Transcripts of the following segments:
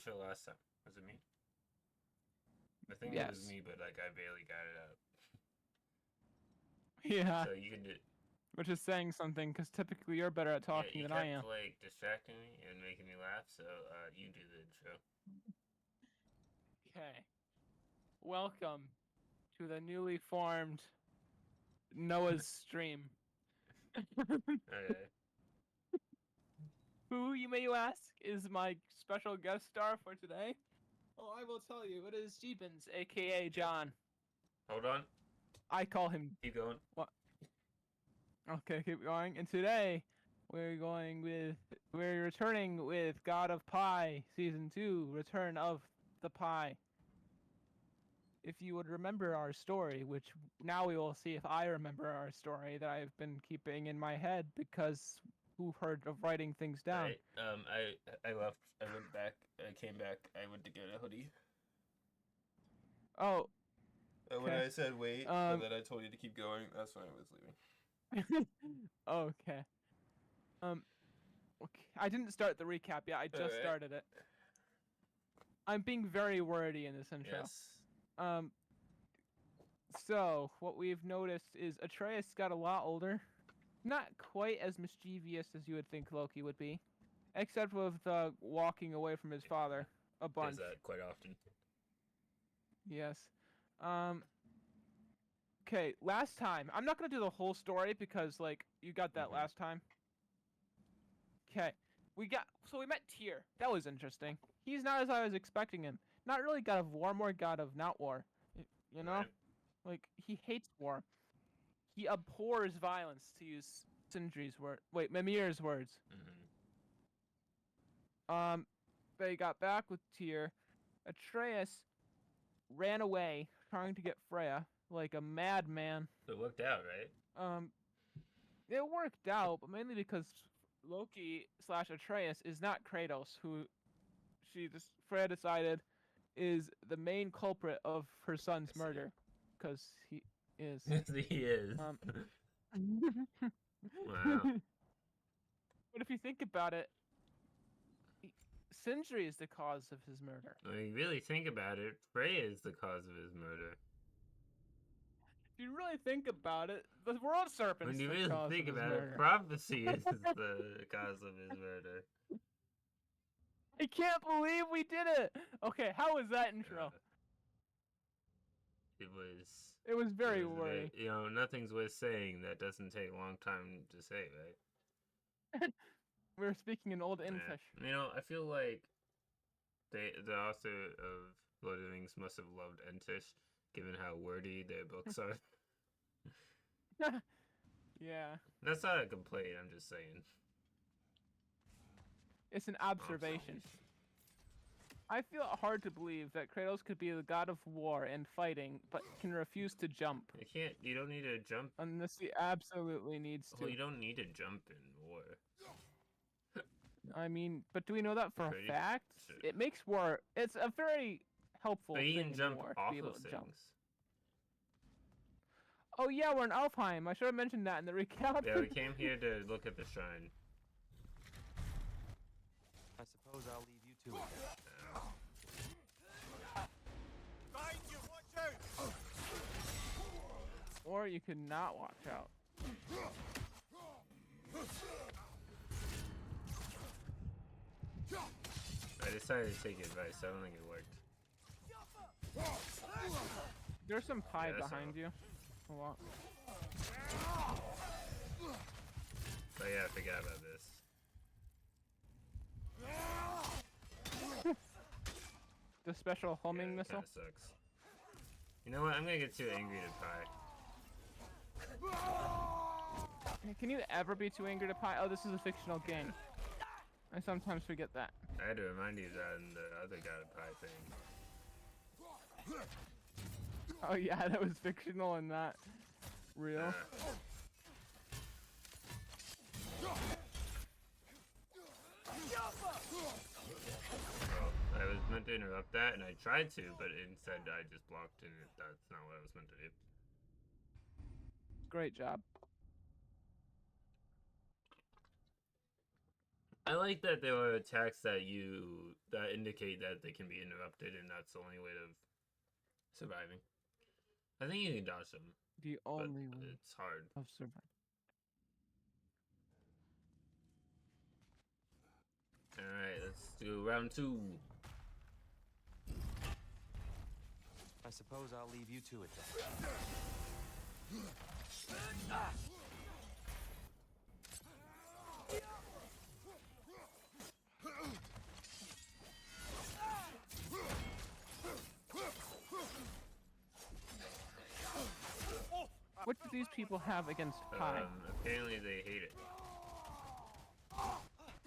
intro last time? Was it me? I think it was Yes. me, but like I barely got it out. Yeah, So you can do. which is saying something because typically you're better at Yeah, talking you than I kept am. like distracting me and making me laugh. So you do the intro. Okay. Welcome to the newly formed Noah's stream. Okay. Who, you may ask, is my special guest star for today? Oh, I will tell you, it is Jeebins, aka John. Hold on. I call him. Keep going. What? Okay, keep going. And today we're returning with God of Pie Season 2, Return of the Pie. If you would remember our story, which now we will see if I remember our story that I've been keeping in my head because who heard of writing things down? Right. I left. I went back. I came back. I went to get a hoodie. Oh. When Okay. I said wait, and then I told you to keep going, that's when I was leaving. Okay. Okay. I didn't start the recap yet. I just started it. I'm being very wordy in this intro. Yes. So what we've noticed is Atreus got a lot older. Not quite as mischievous as you would think Loki would be, except with the walking away from his father a bunch. Does that quite often. Yes. Okay, last time. I'm not gonna do the whole story because like you got that last time. Okay. We met Tyr. That was interesting. He's not as I was expecting him. Not really God of War, more God of not war. You know? Right. Like he hates war. He abhors violence, to use Mimir's words. They got back with Tyr. Atreus ran away, trying to get Freya, like a madman. It worked out, right? It worked out, but mainly because Loki / Atreus is not Kratos, who Freya decided is the main culprit of her son's murder, because he is. Yes, he is. Wow. But if you think about it, Sindri is the cause of his murder. When you really think about it, Freya is the cause of his murder. If you really think about it, the world serpent. When you really think about it, prophecy is the cause of his murder. I can't believe we did it! Okay, how was that intro? It was very wordy. You know, nothing's worth saying that doesn't take a long time to say, right? We're speaking in Old English. Yeah. You know, I feel like the author of Lord of the Rings must have loved Entish, given how wordy their books are. Yeah. That's not a complaint, I'm just saying. It's an observation. I feel it hard to believe that Kratos could be the god of war and fighting, but can refuse to jump. You don't need to jump. Unless he absolutely needs to. Well, you don't need to jump in war. I mean, but do we know that for a fact? Sure. It makes war. It's a very helpful thing in jump war off to be able of to things. jump. Oh yeah, we're in Alfheim. I should have mentioned that in the recap. Yeah, we came here to look at the shrine. I suppose I'll leave you to it. Behind you, watch out! Or you could not watch out. I decided to take advice. I don't think it worked. There's some pie behind you. A lot. So yeah, I forgot about this. The special homing missile? Kinda sucks. You know what? I'm gonna get too angry to pie. Can you ever be too angry to pie? Oh, this is a fictional game. I sometimes forget that. I had to remind you that in the other God of Pie thing. Oh yeah, that was fictional and not real. Well, I was meant to interrupt that, and I tried to, but instead I just blocked, and that's not what I was meant to do. Great job. I like that there are attacks that indicate that they can be interrupted, and that's the only way of surviving. I think you can dodge them, The but only way it's hard. of survival. Alright, let's do round 2. I suppose I'll leave you to it then. What do these people have against Pi? Apparently they hate it.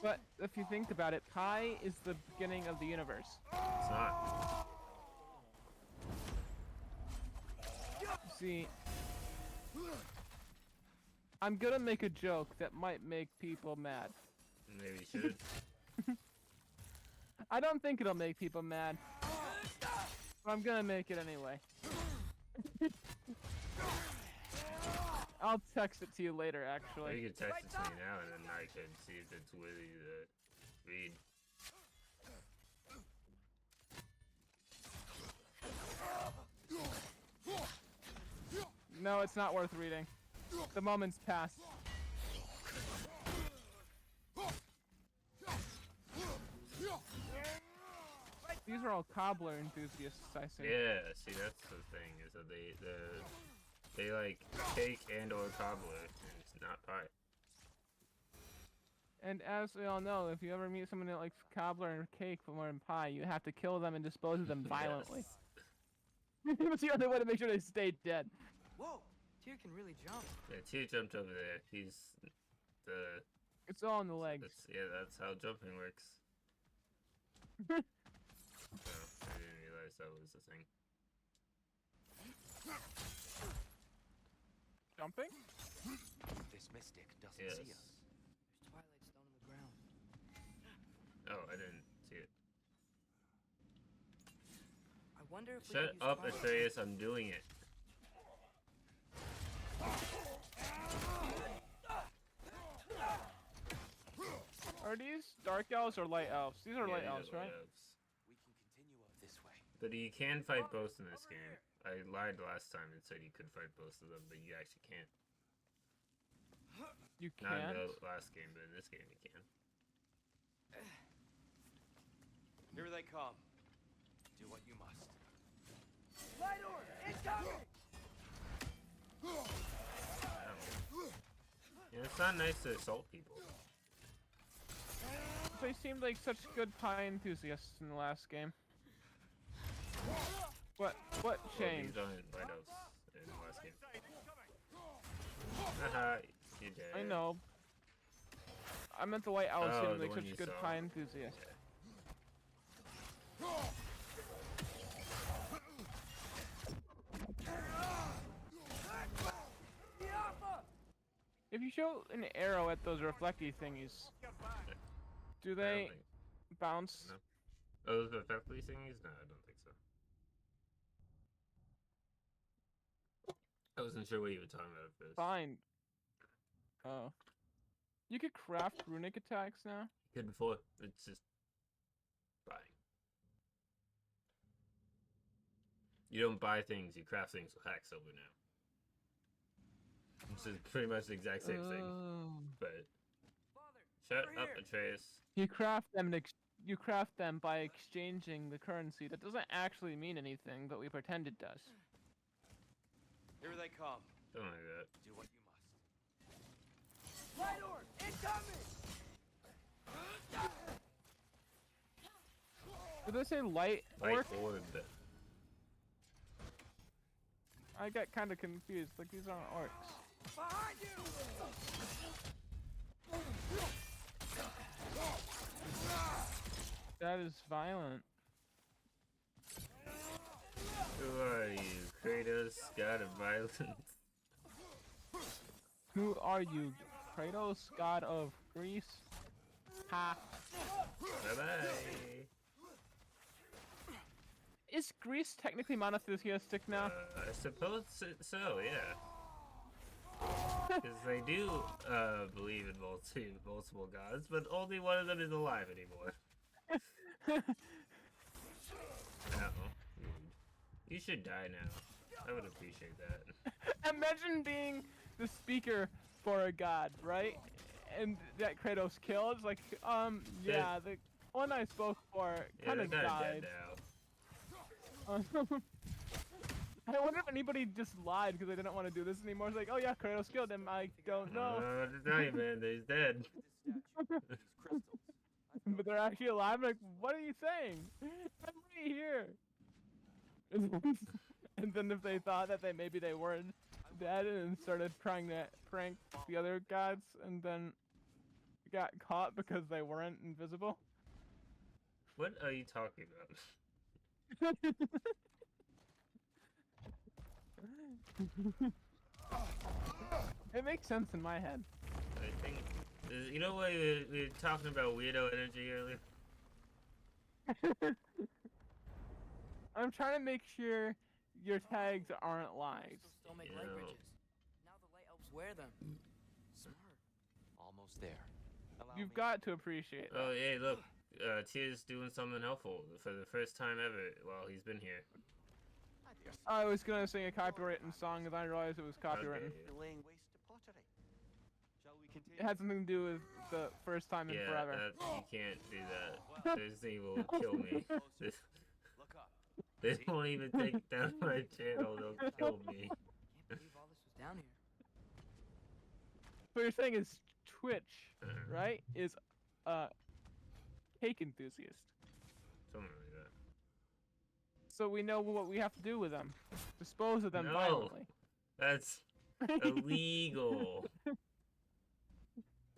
But if you think about it, Pi is the beginning of the universe. It's not. See, I'm gonna make a joke that might make people mad. Maybe you should. I don't think it'll make people mad, but I'm gonna make it anyway. I'll text it to you later, Or actually. you could text it to me now, and then I can see if it's worthy to read. No, it's not worth reading. The moment's passed. These are all cobbler enthusiasts, I see. Yeah, see that's the thing, is that they like cake and or cobbler, and it's not pie. And as we all know, if you ever meet someone that likes cobbler and cake more than pie, you have to kill them and dispose of them violently. Yes. It's the only way to make sure they stay dead. Whoa! Tyr can really jump. Yeah, Tyr jumped over there. He's the. It's all in the legs. That's how jumping works. Oh, I didn't realize that was a thing. Jumping? This mystic doesn't Yes. see us. There's twilight stone on the ground. Oh, I didn't see it. I wonder if we Shut could use up, twilight Atreus. I'm doing it. Are these dark elves or light elves? These are light Yeah, elves, light right? elves. We can continue up this way. But you can fight both in this game. I lied last time and said you could fight both of them, but you actually can't. You Not in can't. the last game, but in this game you can. Here they come. Do what you must. Yeah, it's not nice to assault people. They seemed like such good pie enthusiasts in the last game. What Well, changed? these aren't light elves in the last game. Haha, you're dead. I know. I meant the white elves Oh, seemed the like one you such good saw. pie enthusiasts. If you show an arrow at those reflecty thingies, do I don't they think- bounce? No. Oh, those are effectively thingies? No, I don't think so. I wasn't sure what you were talking about at first. Fine. Oh. You could craft runic attacks now? Good before. It's just buying. You don't buy things, you craft things with hacks over now. This is pretty much the exact same thing, Oh. but shut over up, here. Atreus. You craft them. You craft them by exchanging the currency. That doesn't actually mean anything, but we pretend it does. Here they come. Don't like that. Do what you must. Did they say light Light orc? orb. I got kind of confused. Like these aren't orcs. Behind you! That is violent. Who are you, Kratos, god of violence? Who are you, Kratos, god of Greece? Ha! Bye bye. Is Greece technically monotheistic now? I suppose so, yeah. Because they do believe in multiple gods, but only one of them is alive anymore. Uh-oh. You should die now. I would appreciate that. Imagine being the speaker for a god, right? And that Kratos killed. It's like, yeah, the one I spoke for kind of died. Dead now. I wonder if anybody just lied because they didn't want to do this anymore. It's like, oh yeah, Kratos killed him. I don't know. I don't know what to tell you, man. He's dead. This statue, these crystals. But they're actually alive. I'm like, what are you saying? I'm right here. And then if they thought that maybe they weren't dead and started trying to prank the other gods and then got caught because they weren't invisible. What are you talking about? It makes sense in my head. I think, you know what we were talking about weirdo energy earlier? I'm trying to make sure your tags aren't lies. Don't make You light know. bridges. Now the light elves wear them. Smart. Almost there. Allow You've me. got to appreciate that. Oh, hey, look. Tier's doing something helpful for the first time ever while he's been here. I was gonna sing a copywritten song and I realized it was copywritten. Okay. Laying waste to pottery. Shall we continue? It had something to do with the first time in Yeah, forever. you can't do that. This thing will kill me. This, Look up. they won't even take down my channel. They'll kill me. Can't believe all this was down here. What you're saying is Twitch, Uh, right? Is cake enthusiast. Something like that. So we know what we have to do with them. Dispose of them No. violently. That's illegal.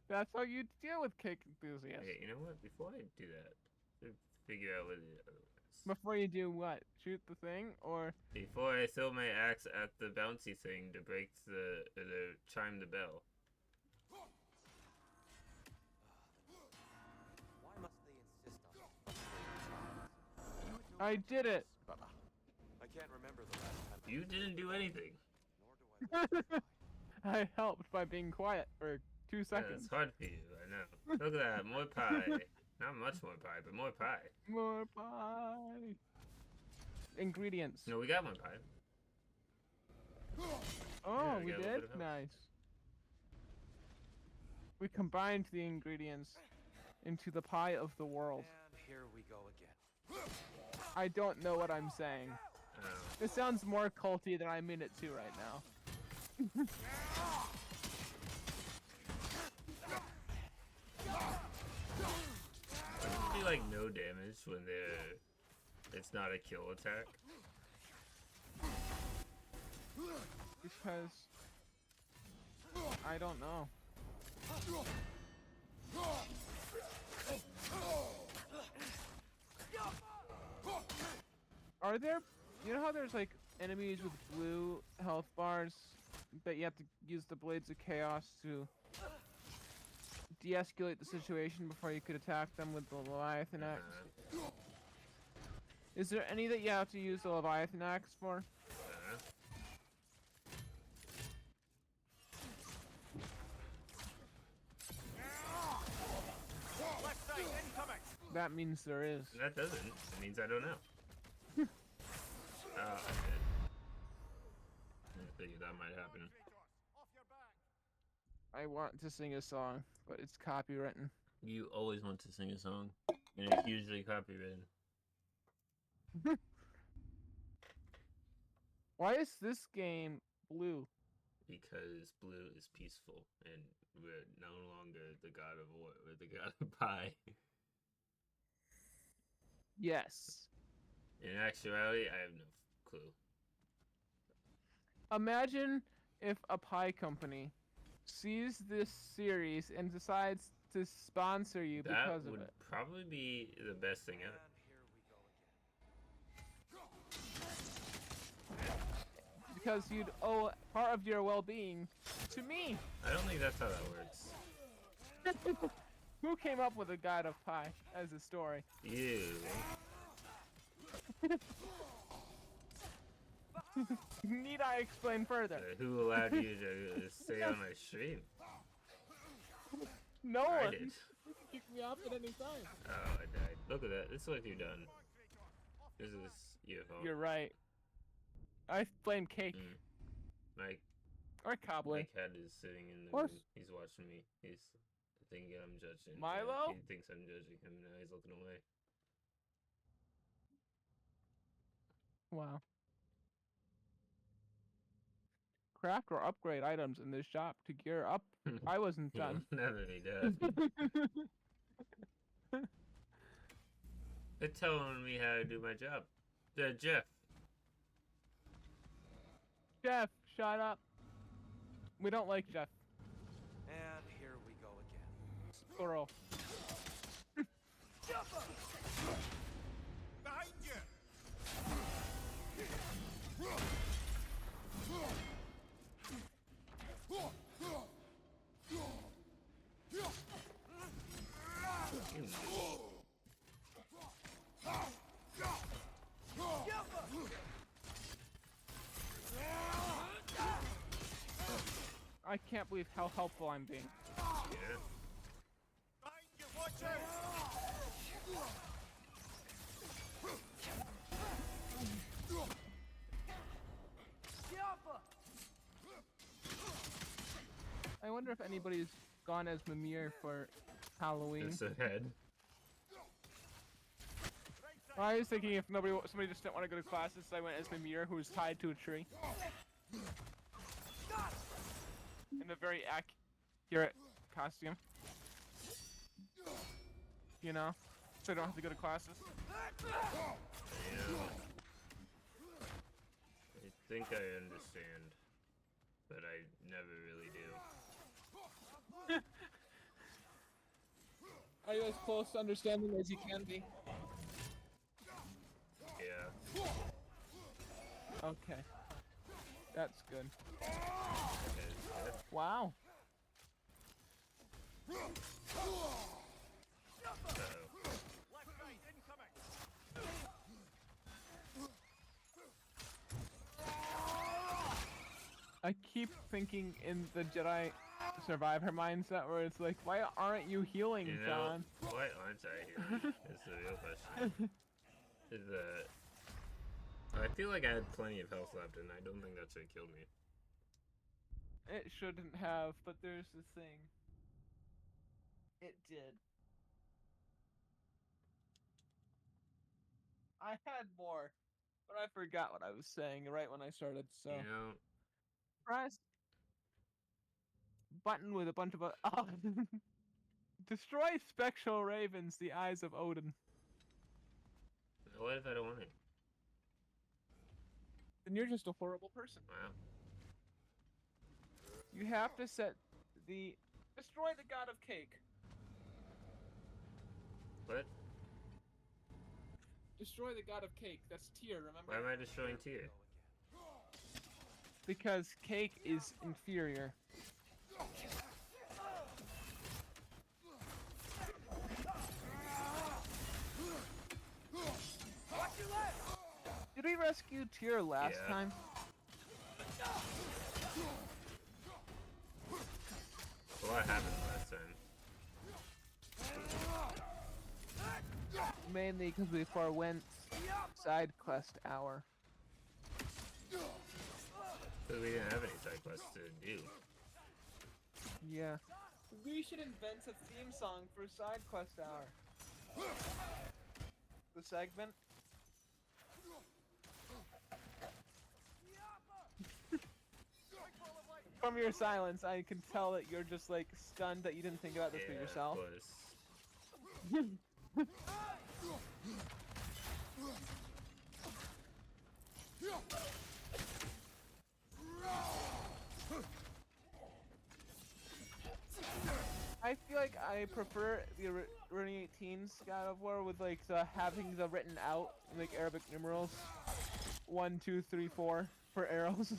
That's how you deal with cake enthusiasts. Hey, you know what? Before I do that, to figure out what it is. Before you do what? Shoot the thing? Or Before I throw my axe at the bouncy thing to break the chime the bell. Why must they insist on frustrating I did it! I can't remember the last time. You didn't do anything. Nor do I. I helped by being quiet for 2 Yeah, seconds. it's hard for you, I know. Look at that, more pie. Not much more pie, but more pie. More pie. Ingredients. No, we got more pie. Oh, Yeah, we got a little did? bit of help. Nice. We combined the ingredients into the pie of the world. And here we go again. I don't know what I'm saying. Oh. This sounds more culty than I mean it to right now. They do like no damage when it's not a kill attack. Because I don't know. Are there, you know how there's like enemies with blue health bars that you have to use the Blades of Chaos to de-escalate the situation before you could attack them with the Leviathan Axe? Is there any that you have to use the Leviathan Axe for? Left side incoming. That means there is. That doesn't. It means I don't know. Oh, I did. I figured that might happen. Traitors, off your back. I want to sing a song, but it's copywritten. You always want to sing a song, and it's usually copywritten. Why is this game blue? Because blue is peaceful, and we're no longer the god of war, we're the god of pie. Yes. In actuality, I have no clue. Imagine if a pie company sees this series and decides to sponsor you That because of would it. probably be the best thing And ever. here we go again. Because you'd owe part of your well-being to me. I don't think that's how that works. Who came up with a god of pie as a story? You. Need I explain further? Who allowed you to stay on my stream? No I one. did. You can kick me off at any time. Oh, I died. Look at that. This is what you've done. This is your fault. You're right. I blame Cake. Mike, Or Cobbler. my cat is sitting in the course. room. He's watching me. He's thinking I'm judging. Milo? He thinks I'm judging him. Now he's looking away. Wow. Craft or upgrade items in this shop to gear up. I wasn't done. Never be done. They're telling me how to do my job. Jeff. Jeff, shut up. We don't like Jeff. And here we go again. Squirrel. Behind you! I can't believe how helpful I'm being. Yeah. Behind you, watch out! I wonder if anybody's gone as Mimir for Halloween. It's ahead. I was thinking if somebody just didn't want to go to classes, so I went as Mimir, who was tied to a tree. In a very accurate costume. You know? So I don't have to go to classes. Yeah. I think I understand, but I never really do. Are you as close to understanding as you can be? Yeah. Okay. That's good. Okay. Wow. Uh-oh. Left side incoming! I keep thinking in the Jedi Survivor mindset where it's like, why aren't you healing, You know, John? why aren't I here? Is the real question. I feel like I had plenty of health left, and I don't think that's what killed me. It shouldn't have, but there's the thing. It did. I had more, but I forgot what I was saying right when I started, so. You know, Press button with a bunch of destroy spectral ravens, the eyes of Odin. what if I don't want it? Then you're just a horrible person. Wow. You have to set the destroy the god of cake. What? Destroy the god of cake. That's Tyr, remember? Why am I destroying Tyr? Because cake is inferior. Did we rescue Tyr last Yeah. time? What happened last time? Mainly because we forwent side quest hour. Because we didn't have any side quests to do. Yeah. We should invent a theme song for side quest hour. The segment. From your silence, I can tell that you're just like stunned that you didn't think about this for yourself. Of course. I feel like I prefer the Running 18's God of War with like the having the written out in like Arabic numerals. 1, 2, 3, 4 for arrows.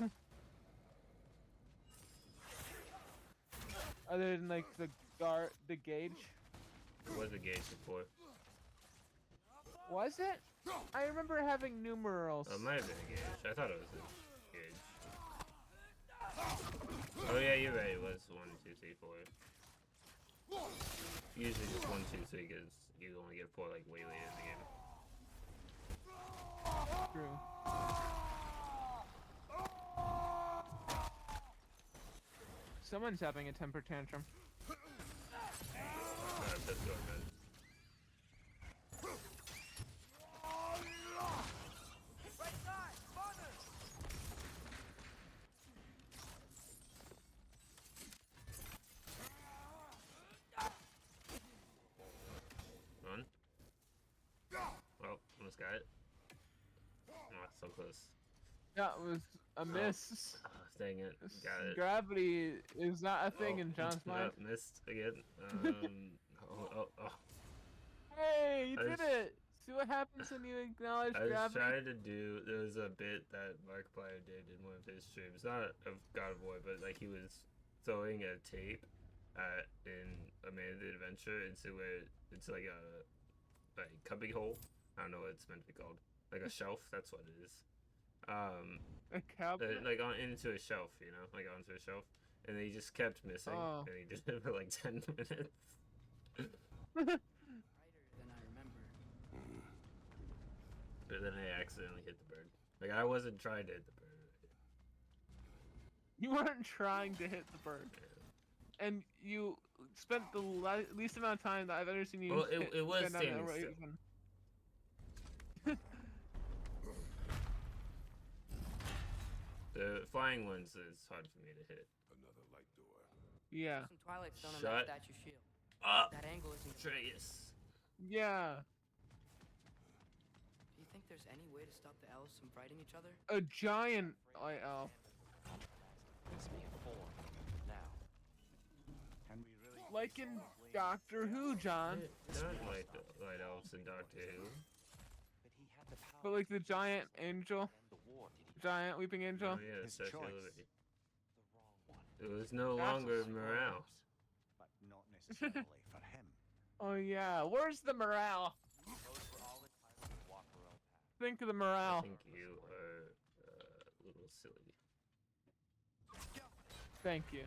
Other than like the gauge. What was the gauge before? Was it? I remember having numerals. Oh, it might have been a gauge. I thought it was a gauge. Oh yeah, you're right. It was 1, 2, 3, 4. Usually just 1, 2, 3 because you only get 4 like way later in the game. True. Someone's having a temper tantrum. That's going good. Right side! Bonus! Run. Well, almost got it. Oh, so close. That was a miss. Oh, dang it. Got it. Gravity is not a thing in John's mind. Missed again. Oh. Hey, you I did was- it! See what happens when you acknowledge I was gravity? trying to do. There was a bit that Markiplier did in one of his streams, not of God of War, but like he was throwing a tape in a Man of the Adventure into it's like a cubby hole. I don't know what it's meant to be called. Like a shelf. That's what it is. A cabinet? Like into a shelf, you know, like onto a shelf, and he just kept missing, Oh. and he did it for like 10 minutes. Brighter than I remember. But then I accidentally hit the bird. Like I wasn't trying to hit the bird. You weren't trying to hit the bird. And you spent the least amount of time that I've ever seen you Well, it was spend on standing a still. Raven. The flying ones is hard for me to hit. Another light door. Yeah. Some Twilight Stone on Shut that statue shield. Up, That angle isn't. Atreus. Yeah. Do you think there's any way to stop the elves from fighting each other? A giant light elf. It's being formed now. Can we really Like in Doctor Who, John. Not like the light elves in Doctor Who. But he had the power But like the giant angel. to end the war, did he? Giant weeping angel. Oh yeah, His Statue of choice. Liberty. The wrong one. It was no That's longer a morale. But not necessarily for him. Oh yeah. Where's the morale? Those were all entitled to walk their own path. Think of the I morale. think you are a little silly. Thank you.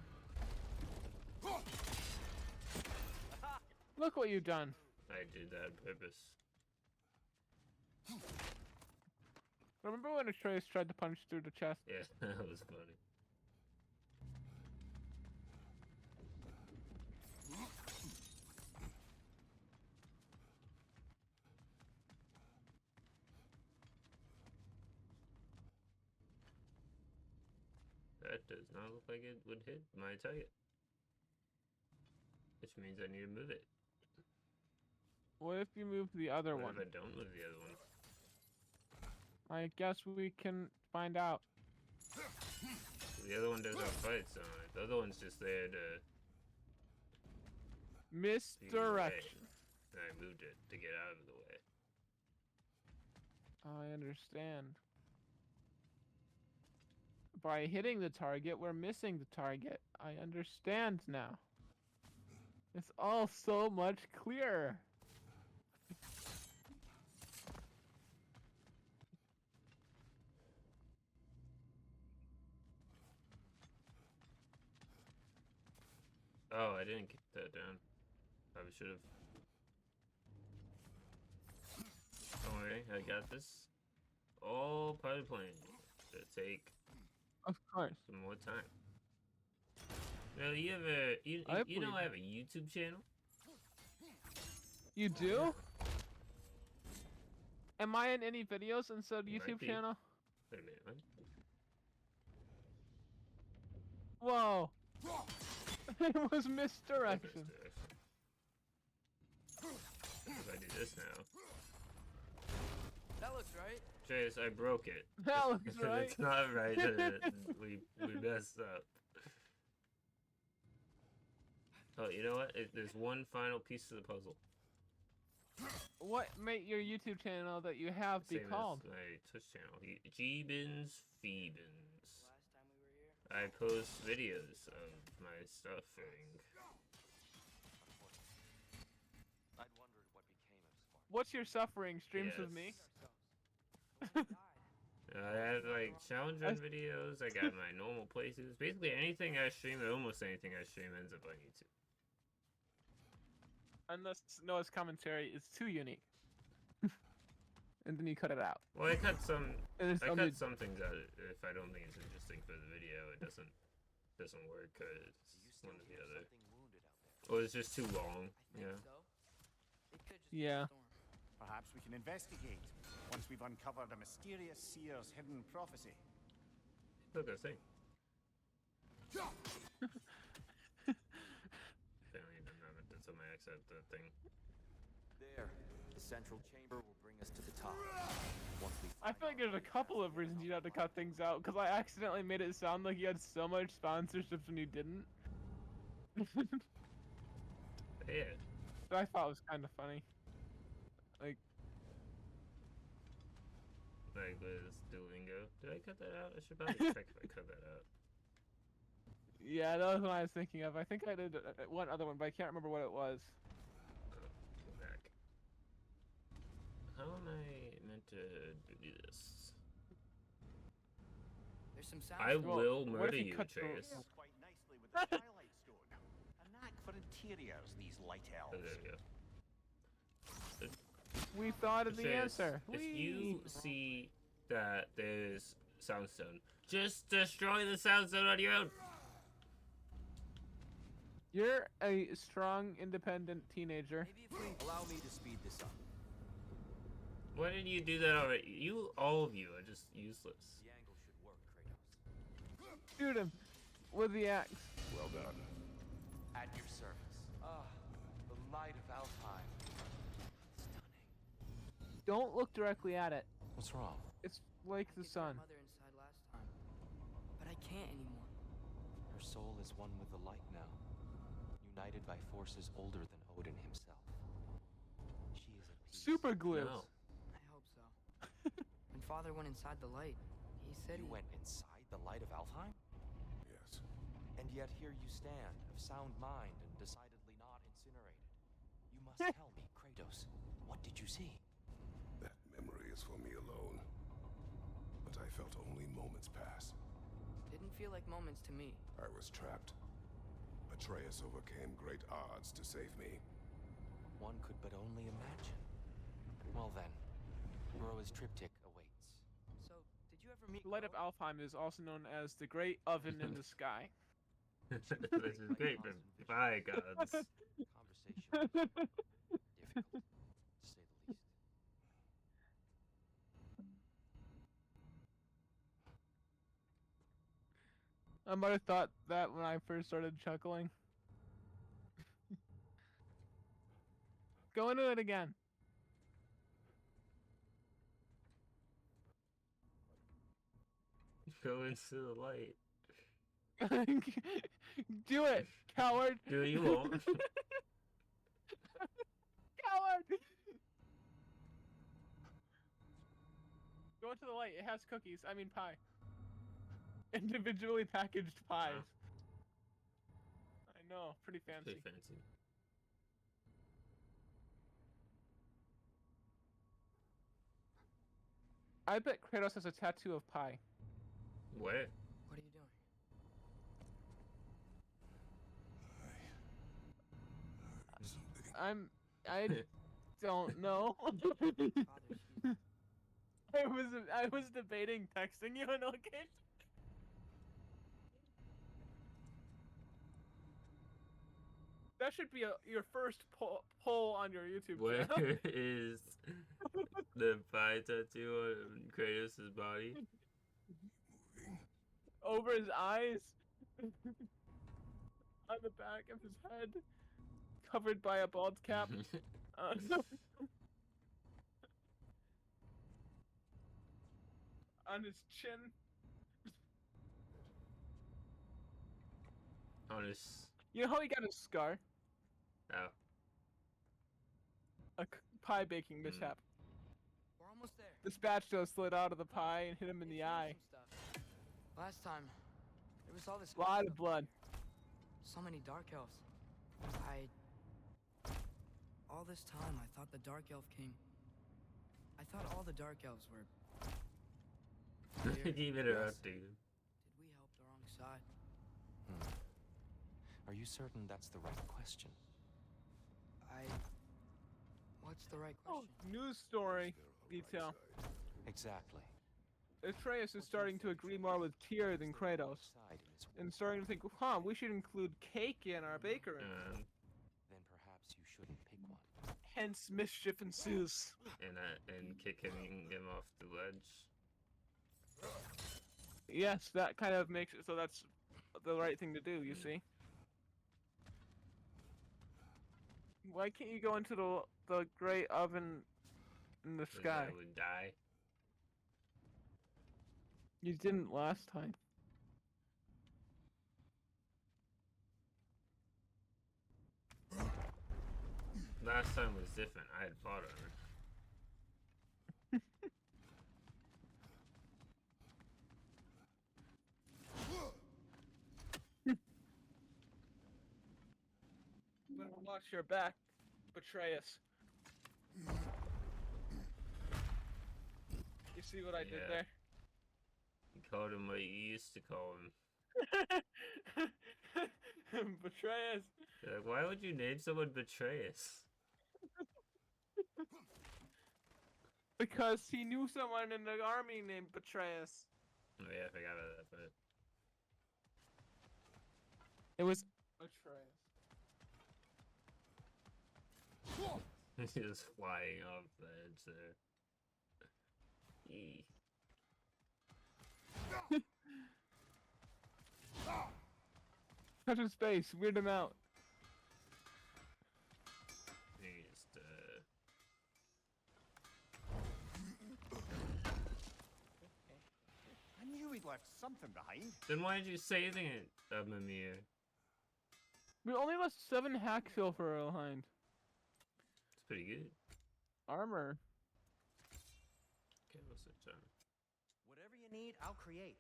Look what you've done. I did that on purpose. Remember when Atreus tried to punch through the chest? Yeah, that was funny. That does not look like it would hit my target. Which means I need to move it. What if you move the other What one? if I don't move the other one? I guess we can find out. The other one doesn't have fights on it. The other one's just there to Misdirection. and I moved it to get out of the way. I understand. By hitting the target, we're missing the target. I understand now. It's all so much clearer. Oh, I didn't get that down. Probably should have. Don't worry, I got this. All part of the plan. It'll take Of course. some more time. Well, you have a you know believe I have a YouTube channel. You do? Am I in any videos inside the You might YouTube be. channel? Wait a minute. What? Whoa. It was misdirection. If I do this now, That looks right. Chase, I broke it. That looks right. It's not right. We messed up. Oh, you know what? There's one final piece to the puzzle. What made your YouTube channel that you have be Same as called? my Twitch channel. Jeebins Phoebins. Last time we were here. I post videos of my stuffing. I'd wondered what became of Spark. What's your suffering? Streams with me. Yes. I have like challenge run videos. I got my normal places. Basically, anything I stream, or almost anything I stream, ends up on YouTube. Unless Noah's commentary is too unique. And then you cut it out. Well, I cut some. And it's I only- cut some things out if I don't think it's interesting for the video. It doesn't work because it's one or the other. Or it's just too long. Yeah. Yeah. Perhaps we can investigate once we've uncovered a mysterious seer's hidden prophecy. Look, I sing. Apparently, that's on my accept that thing. There. The central chamber will bring us to the top. Once we I feel like there's a couple of reasons you'd have to cut things out, because I accidentally made it sound like you had so much sponsorships when you didn't. Yeah. That I thought was kind of funny. Like with Duolingo. Did I cut that out? I should probably check if I cut that out. Yeah, that was what I was thinking of. I think I did one other one, but I can't remember what it was. Go back. How am I meant to do this? There's some sound. I Well, will what murder if you you, cut the- Atreus. Pairs quite nicely with the Twilight Stone. A knack for interiors, these light Oh, elves. there we go. We thought of the Atreus, answer. if Whee! you see that there's soundstone, just destroy the soundstone on your own. You're a strong, independent teenager. Maybe if we allow me to speed this up. Why didn't you do that already? All of you are just useless. The angle should work, Kratos. Shoot him with the axe. Well done. At your service. Ah, the light of Alfheim. Stunning. Don't look directly at it. What's wrong? It's like the sun. Mother inside last time, but I can't anymore. Her soul is one with the light now, united by forces older than Odin himself. She is at peace. Super glue. No. I hope so. When Father went inside the light, he said You he went inside the light of Alfheim? Yes. And yet here you stand, of sound mind and decidedly not incinerated. You must tell me, Kratos, what did you see? That memory is for me alone. But I felt only moments pass. didn't feel like moments to me. I was trapped. Atreus overcame great odds to save me. One could but only imagine. Well then, Burrow's triptych awaits. So, did you ever meet The light of Crow? Alfheim is also known as the Great Oven in the Sky. This is great for my gods. Conversation was difficult, to say the least. I might have thought that when I first started chuckling. Go into it again. Go into the light. Do it, coward. Do you won't? Coward. Go into the light. It has cookies. I mean pie. Individually packaged pies. Wow. I know, pretty fancy. Pretty fancy. I bet Kratos has a tattoo of pie. Where? What are you doing? I don't know. Father, she's... I was debating texting you on location. That should be your first poll on your YouTube Where channel. is the pie tattoo on Kratos' body? Over his eyes. On the back of his head. Covered by a bald cap. On his chin. On his. You know how he got his scar? Oh. A pie baking mishap. We're almost there. The spatula slid out of the pie and hit him in the eye. Some stuff. Last time, there was all this A lot stuff. of blood. So many dark elves. All this time, I thought the Dark Elf King... I thought all the Dark Elves were... Keep interrupting. Did we help the wrong side? Are you certain that's the right question? What's the right Oh, question? news story Is there a detail. right side? Exactly. Atreus is starting to agree more with Tyr than Kratos, Side in this war. and starting to think, we should include cake in our bakery. Then perhaps you shouldn't pick one. Hence, mischief ensues. And kicking him off the ledge. Yes, that kind of makes it so that's the right thing to do, you see? Why can't you go into the great oven in the 'Cause sky? I would die. You didn't last time. Last time was different. I had fought on her. Better watch your back, Atreus. You see what I did Yeah. there? You called him what you used to call him. Atreus. You're like, why would you name someone Betrayus? Because he knew someone in the army named Atreus. Oh yeah, I forgot about that part. It was Atreus. He's just flying off the edge there. Eee. Touch his face, weird him out. He just, I knew he'd left something behind. Then why did you say anything, Mimir? We only left 7 hack silver behind. It's pretty good. Armor. Okay, we'll switch on. Whatever you need, I'll create.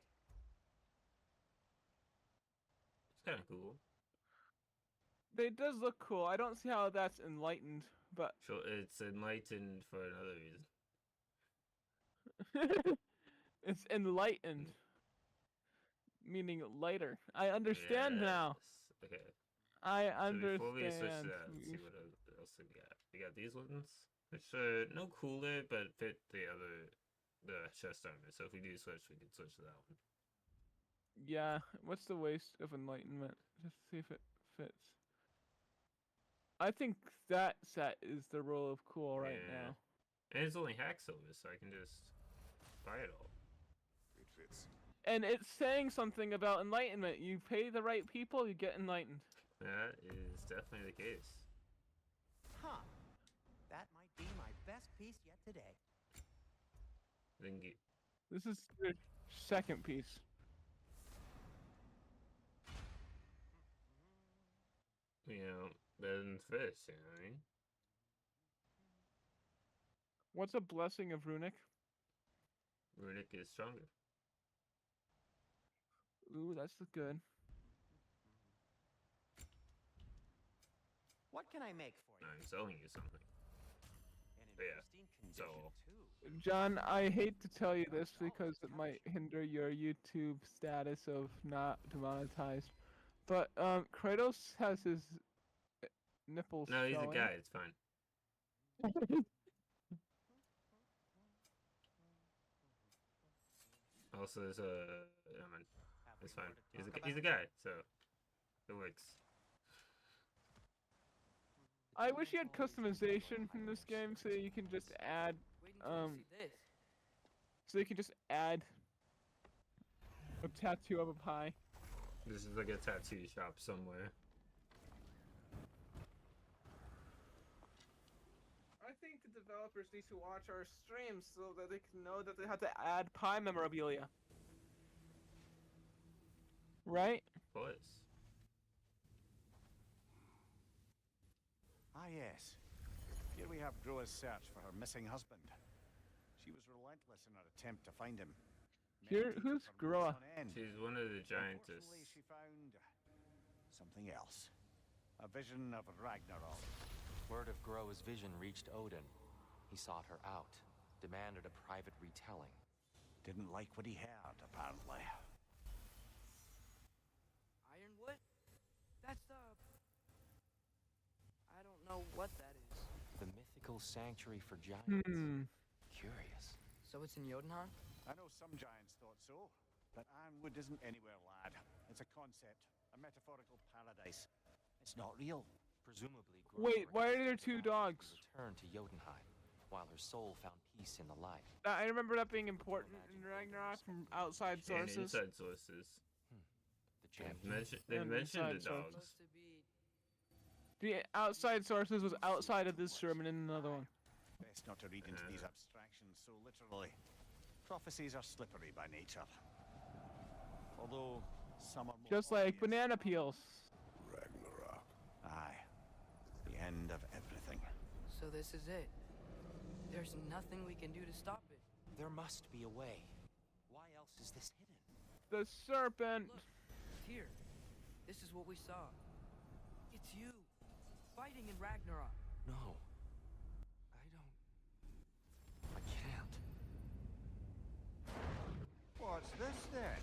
It's kind of cool. It does look cool. I don't see how that's enlightened, but So it's enlightened for another reason. it's enlightened. Meaning lighter. I understand now. Yes. Okay. I So before we switch understand. to that, let's see what else we got. We got these ones, which are no cooler, but fit the chest armor. So if we do switch, we can switch to that one. Yeah, what's the waste of enlightenment? Just see if it fits. I think that set is the rule of cool right Yeah. now. And it's only hack silver, so I can just buy it all. It fits. And it's saying something about enlightenment. You pay the right people, you get enlightened. That is definitely the case. Huh. That might be my best piece yet today. Then get This is your second piece. better than fish, you know what I mean? What's a blessing of runic? Runic is stronger. Ooh, that's good. What can I make for you? I'm selling you something. An But yeah, interesting condition, so- too. John, I hate to tell you this because it might hinder your YouTube status of not demonetized. But Kratos has his nipples No, he's showing. a guy. It's fine. Also, there's a. Have It's we fine. more to talk He's a about? guy, so it works. I wish you had customization in this game so you can just add Waiting till you see this. so you can just add a tattoo of a pie. This is like a tattoo shop somewhere. I think the developers need to watch our streams so that they can know that they have to add pie memorabilia. Right? Was. Ah, yes. Here we have Groa's search for her missing husband. She was relentless in her attempt to find him. Here- Meditated who's for months Groa? on end. She's one of the giantess. Unfortunately, she found something else. A vision of Ragnarok. Word of Groa's vision reached Odin. He sought her out, demanded a private retelling. Didn't like what he heard, apparently. Ironwood? That's I don't know what that is. The mythical sanctuary for giants. Curious. So it's in Jotunheim? I know some giants thought so, but Ironwood isn't anywhere, lad. It's a concept, a metaphorical paradise. It's not real. Presumably, Wait, Groa why are there requested two the body dogs? be returned to Jotunheim, while her soul found peace in the light. I remember that being important in Ragnarok from outside And sources. inside sources. The They champion. mentioned the Inside sources. dogs. Supposed to be The outside sources was outside of this sermon in another one. Best not to read into these abstractions so literally. Prophecies are slippery by nature. Although some are more Just like obvious. banana peels. Ragnarok. Aye. The end of everything. So this is it. There's nothing we can do to stop it. There must be a way. Why else is this hidden? The serpent. Look, here. This is what we saw. It's you. Fighting in Ragnarok. No. I can't. What's this then?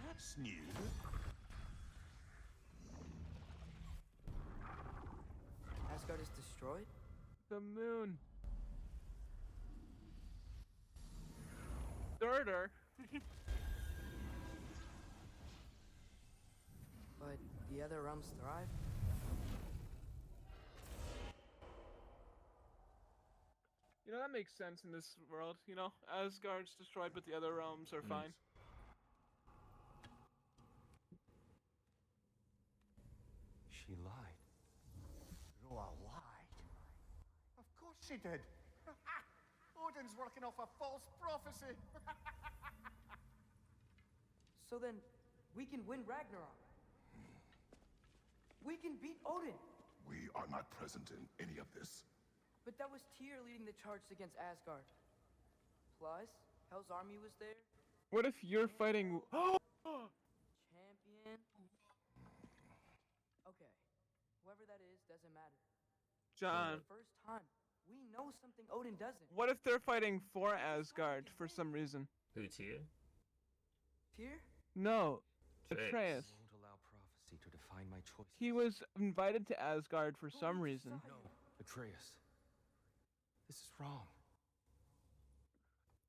That's new. Asgard is destroyed? The moon. Surtur. But the other realms thrive? You know, that makes sense in this world, you know? Asgard's destroyed, but the other realms are fine. She lied. Groa lied. Of course she did. Odin's working off a false prophecy. So then, we can win Ragnarok. We can beat Odin. We are not present in any of this. But that was Tyr leading the charge against Asgard. Plus, Hell's army was there. What if you're fighting... Champion. Okay, whoever that is doesn't matter. John, For the first time, we know something Odin doesn't. what if they're fighting for Asgard for some reason? Who, Tyr? Tyr? No, Atreus. Atreus. Won't allow prophecy to define my choices. He was invited to Asgard for some reason. No, Atreus. This is wrong.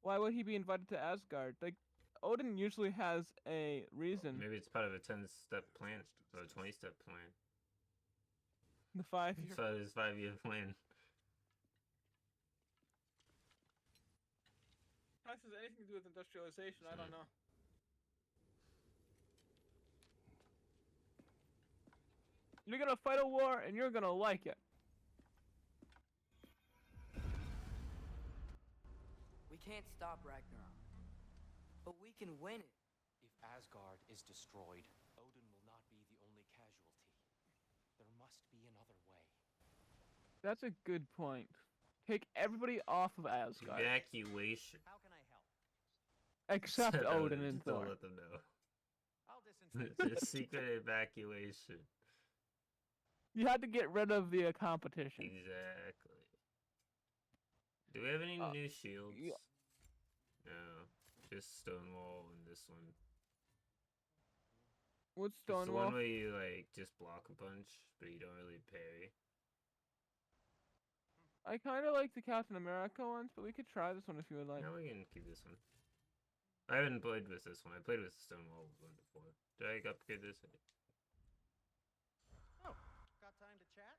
Why would he be invited to Asgard? Like, Odin usually has a reason. Maybe it's part of a 10-step plan or a 20-step plan. The 5-year. It's part of his 5-year plan. This has anything to do with industrialization, I don't know. You're gonna fight a war and you're gonna like it. We can't stop Ragnarok. But we can win it. If Asgard is destroyed, Odin will not be the only casualty. There must be another way. That's a good point. Take everybody off of Asgard. Evacuation. How can I help? Except Odin and Just don't Thor. let them know. I'll disinfect. It's a secret evacuation. You had to get rid of the competition. Exactly. Do we have any new shields? yeah. No. Just Stonewall and this one. What's It's the one Stonewall? where you like just block a bunch, but you don't really parry. I kind of like the Captain America ones, but we could try this one if you would like. No, we can keep this one. I haven't played with this one. I played with the Stonewall one before. Did I upgrade this? Oh, got time to chat?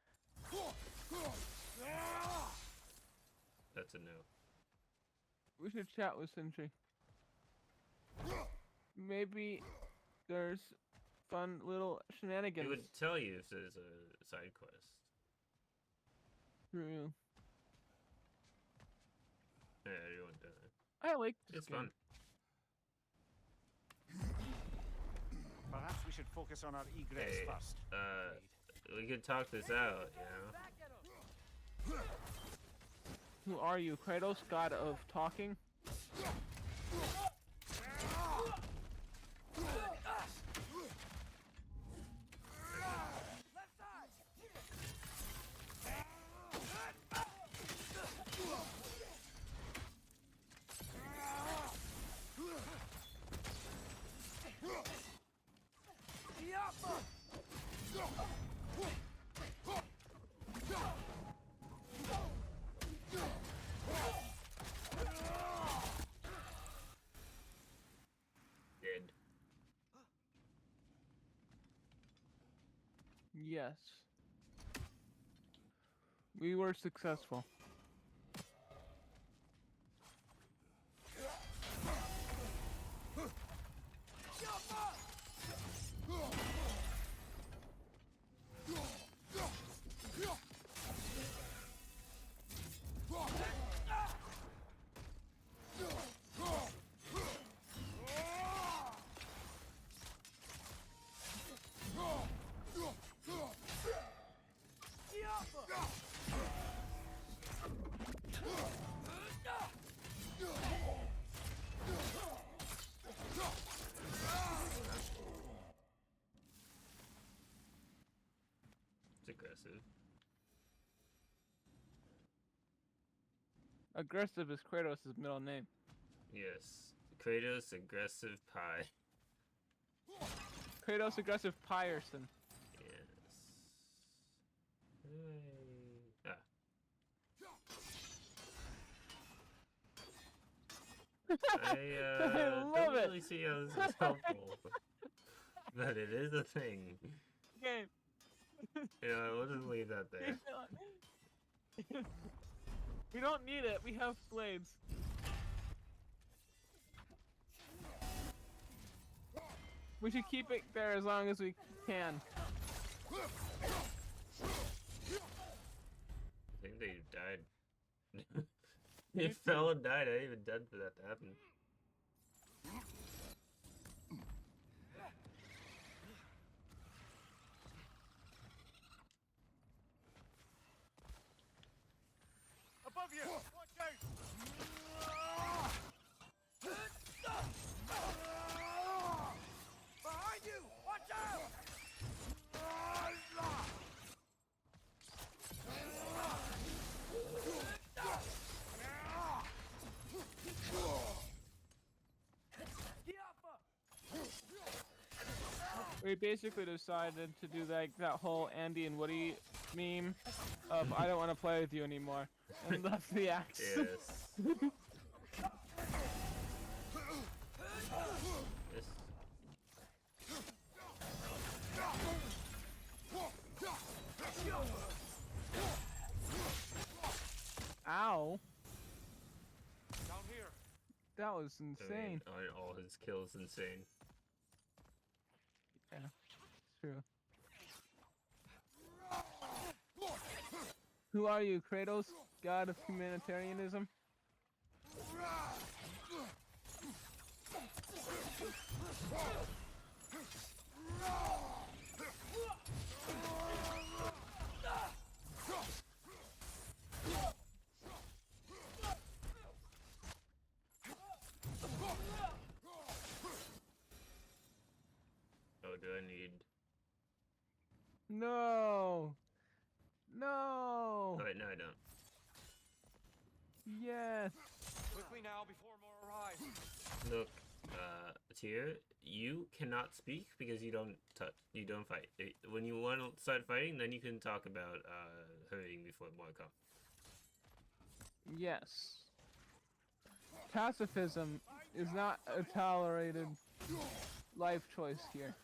That's a no. We should chat with Sentry. Maybe there's fun little It shenanigans. would tell you if there's a side quest. True. Yeah, everyone done it. I like this It's game. fun. Perhaps we should focus on our egress Hey, first. we could talk this out, you know? Who are you, Kratos, god of talking? Yes. We were successful. It's aggressive. Aggressive is Kratos' middle name. Yes. Kratos aggressive pie. Kratos aggressive Pyerson. Yes. Hey. Ah. I love don't it. really see how this is helpful. But it is a thing. Game. You know, we'll just leave that there. We don't need it. We have blades. We should keep it there as long as we can. I think they died. He fell and died. I ain't even dead for that to happen. Above you! Watch out! Behind you! Watch out! We basically decided to do like that whole Andy and Woody meme of I don't want to play with you anymore and left the axe. Yes. This. Ow. Down here! That was I mean, insane. all his kills insane. Yeah, it's true. Who are you, Kratos? God of humanitarianism? Oh, do I need... No! No! Oh, wait, no, I don't. Yes! Quickly now before more arrive. Look, Tyr, you cannot speak because you don't fight. When you want to start fighting, then you can talk about hurrying before more come. Yes. Pacifism is not a tolerated life choice here.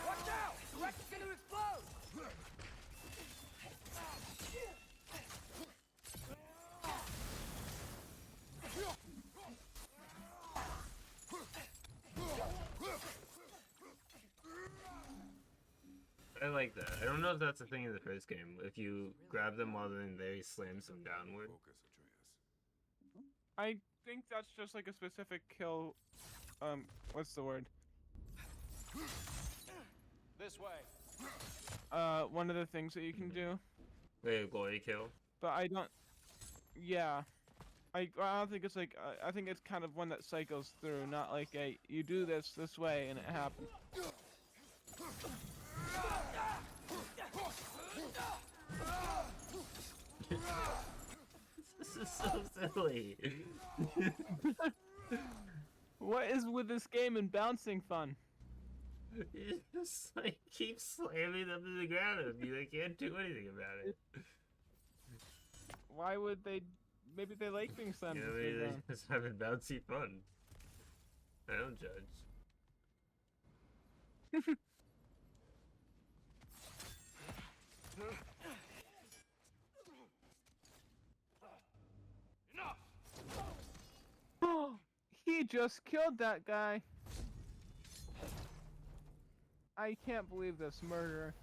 Watch out! The wreck's gonna explode! I like that. I don't know if that's a thing in the first game. If you grab them while they're in there, he slams them downward. Focus, Atreus. I think that's just like a specific kill. What's the word? This way. One of the things that you can do. Wait, a glory kill? But I don't. Yeah. I don't think it's like. I think it's kind of one that cycles through, not like a you do this way and it happens. This is so silly. What is with this game and bouncing fun? You just like keep slamming them to the ground and you like, can't do anything about it. Why would they? Maybe they like being slammed. You know, to the maybe ground. they're just having bouncy fun. I don't judge. He just killed that guy. I can't believe this murderer.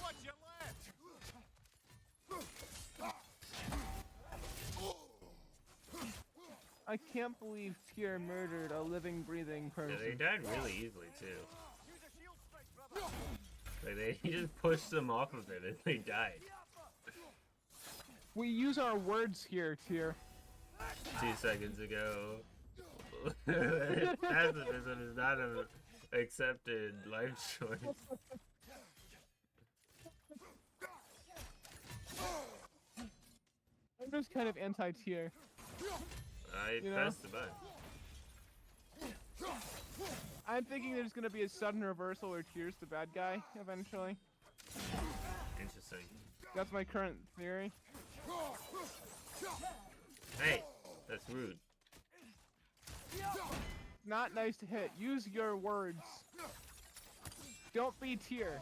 Watch your left! I can't believe Tyr murdered a living, breathing Yeah, person. they died really easily too. Use a shield strike, brother! Like he just pushed them off of it and they died. We use our words here, Tyr. 2 seconds ago. Pacifism is not an accepted life choice. I'm just kind of anti-Tyr. I You know? pressed the button. I'm thinking there's gonna be a sudden reversal where Tyr's the bad guy eventually. Interesting. That's my current theory. Hey, that's rude. Not nice to hit. Use your words. Don't be Tyr.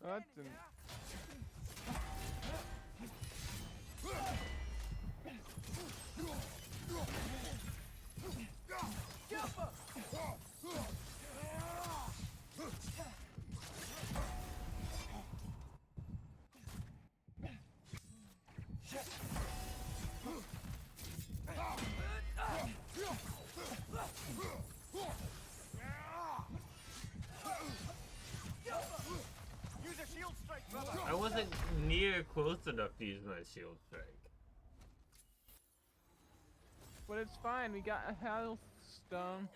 Oh, that didn't. Use a shield strike, brother! I wasn't near close enough to use my shield strike. But it's fine. We got a health stone.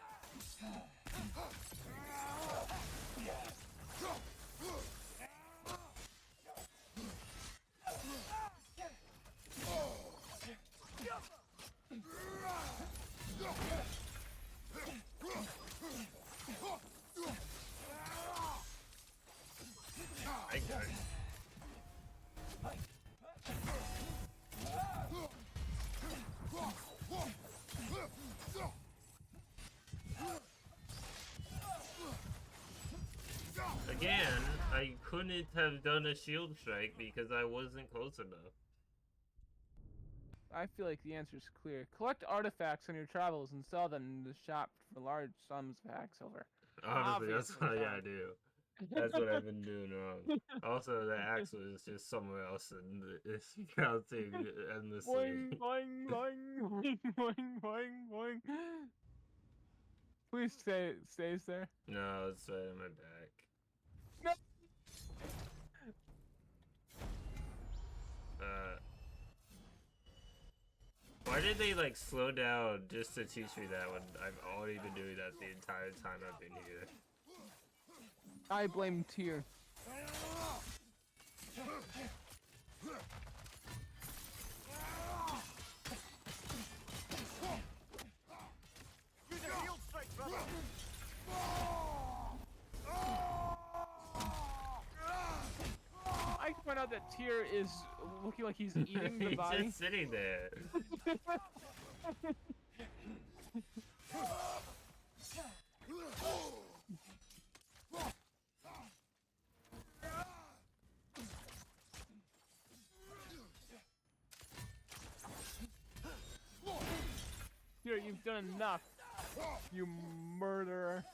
I got it. Again, I couldn't have done a shield strike because I wasn't close enough. I feel like the answer is clear. Collect artifacts on your travels and sell them in the shop for large sums of hack silver. Honestly, that's Obviously, what I Sean. gotta do. That's what I've been doing wrong. Also, the axe was just somewhere else and it's counting endlessly. Boing, boing, boing, boing, boing, boing, boing. Please say it stays there. No, it's right on my back. No. Why did they like slow down just to teach me that when I've already been doing that the entire time I've been here? I blame Tyr. Use a shield strike, brother! I find out that Tyr is looking like he's eating the He's body. just sitting there. Tyr, you've done enough. You murderer.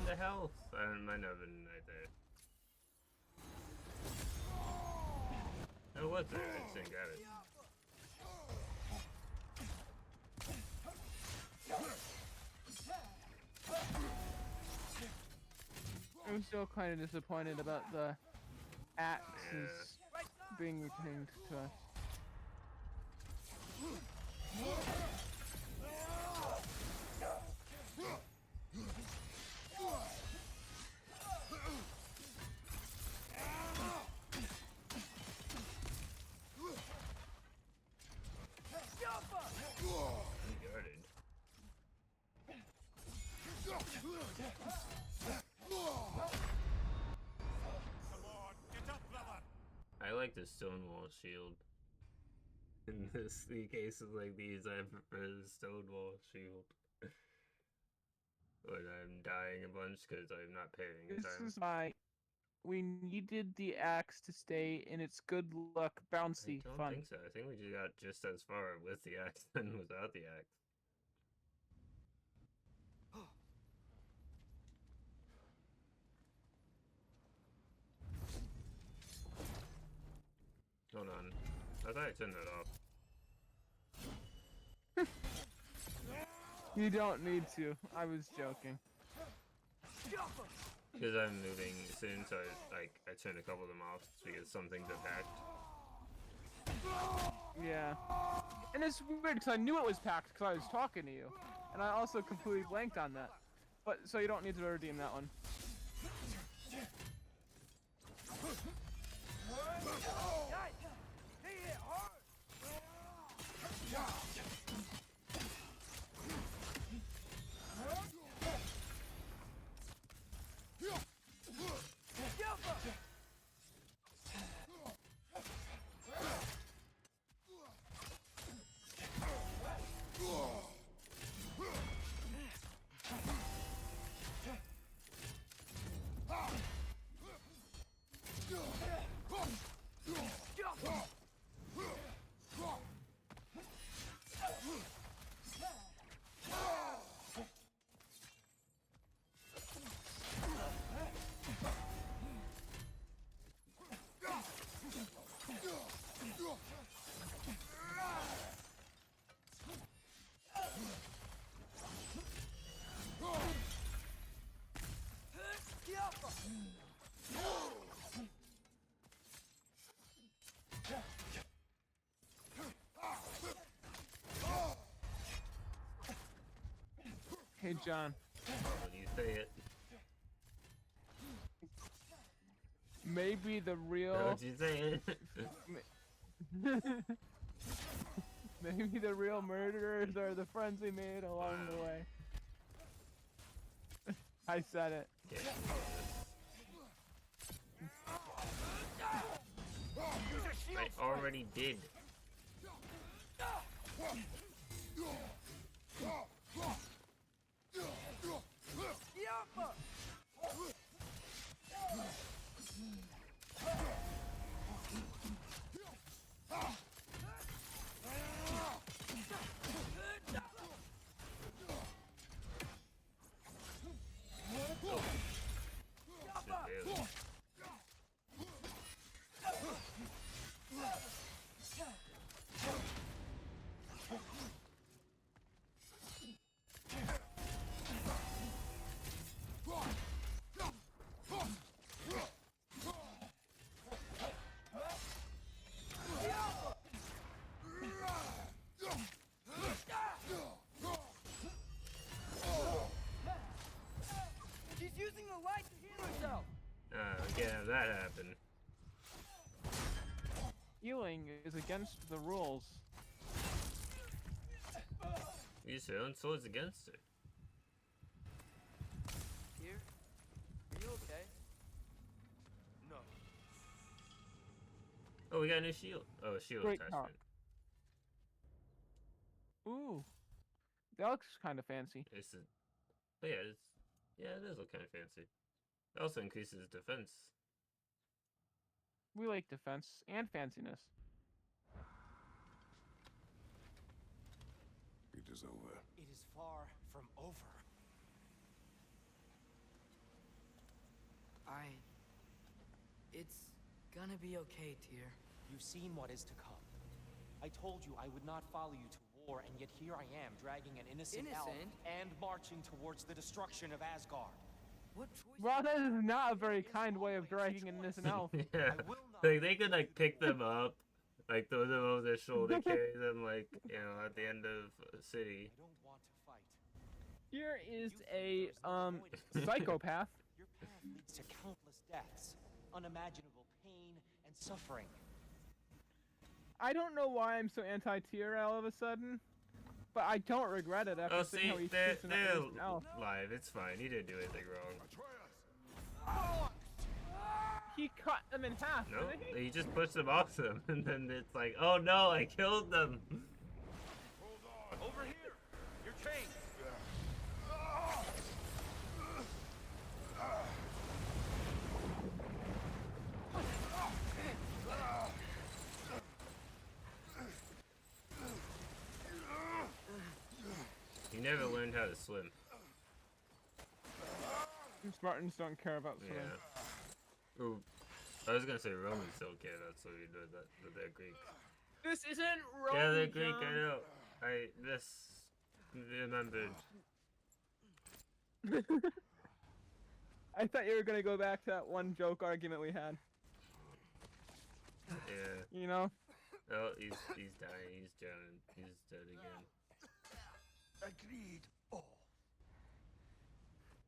the health? I might not have been right there. Oh, what there? I just didn't grab it. I'm still kind of disappointed about the axes being retained to us. Guarded. I like the Stonewall shield. In cases like these, I prefer the Stonewall shield. But I'm dying a bunch because I'm not paying This time. is why we needed the axe to stay in its good luck bouncy I don't fun. think so. I think we just got just as far with the axe than without the axe. Hold on. I thought I turned that off. You don't need to. I was joking. Because I'm moving soon, so I turned a couple of them off because some things are packed. Yeah. And it's weird because I knew it was packed because I was talking to you. And I also completely blanked on that. But so you don't need to redeem that one. Hey, John. When you say it. Maybe the real... Don't you say it. Maybe the real murderers are the friends we made along the way. I said it. Yeah. I already did. She's using the light to heal herself. Again, that happened. Healing is against the rules. Use her own swords against her. Here? Are you okay? No. Oh, we got a new shield. Oh, a shield Great attachment. Ooh. That looks kind of fancy. It's a, oh yeah, it does look kind of fancy. It also increases defense. We like defense and fanciness. It is over. It is far from over. It's gonna be okay, Tyr. You've seen what is to come. I told you I would not follow you to war, and yet here I am, dragging an innocent elf Innocent? and marching towards the destruction of Asgard. What choice? Well, that is not a very kind way of dragging an innocent elf. Yeah. I will not. Like they could like pick them up, like throw them over their shoulder, carry them like at the end of a city. I don't want to fight. Here is a psychopath. Your path leads to countless deaths, unimaginable pain and suffering. I don't know why I'm so anti-Tyr all of a sudden, but I don't regret it after Oh, seeing see, how he's they're chasing that innocent elf. live. It's fine. He didn't do anything wrong. He cut them in half, No, didn't he? he just pushed them off them, and then it's like, oh no, I killed them. Over here! You're chained! He never learned how to swim. Spartans don't care about swimming. Yeah. Ooh, I was gonna say Romans don't care about swimming, but they're Greek. This isn't Rome, Yeah, they're Greek. I John. know. I remembered. I thought you were gonna go back to that one joke argument we had. Yeah. You know? Oh, he's dying. He's drowning. He's dead again. Agreed. Oh.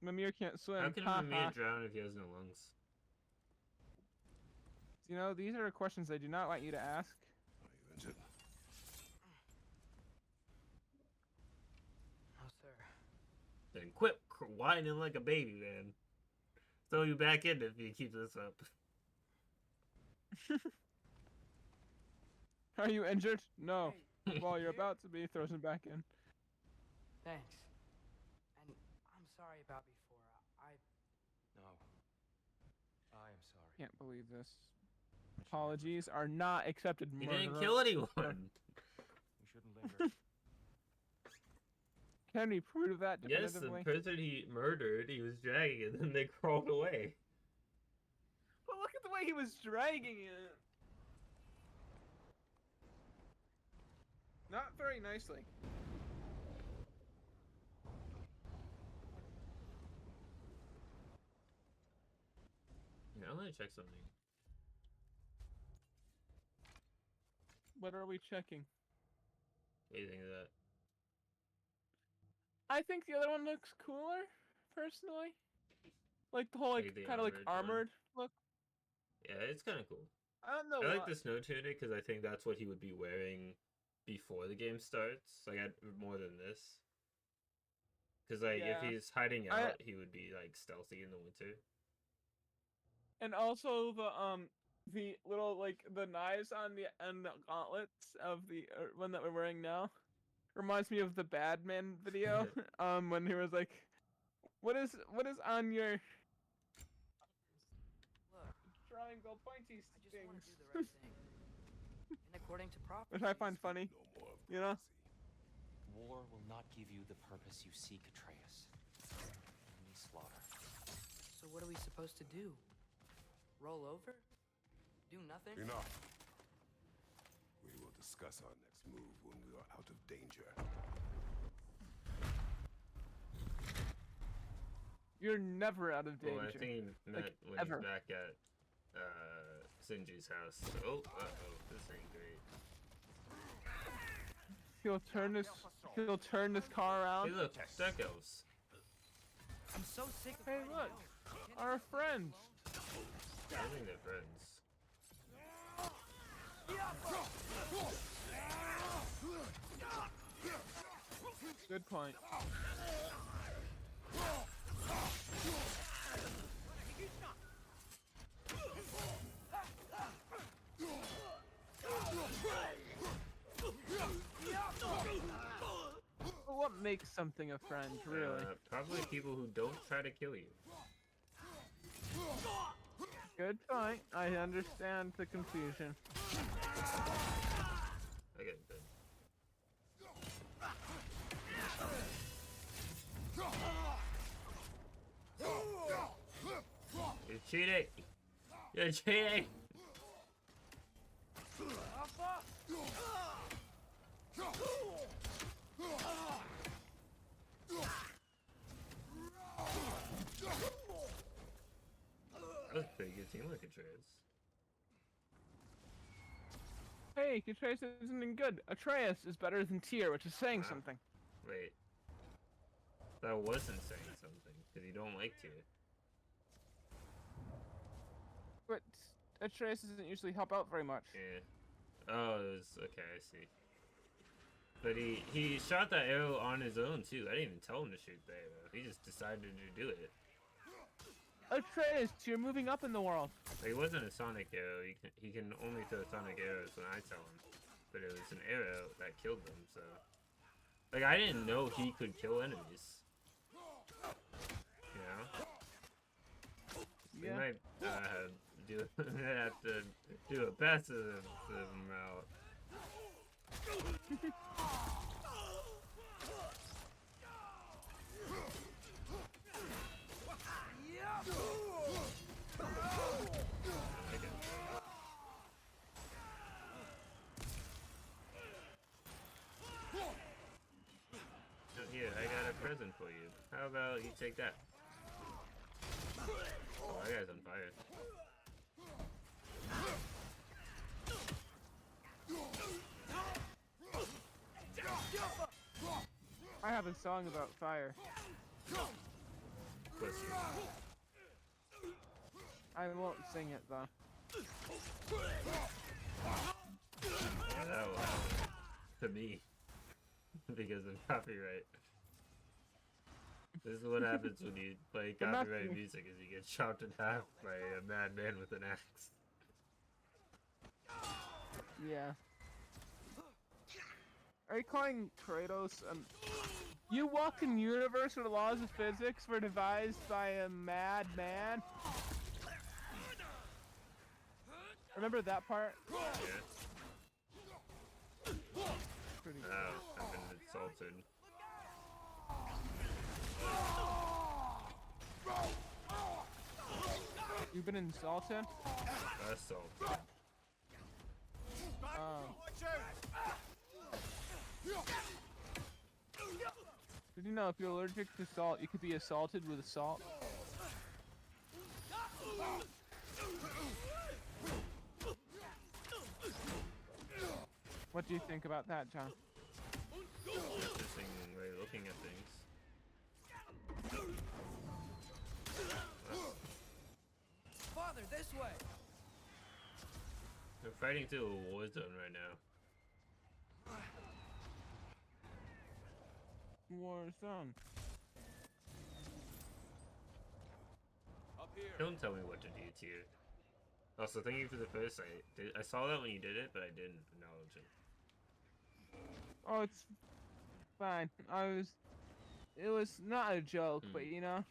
Mimir can't swim. How can Ha Mimir ha. drown if he has no lungs? You know, these are questions I do not want you to ask. Are you injured? No, sir. Then quit whining like a baby, man. Throw you back in if you keep this up. Are you injured? No. Hey, Well, you're Tyr? about to be. Throws him back in. Thanks. And I'm sorry about before. No. I am sorry. Can't believe this. Apologies are not accepted. He Murderer. didn't kill anyone. We shouldn't linger. Can we prove that Yes, the definitively? person he murdered, he was dragging it, and then they crawled away. But look at the way he was dragging it. Not very nicely. Yeah, I want to check something. What are we checking? What do you think of that? I think the other one looks cooler, personally. Like the whole Like the kind of like armored armored look. Yeah, it's kind of cool. I don't know. I like why. the snow tunic because I think that's what he would be wearing before the game starts. Like, more than this. Because, like, if Yeah. he's hiding out, he would be, like, stealthy in the winter. And also the little like the knives on the and the gauntlets of the one that we're wearing now reminds me of the Badman video. When he was like, what is on your Look, triangle pointy I just want to do things? the right thing. And according to prophecy. Which I find funny. No more of You know? prophecy. War will not give you the purpose you seek, Atreus. Only slaughter. So what are we supposed to do? Roll over? Do nothing? Enough. We will discuss our next move when we are out of danger. You're never out of danger. Well, I think he meant Like, when ever. he's back at Sinji's house. Oh, this ain't great. He'll turn this car around. Hey, look, Dark Elves. I'm so sick of Hey, fighting look, elves. Can't our you leave me friends. alone? I don't think they're friends. Good point. But what makes something a friend, really? Probably people who don't try to kill you. Good point. I understand the confusion. I get it. You're cheating! Yeah, Jay. That was a pretty good team like Atreus. Hey, Atreus isn't good. Atreus is better than Tyr, which is saying Wow. something. Wait. That wasn't saying something, because you don't like Tyr. But Atreus doesn't usually help out very much. Yeah. Oh, it was okay. I see. But he shot that arrow on his own too. I didn't even tell him to shoot the arrow. He just decided to do it. Atreus, you're moving up in the world. Like, it wasn't a sonic arrow. He can only throw sonic arrows when I tell him. But it was an arrow that killed them. So, like, I didn't know he could kill enemies. You know. Yeah. We might have to do a passive route. Here, I got a present for you. How about you take that? Oh, that guy's on fire. I have a song about fire. Pussy. I won't sing it though. Yeah, that will happen to me because of copyright. This is what happens when you play But not copyrighted me. music: is you get chopped in half by a madman with an axe. Yeah. Are you calling Kratos You walk in universe where the laws of physics were devised by a madman? Remember that part? Yeah. Pretty Oh, I've been insulted. You've been insulted? Assaulted. Did you know if you're allergic to salt, you could be assaulted with salt? What do you think about that, John? Interesting way of looking at things. Father, this way. We're fighting through a war zone right now. Warzone. Don't tell me what to do, Tyr. Also, thank you for the first. I saw that when you did it, but I didn't acknowledge it. Oh, it's fine. It was not a joke, but you know,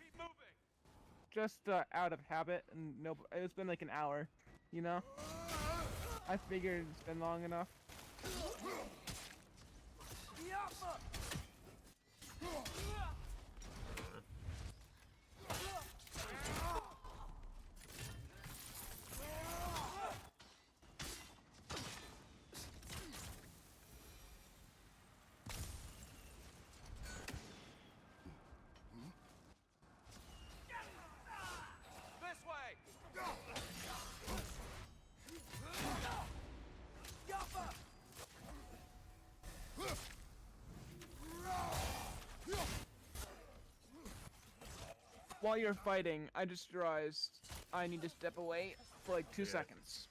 just out of habit, and no, it's been like an hour, you know. I figured it's been long enough. While you're fighting, I just realized I need to step away for like 2 seconds.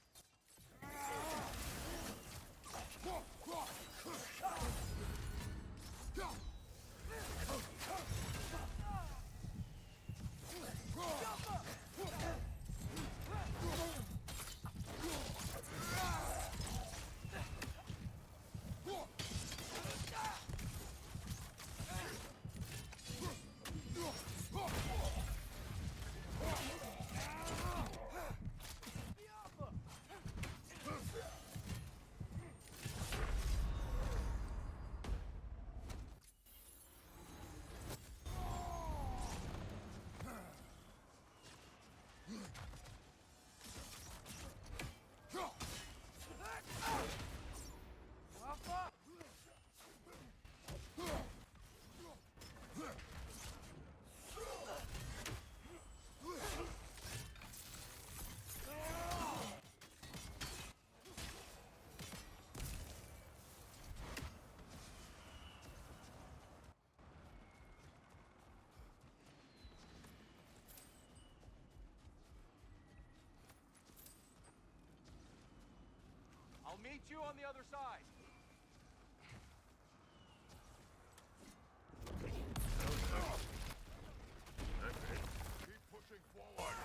I'll meet you on the other side. Not great. Keep pushing forward.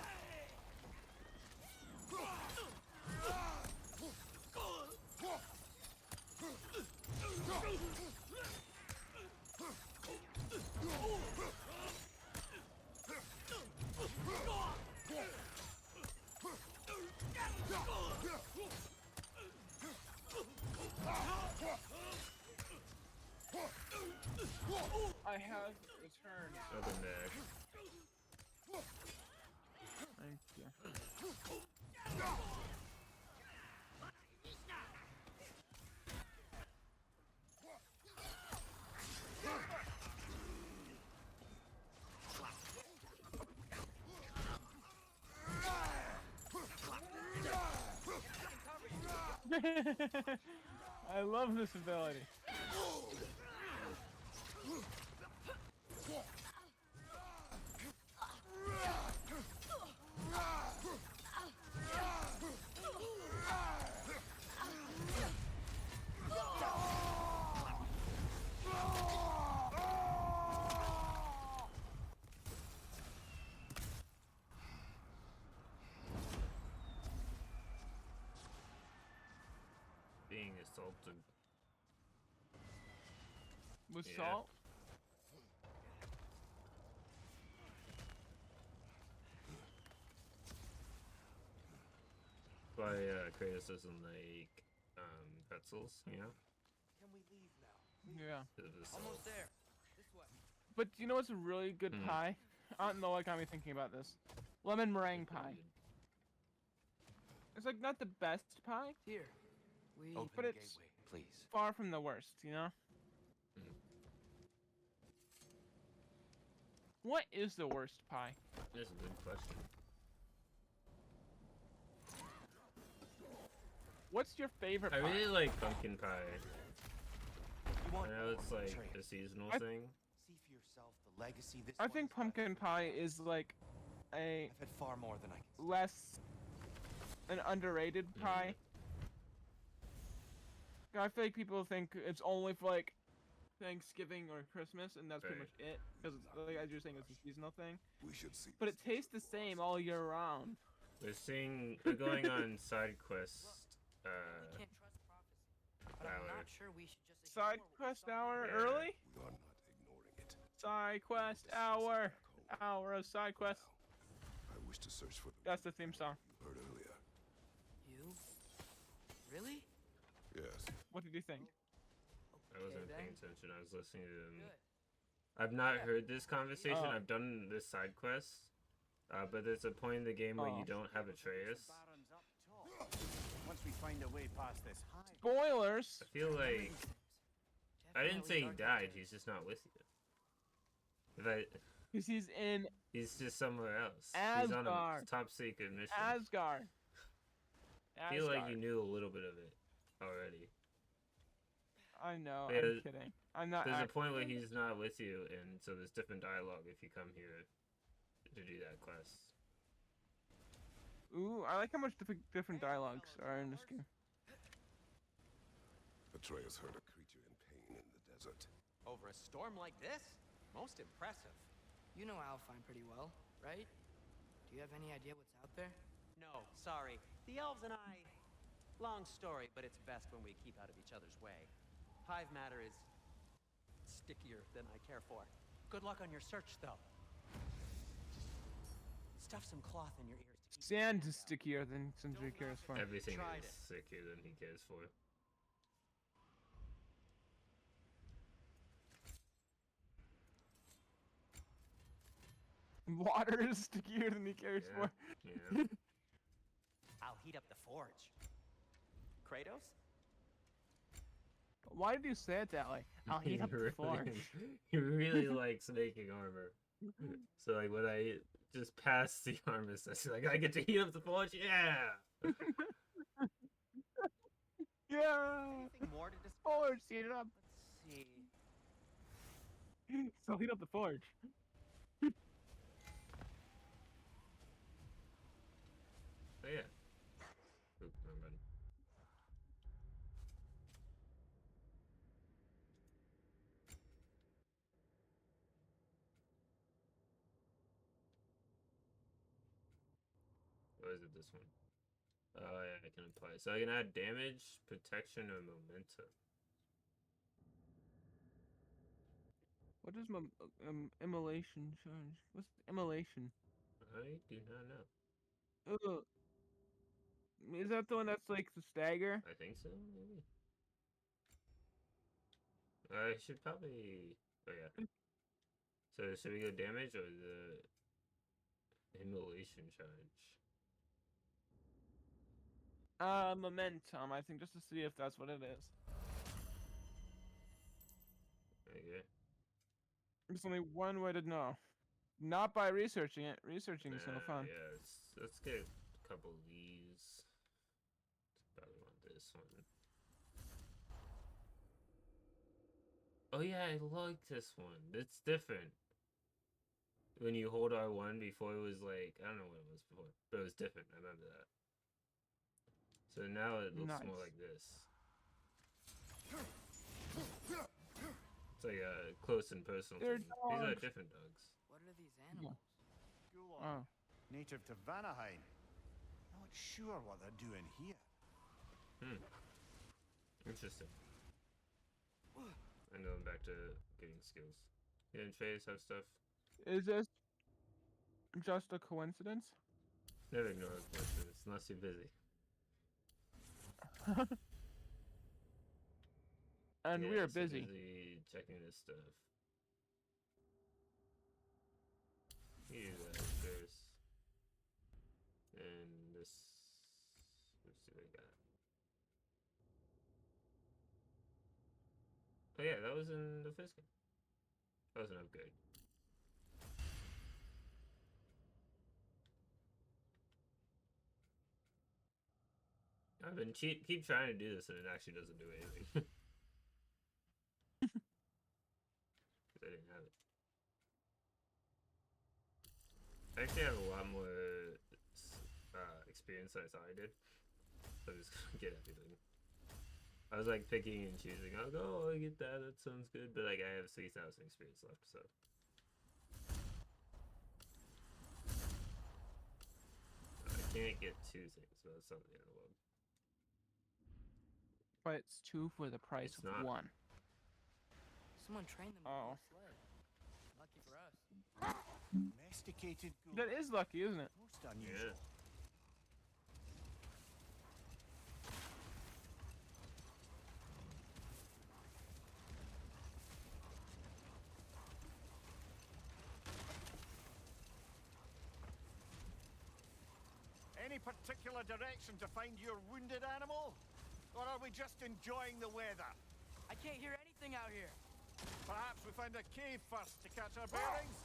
I have returned. Welcome back. Thank you. I love this ability. Being assaulted. With Yeah. salt? Why Kratos doesn't like pretzels, you know? Can we leave now? Yeah. Because of the salt. Almost there. This way. But you know what's a really good pie? I don't know what got me thinking about this. Lemon meringue pie. It's like not the best pie, Here. We. Open But the it's- gateway, please. far from the worst, you know? What is the worst pie? That's a good question. What's your favorite I pie? really like pumpkin pie. You I want know it's like Atreus, a seasonal I- thing. see for yourself the legacy this I one think has left. pumpkin pie is like a I've had far more than I can. less an underrated pie. I feel like people think it's only for like Thanksgiving or Christmas, and that's pretty Right. much it. Because like as you're saying, it's a seasonal thing. We should see. But it tastes the same all year round. We're going on side quest. We can't trust prophecy. But I'm Valor. not sure we should just. Side ignore what we quest saw. hour Yeah. early. We are not ignoring it. Side quest hour. Hour of side quest. I wish to search for the That's the theme song. you heard earlier. You? Really? Yes. What did you think? I wasn't Okay, paying then. attention. I was listening to them. Good. I've not Yeah. heard this conversation. Oh. I've done this side quest. But there's a point in the game where Oh. you don't have Atreus. Baron's up top. Once we find a way past this high. Spoilers. I feel Remember like these things. I didn't say he Definitely died. dark He's just not with you. If I, Because he's in he's just somewhere else. He's on a Asgard. top secret mission. Asgard. I feel like you Asgard. knew a little bit of it already. I know. Yeah, I'm kidding. I'm not. There's a act- point where he's not with you, and so there's different dialogue if you come here to do that quest. Ooh, I like how much different dialogues are in this game. Atreus heard a creature in pain in the desert. Over a storm like this? Most impressive. You know Alfheim pretty well, right? Do you have any idea what's out there? No, sorry. The elves and I... Long story, but it's best when we keep out of each other's way. Hive matter is... stickier than I care for. Good luck on your search, though. Stuff some cloth in your ears to keep Sand the is stickier than Sindri cares for. Everything Tried is it. sicker than he cares for. Water is stickier than he cares Yeah. for. Yeah. I'll heat up the forge. Kratos? Why did you say it that way? I'll heat up the forge. He really likes making armor. So like when I just pass the armistice, like I get to heat up the forge, yeah. Yeah. Anything more to discuss? Forge, heat it up. Let's see. So heat up the forge. So yeah. Oop, never mind. is it this one? Oh yeah, I can apply. So I can add damage, protection, or momentum. What is immolation charge? What's immolation? I do not know. Ugh. Is that the one that's like the stagger? I think so, maybe. I should probably. Oh yeah. So should we go damage or the immolation charge? Momentum. I think just to see if that's what it is. Okay. There's only one way to know. Not by researching it. Researching is no fun. Yeah, let's get a couple of these. Probably want this one. Oh yeah, I like this one. It's different. When you hold R1 before it was like, I don't know what it was before, but it was different. I remember that. So now it looks more Nice. like this. It's like a close and personal They're thing. These are dogs. different dogs. What are these animals? Gulag, Oh. native to Vanaheim. Not sure what they're doing here. Interesting. And going back to getting skills. You didn't Trace have stuff? Is this just a coincidence? Never ignore a coincidence unless you're busy. And Yeah, we are so busy. checking this stuff. You do that first. And this. Let's see what I got. Oh yeah, that was in the first game. That was an upgrade. I've been keep trying to do this and it actually doesn't do anything. Because I didn't have it. I actually have a lot more experience than I thought I did. So I'm just gonna get everything. I was like picking and choosing. I'll go, oh, I get that. That sounds good. But like, I have 3,000 experience left, so. I can't get 2 things, but that's not the end of the world. But it's 2 for the price It's of not. 1. Someone trained them Oh. with a sled. Lucky for us. Domesticated gulag. That is lucky, isn't it? Most unusual. Yeah. Any particular direction to find your wounded animal? Or are we just enjoying the weather? I can't hear anything out here. Perhaps we find a cave first to catch our bearings?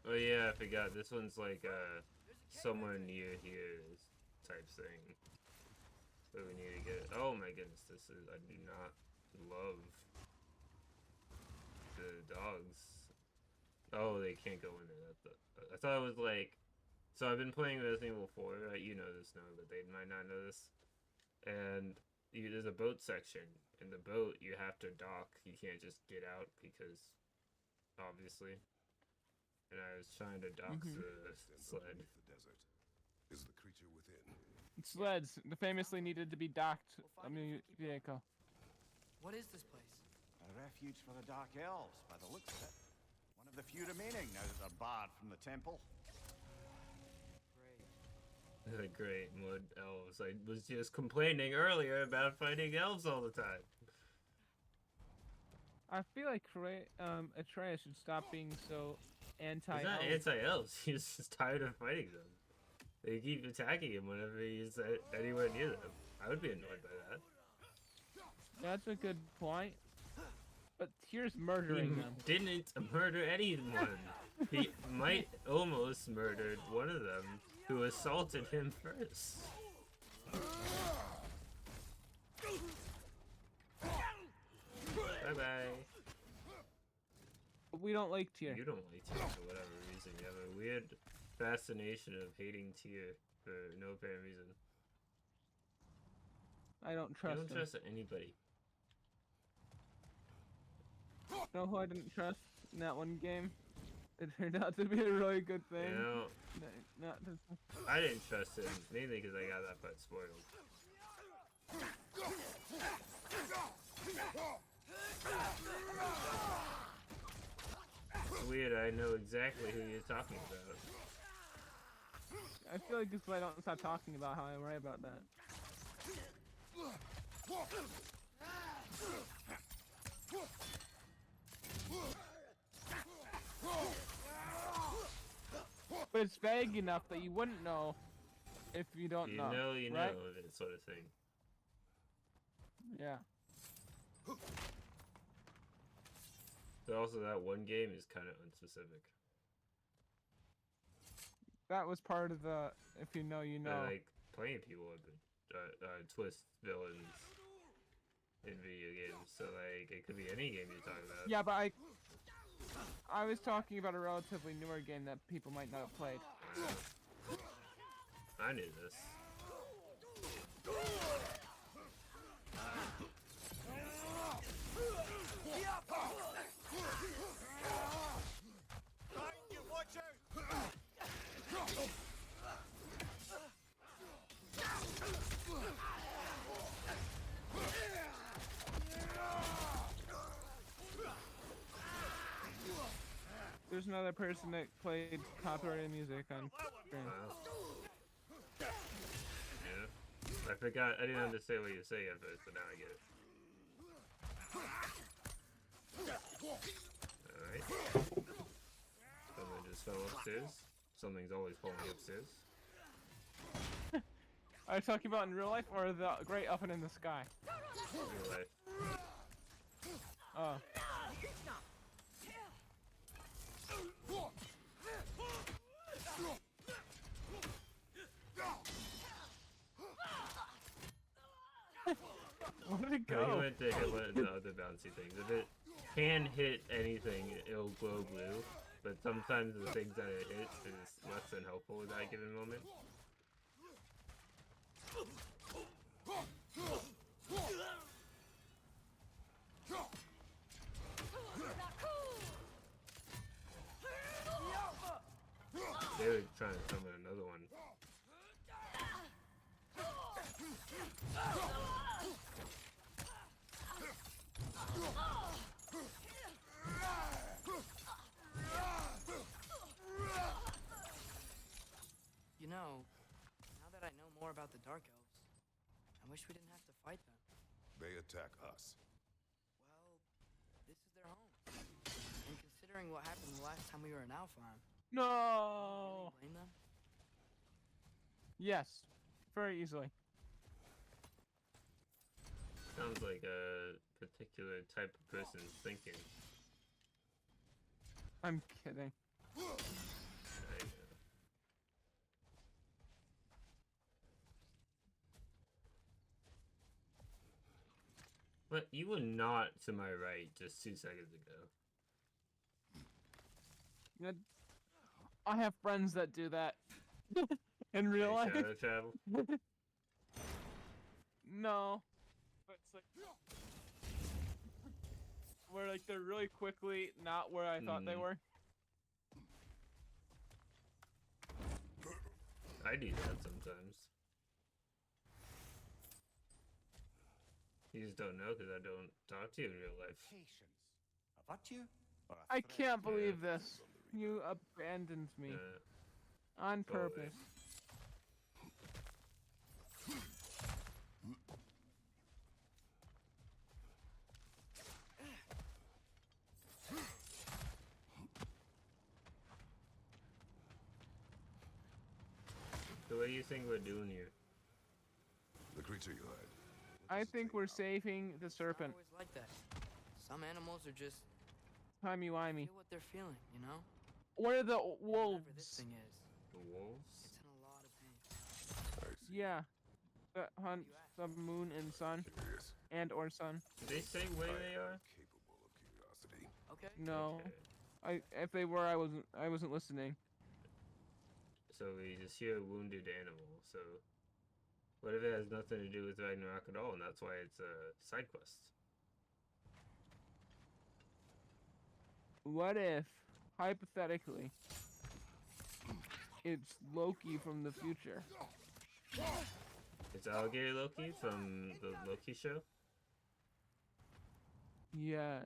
Oh yeah, I forgot. This one's like There's a cave somewhere entrance. near here type thing. So we need to get. Oh my goodness, this is. I do not love the dogs. Oh, they can't go in there. I thought it was like. So I've been playing Resident Evil 4, right? You know this now, but they might not know this. And there's a boat section. In the boat, you have to dock. You can't just get out because, obviously. And I was trying to dock the Stands sled. underneath the desert. Is the creature within? Sleds famously needed to be docked. We'll I find it mean, if we keep vehicle. What is this place? A refuge for the Dark Elves, by the looks of it. One of the few remaining now that they're barred from the temple. Great. The great mud elves. I was just complaining earlier about fighting elves all the time. I feel like Atreus should stop being so He's not anti-elf. anti-elves. He's just tired of fighting them. They keep attacking him whenever he's anywhere near them. I would be annoyed by that. That's a good point. But here's murdering them. He didn't murder anyone. He might almost murdered one of them who assaulted him first. Bye bye. We don't like Tyr. You don't like Tyr for whatever reason. You have a weird fascination of hating Tyr for no apparent reason. I don't You trust don't him. trust anybody. Know who I didn't trust in that one game? It turned out to be a really good You thing. know, Not I didn't trust him, mainly because I got that part spoiled. It's weird, I know exactly who you're talking about. I feel like this is why I don't stop talking about how I'm right about that. But it's vague enough that you wouldn't know if you don't You know. know, right? that sort of thing. Yeah. But also, that one game is kind of unspecific. That was part of the if you know, you know. Like, playing people with twist villains in video games. So, like, it could be any game you're talking about. Yeah, but I was talking about a relatively newer game that people might not have played. I knew this. There's another person that played copyrighted music on screen. Wow. Yeah. I forgot. I didn't understand what you were saying at first, but now I get it. Alright. Someone just fell upstairs. Something's always falling upstairs. Are you talking about in real life or the great up and in the sky? Real life. Oh. Where did it He go? went to hit one of the other bouncy things. If it can hit anything, it'll glow blue. But sometimes the things that it hits is less than helpful at that given moment. They were trying to summon another one. You know, now that I know more about the Dark Elves, I wish we didn't have to fight them. They attack us. Well, this is their home. And considering what happened the last time we were in Alfheim, No. blame them? Yes, very easily. Sounds like a particular type of person's thinking. I'm kidding. I know. But you were not to my right just 2 seconds ago. You know, I have friends that do that in real Hey, life. shadow travel. No, but it's like where like they're really quickly not where I thought they were. I do that sometimes. You just don't know because I don't talk to you in real life. Patience. A virtue? Or a I threat? can't believe this. You abandoned me on totally. purpose. So what do you think we're doing here? The creature you had. I think we're saving the It's not serpent. always like that. Some animals are just Timey-wimey. feel what they're feeling, you know? What are the Whatever this wolves? thing is, The wolves? it's in a lot of pain. I see. Yeah. That hunt the moon and sun. Curious. And or sun. Did they say where they are? Capable of curiosity. Okay? No. Okay. If they were, I wasn't listening. So we just hear a wounded animal. So what if it has nothing to do with Ragnarok at all, and that's why it's a side quest? What if hypothetically, it's Loki from the future. It's Alligator Loki from the Loki show. Yes.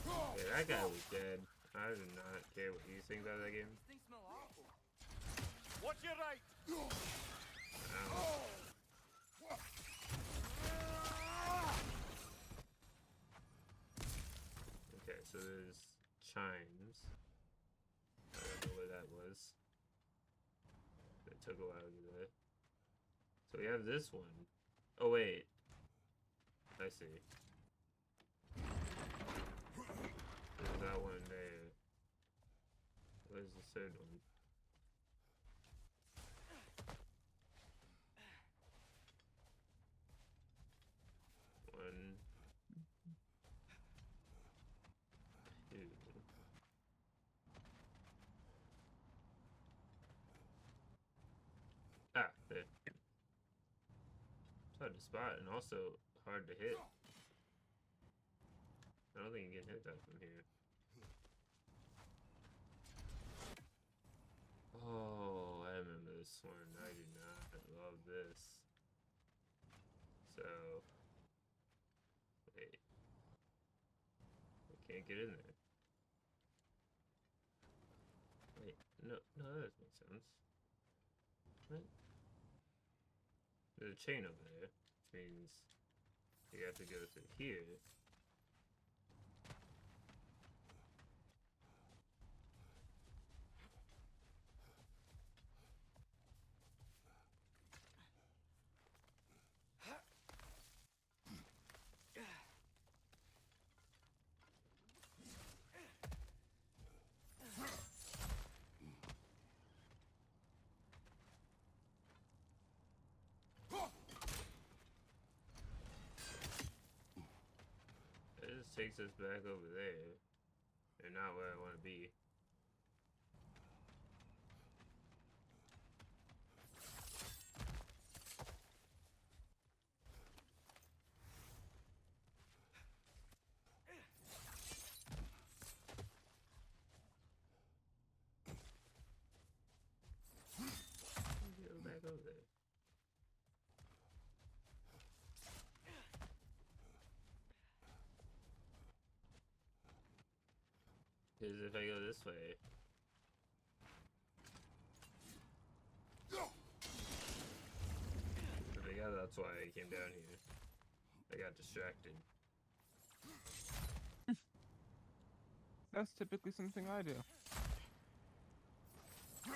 Yeah, that guy was dead. I do not care what you think about that game. These things smell awful. Watch your right! Ow. Okay, so there's chimes. I don't know where that was. It took a while to get there. So we have this one. Oh wait. I see. There's that one there. Where's the third one? One. Two. Ah, there. It's hard to spot and also hard to hit. I don't think you can hit that from here. Oh, I remember this one. I do not love this. So, wait. I can't get in there. Wait, no, that doesn't make sense. What? There's a chain over there, which means you have to go through here. It just takes us back over there, and not where I want to be. Go back over there. Because if I go this way, I guess that's why I came down here. I got distracted. That's typically something I do. I've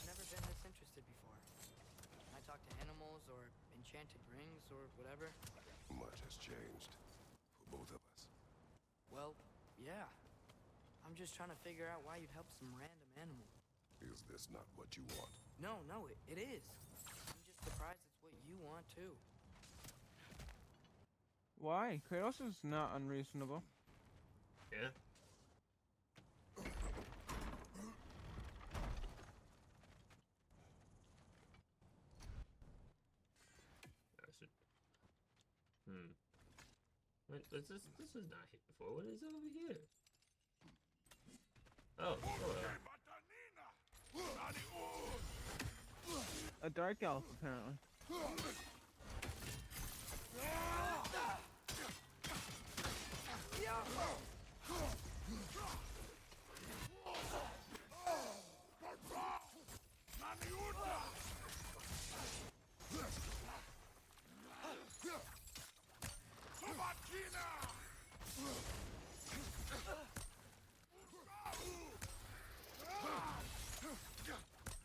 never been this interested before. Can I talk to animals or enchanted rings or whatever? Much has changed for both of us. Well, yeah. I'm just trying to figure out why you'd help some random animal. Is this not what you want? No, it is. I'm just surprised it's what you want too. Why? Kratos is not unreasonable. Yeah? I should... Wait, this was not here before. What is over here? Oh, hello. A dark elf, apparently.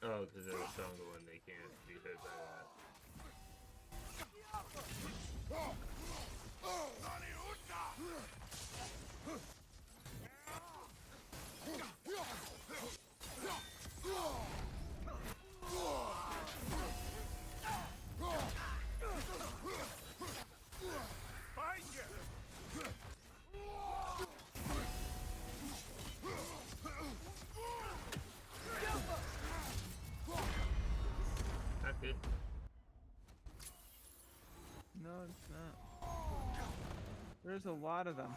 Oh, because they're a stronger one, they can't be hurt by that. There's a lot of them.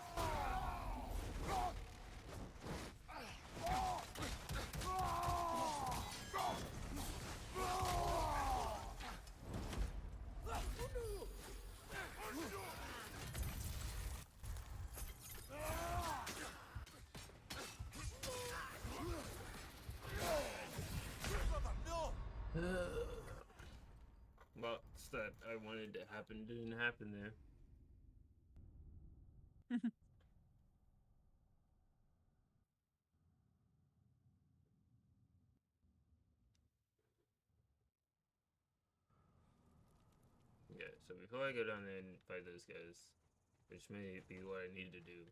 Lots that I wanted to happen didn't happen there. Yeah, so before I go down there and fight those guys, which may be what I need to do.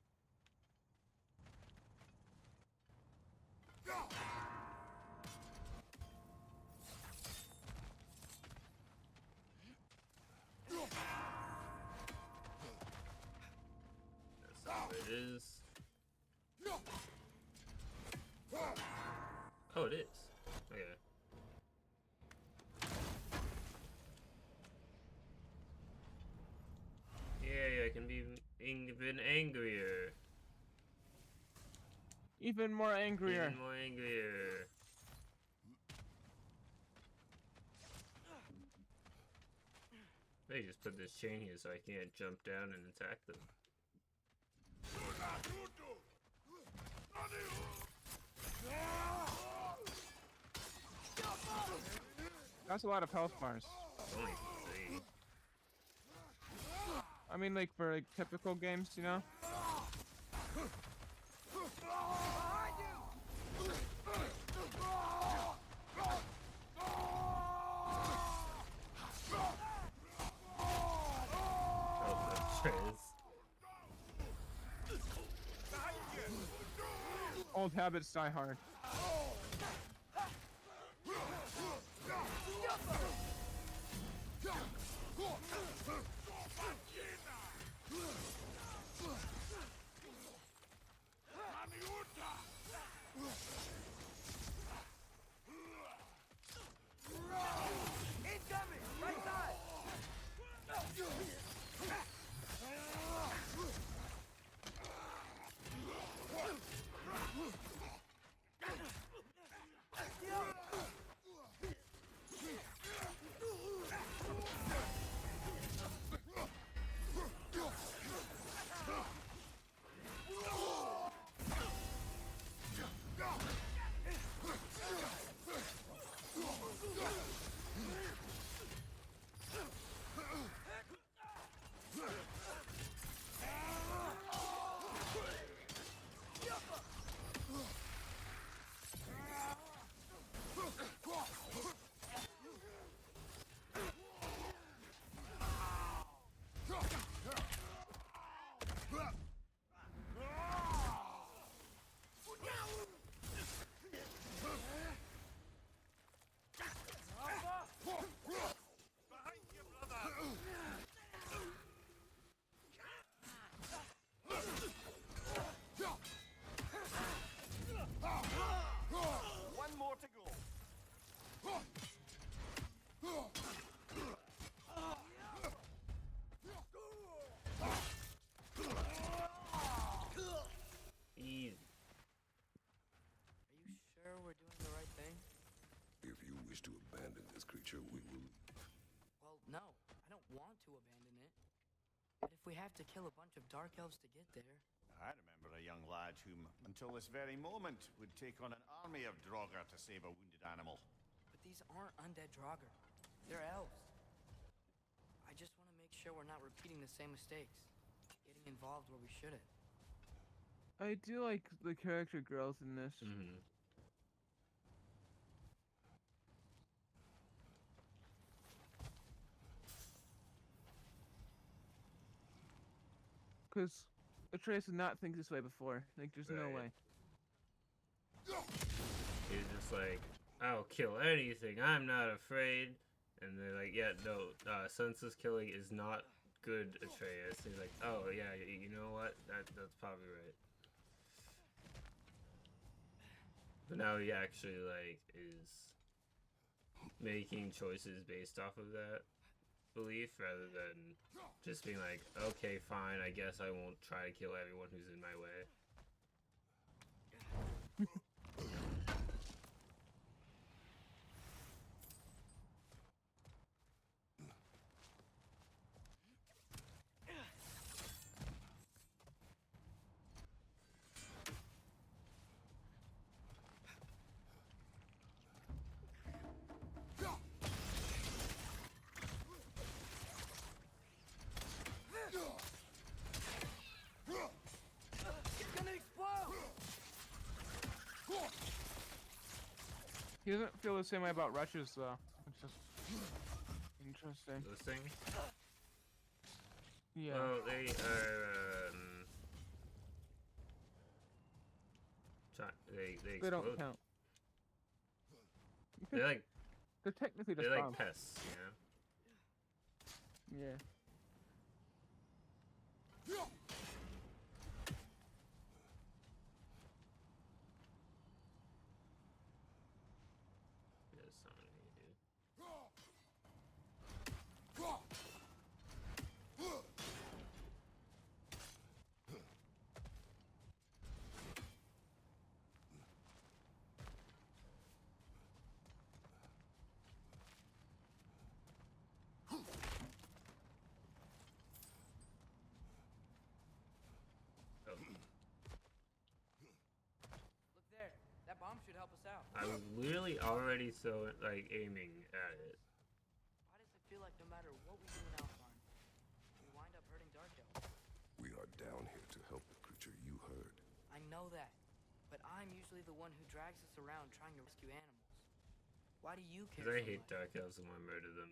That's not what it is. Oh, it is. Okay. Yay, I can be even angrier. Even more angrier. Even more angrier. They just put this chain here so I can't jump down and attack them. That's a lot of health bars. Only 3. I mean, like for like typical games, you know. Oh, that's Trez. Old habits die hard. Incoming! Right side! creature, we will... Well, no. I don't want to abandon it. But if we have to kill a bunch of Dark Elves to get there... I remember a young lad whom, until this very moment, would take on an army of Draugr to save a wounded animal. But these aren't undead Draugr. They're elves. I just want to make sure we're not repeating the same mistakes. Getting involved where we shouldn't. I do like the character girls in this. Mm-hmm. Because Atreus did not think this way before. Like, there's no Right. way. He's just like, I'll kill anything. I'm not afraid. And they're like, yeah, no, senseless killing is not good, Atreus. He's like, oh, yeah, you know what? That's probably right. But now he actually, like, is making choices based off of that. belief rather than just being like, okay, fine, I guess I won't try to kill everyone who's in my way. It's gonna explode! He doesn't feel the same way about rushes though. It's just interesting. Those things? Yeah. Well, they are, they They don't explode. count. They're like, They're technically just they're like bombs. pests, you know? Yeah. There's something you do. Oh, Look there. That bomb should help us out. I was literally already so, like, aiming at it. Why does it feel like no matter what we do in Alpharn, we wind up hurting Dark Elves? We are down here to help the creature you heard. I know that, but I'm usually the one who drags us around trying to rescue animals. Why do you care Because I so hate much? Dark Elves and want to murder them.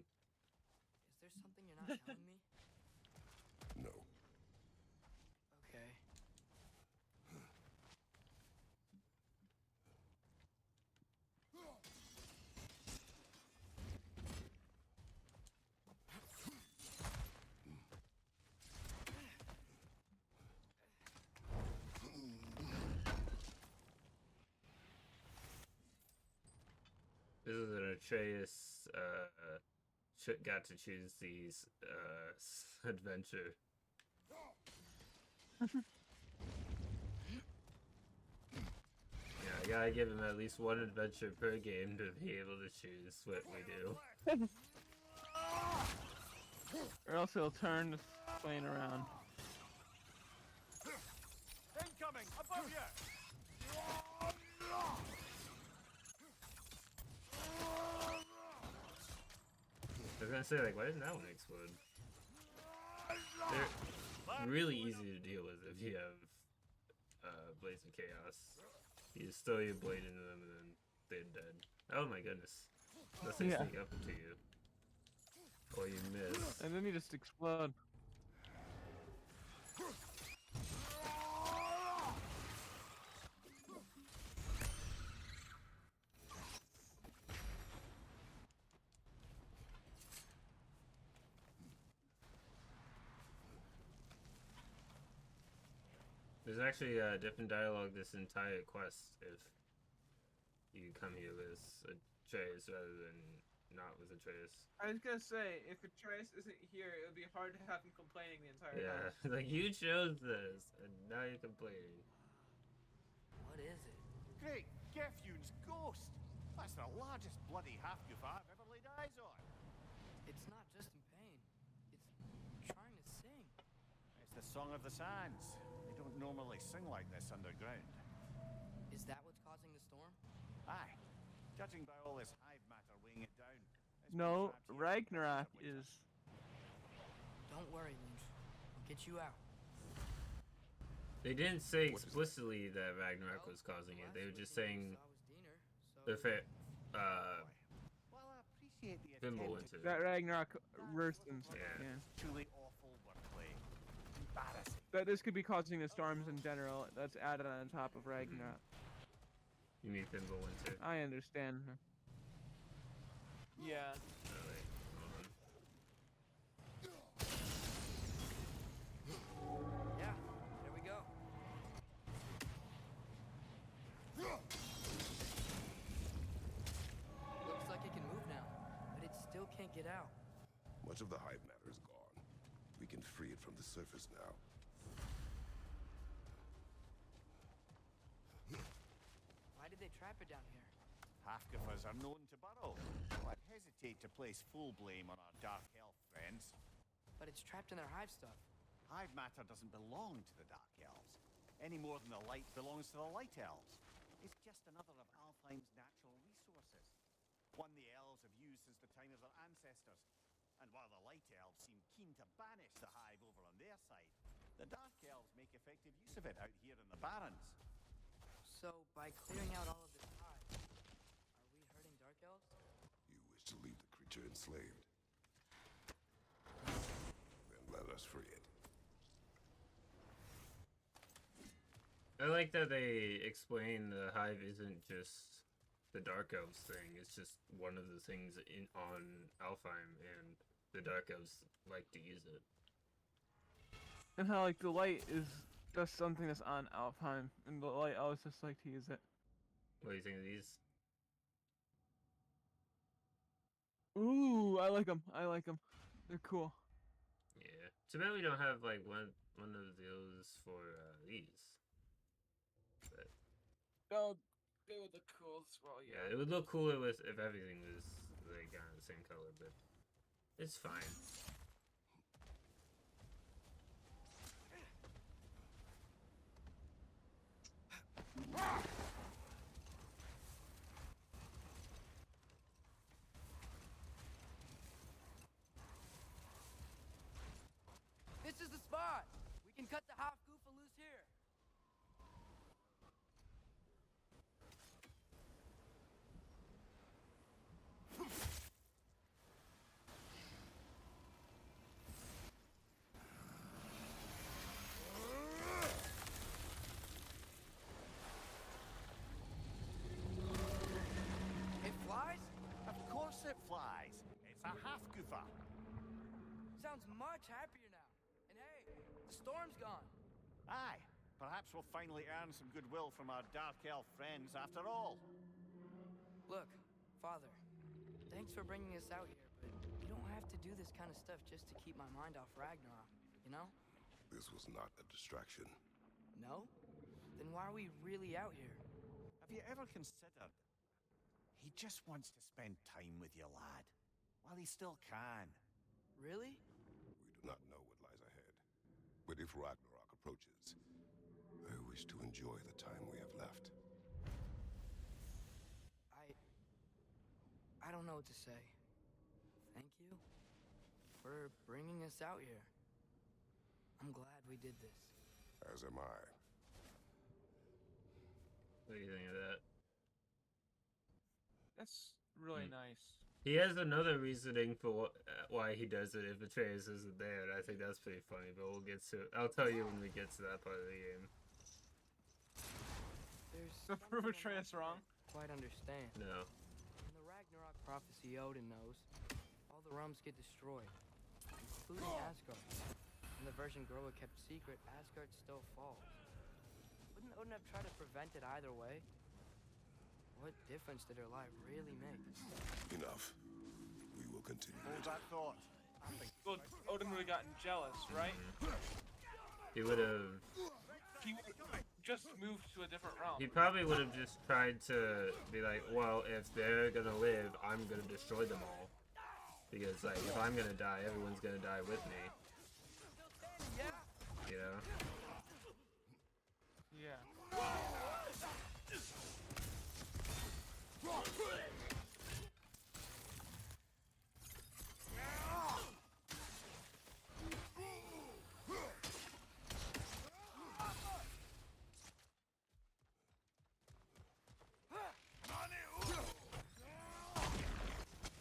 Is there something you're not telling me? No. Okay. This is an Atreus, got to choose these, adventure. Yeah, I gotta give him at least one adventure per game to be able to choose what we do. Or else he'll turn the plane around. Incoming! Above you! I was gonna say, like, why didn't that one explode? They're really easy to deal with if you have Blades of Chaos. You just throw your blade into them and then they're dead. Oh my goodness. Unless they Yeah. sneak up to you. Or you miss. And then you just explode. There's actually a different dialogue this entire quest if you come here with Atreus rather than not with Atreus. I was gonna say, if Atreus isn't here, it would be hard to have him complaining the entire Yeah, time. like you chose this and now you're complaining. What is it? Great, Gefyun's ghost! That's the largest bloody half-goof I've ever laid eyes on. It's not just in pain. It's trying to sing. It's the Song of the Sands. They don't normally sing like this underground. Is that what's causing the storm? Aye. Judging by all this hive matter weighing it down. it's No, been trapped here for Ragnarok months of winter. is. Don't worry, Lynch. I'll get you out. They didn't say explicitly that Ragnarok was causing it. They were just saying if it, Well, I appreciate the Thimble attempt. into That it. Ragnarok Rurstens. Yeah. Yeah. Truly awful wordplay. Embarrassing. That this could be causing the storms in general. That's added on top of Ragnarok. You need Thimble Winter. I understand. Yeah. Oh, wait, hold on. Yeah, there we go. Looks like it can move now, but it still can't get out. Much of the hive matter is gone. We can free it from the surface now. Why did they trap it down here? Half-Gifers are known to burrow, so I'd hesitate to place full blame on our Dark Elf friends. But it's trapped in their hive stuff. Hive matter doesn't belong to the Dark Elves, any more than the light belongs to the Light Elves. It's just another of Alfheim's natural resources, one the elves have used since the time of their ancestors. And while the Light Elves seem keen to banish the hive over on their side, the Dark Elves make effective use of it out here in the Barrens. So, by clearing out all of this hive, are we hurting Dark Elves? You wish to leave the creature enslaved? Then let us free it. I like that they explain the hive isn't just the Dark Elves thing. It's just one of the things on Alfheim, and the Dark Elves like to use it. And how like the light is just something that's on Alfheim, and the light elves just like to use it. What do you think of these? Ooh, I like them. I like them. They're cool. Yeah. Too bad we don't have like one of those for these. But Oh, they would look cool as well. yeah, it would look cooler with if everything was like kind of the same color, but it's fine. This is the spot! We can cut the half goofa loose here. It flies? Of course it flies. It's a half-goofer. Sounds much happier now. And hey, the storm's gone. Aye, perhaps we'll finally earn some goodwill from our Dark Elf friends after all. Look, Father, thanks for bringing us out here, but you don't have to do this kind of stuff just to keep my mind off Ragnarok, you know? This was not a distraction. No? Then why are we really out here? Have you ever considered? He just wants to spend time with you, lad. While he still can. Really? We do not know what lies ahead. But if Ragnarok approaches, I wish to enjoy the time we have left. I don't know what to say. Thank you for bringing us out here. I'm glad we did this. As am I. What do you think of that? That's really nice. He has another reasoning for why he does it if Atreus isn't there, and I think that's pretty funny, but we'll get to it. I'll tell you when we get to that part of the game. There's To prove something I'm Atreus not wrong. quite understand. No. In the Ragnarok prophecy Odin knows, all the realms get destroyed, including Asgard. In the version Groa kept secret, Asgard still falls. Wouldn't Odin have tried to prevent it either way? What difference did her lie really make? Enough. We will continue. Hold that thought. Well, Odin would have gotten jealous, right? He would have. He would have just moved to a different realm. He probably would have just tried to be like, well, if they're gonna live, I'm gonna destroy them all. Because, like, if I'm gonna die, everyone's gonna die with me. You know? Yeah.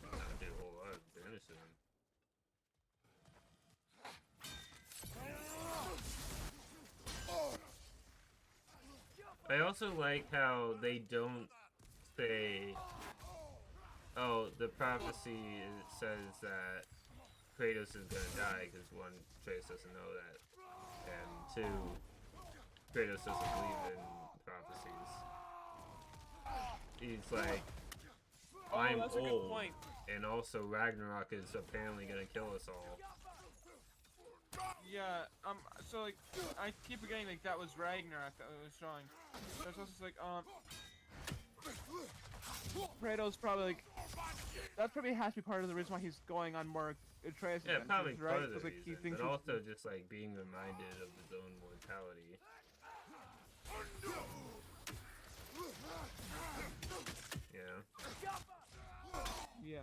Not do a whole lot of damage to him. I also like how they don't say, oh, the prophecy says that Kratos is gonna die, because one, Kratos doesn't know that, and two, Kratos doesn't believe in prophecies. He's like, I'm that's a good old. point. and also Ragnarok is apparently gonna kill us all. Yeah, so like, I keep forgetting like that was Ragnarok that it was showing. So it's also just like, Kratos probably like, that's probably has to be part of the reason why he's going on more Atreus Yeah, probably adventures, part right? of the 'Cause, like, he reason, thinks but he's- also just like being reminded of his own mortality. Yeah. Yeah.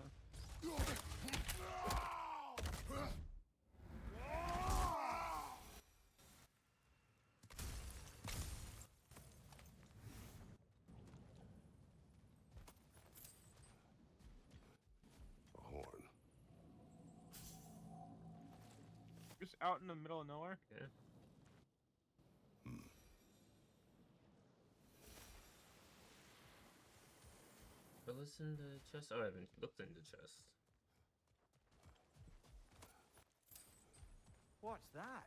A horn. Just out in the middle of nowhere. Yeah. But listen to chest. Oh, I haven't looked into chest. What's that?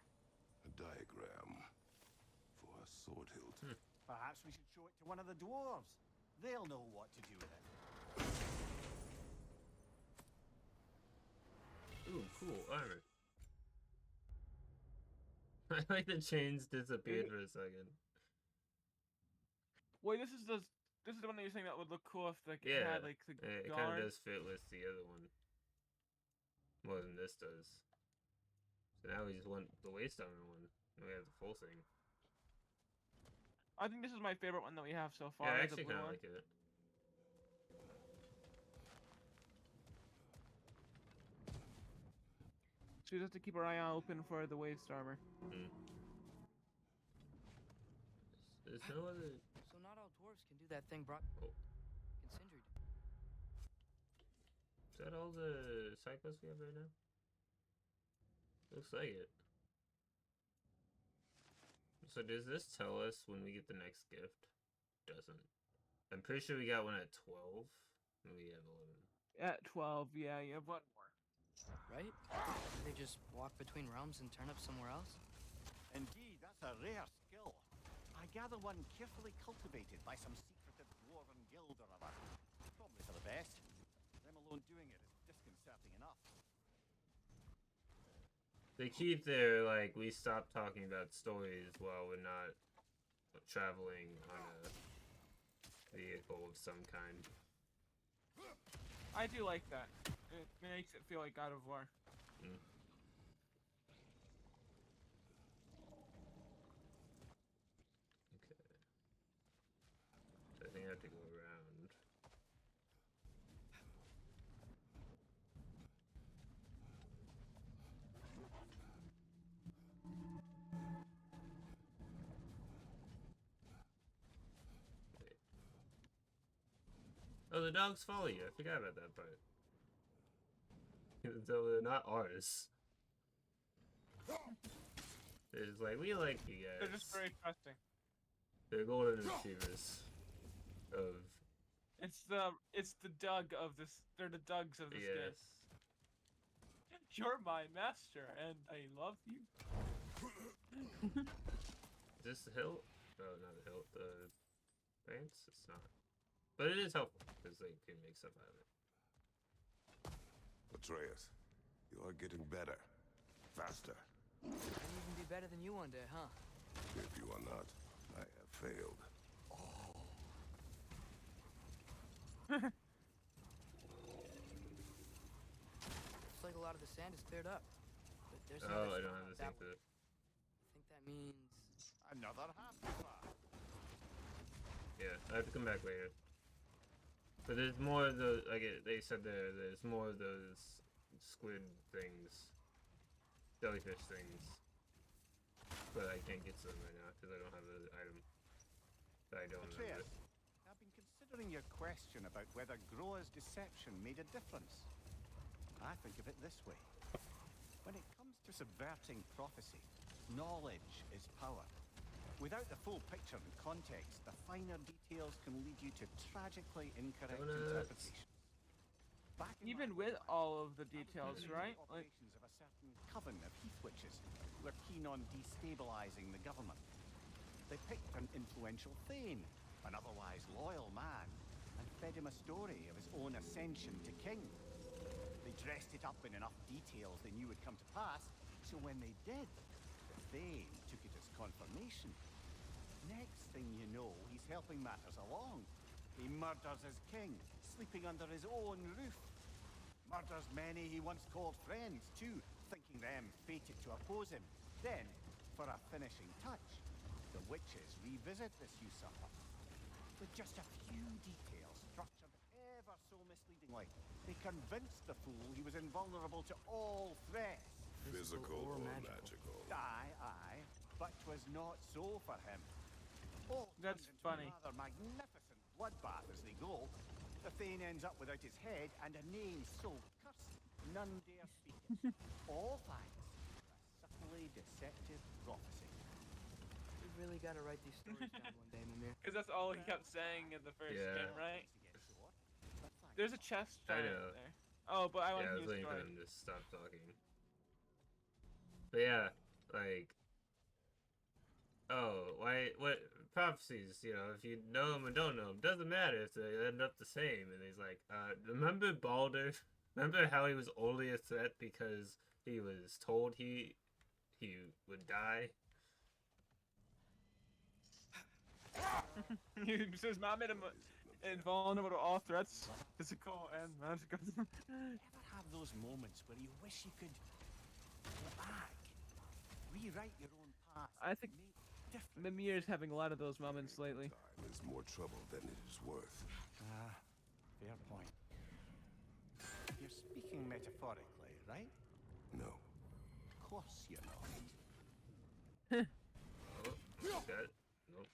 A diagram for a sword hilt. Perhaps we should show it to one of the dwarves. They'll know what to do with it. Ooh, cool armor. I like the chains disappeared for a second. Wait, this is the one that you're saying that would look cool if like it Yeah, had like the it kind guard. of does fit with the other one more than this does. So now we just want the waist armor one. And we have the full thing. I think this is my favorite one that we have so far. Yeah, I the actually blue kind of one. like it. So we just have to keep our eye open for the waist armor. There's no other. So not all dwarves can do that thing Brock Oh, and Sindri did. is that all the side quests we have right now? Looks like it. So does this tell us when we get the next gift? Doesn't. I'm pretty sure we got one at 12, and we have 11. At 12, yeah, you have one more. Right? Do they just walk between realms and turn up somewhere else? Indeed, that's a rare skill. I gather one carefully cultivated by some secretive dwarven guild or other. Probably for the best. Them alone doing it is disconcerting enough. They keep their, like, we stop talking about stories while we're not traveling on a vehicle of some kind. I do like that. It makes it feel like God of War. Mm. Okay. So I think I have to go around. Wait. Oh, the dogs follow you. I forgot about that part. So they're not ours. They're just like, we like you guys. They're just very trusting. They're golden retrievers. Of It's the Doug of this. They're the Dougs of this yes. game. You're my master, and I love you. Is this the hilt? Oh, not the hilt. The pants? It's not. But it is helpful because they can make stuff out of it. Atreus, you are getting better. Faster. Might even be better than you one day, huh? If you are not, I have failed. Looks like a lot of the sand is cleared up. But there's Oh, another I don't storm have out the that thing for way. it. I think that means Another half of Yeah, I have to come back later. But there's more of those, like they said there's more of those squid things. Jellyfish things. But I can't get to them right now because I don't have the item. That I don't remember. Atreus, I've been considering your question about whether Groa's deception made a difference. I think of it this way. When it comes to subverting prophecy, knowledge is power. Without the full picture and context, the finer details can lead you to tragically incorrect Donuts. interpretations. Back in Even my with life, all of the I was details, leading right? the Like, operations of a certain coven of heath witches who were keen on destabilizing the government. They picked an influential thane, an otherwise loyal man, and fed him a story of his own ascension to king. They dressed it up in enough details they knew would come to pass, so when they did, the Thane took it as confirmation. Next thing you know, he's helping matters along. He murders his king, sleeping under his own roof. Murders many he once called friends, too, thinking them fated to oppose him. Then, for a finishing touch, the witches revisit this usurper. With just a few details structured ever so misleadingly, they convinced the fool he was invulnerable to all threats. Physical or magical? Aye, aye, but 'twas not so for him. All That's turned into funny. a rather magnificent bloodbath as they go. The Thane ends up without his head and a name so cursed none dare speak it. All thanks to a subtly deceptive prophecy. We really gotta write these stories down one day, Mimir. Because that's all he kept saying in the first Yeah. game, right? To get short, but thanks. There's a chest I giant know. there. Oh, but I want Yeah, I to was use waiting for story. him to stop talking. But yeah, like, oh, why? What prophecies? You know, if you know them or don't know them, doesn't matter if they end up the same. And he's like, remember Balder? Remember how he was only a threat because he was told he would die? He says, "Mom made him invulnerable to all threats, physical and magical." Ever have those moments where you wish you could go back, rewrite your own past, I think make different? Mimir's having a lot of those moments lately. Time is more trouble than it is worth. Ah, fair point. You're speaking metaphorically, right? No. Of course you're not. Oh, got it. Nope,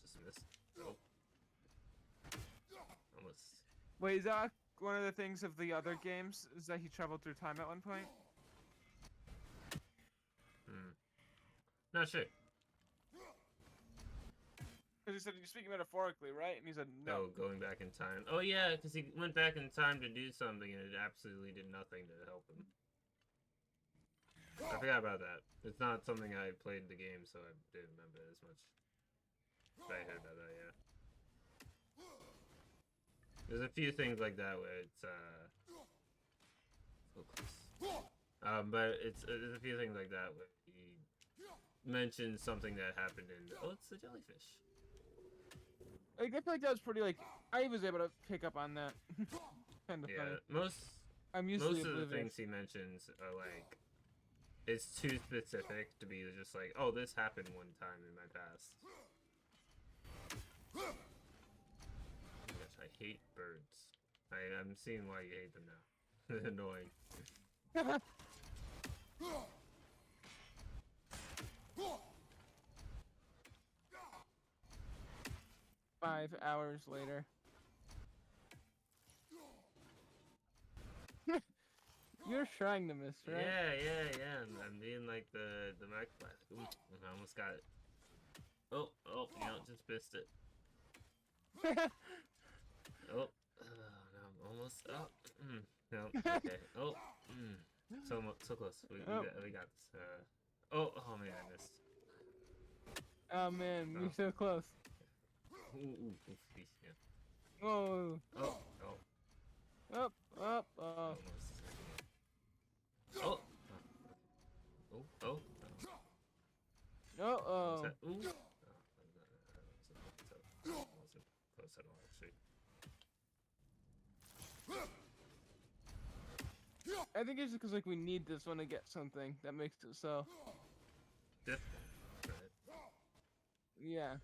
just missed. Nope. Almost. Wait, is that one of the things of the other games? Is that he traveled through time at one point? Not sure. Because he said you're speaking metaphorically, right? And he said No, no. going back in time. Oh yeah, because he went back in time to do something and it absolutely did nothing to help him. I forgot about that. It's not something I played the game, so I didn't remember as much. But I heard about that, yeah. There's a few things like that where it's so close. But there's a few things like that where he mentions something that happened in. Oh, it's the jellyfish. Like, I feel like that was pretty, like, I was able to pick up on that. Kind of funny. Yeah, most I'm usually of the oblivious. things he mentions are like, it's too specific to be just like, oh, this happened one time in my past. Oh my gosh, I hate birds. I'm seeing why you hate them now. They're annoying. 5 hours later. You're trying to miss, right? Yeah. I'm being like the Mac. Ooh, I almost got it. Oh, just missed it. Oh, no, I'm almost. Oh, no, okay. Oh, so close. We got this. Oh man, I missed. Oh man, Oh. you're so close. Ooh, please, yeah. Whoa. Oh, Up. almost. Oh. Oh. Uh-oh. Ooh. Oh, wasn't close at all, actually. I think it's because, like, we need this one to get something that makes it so. Difficult, right? Yeah.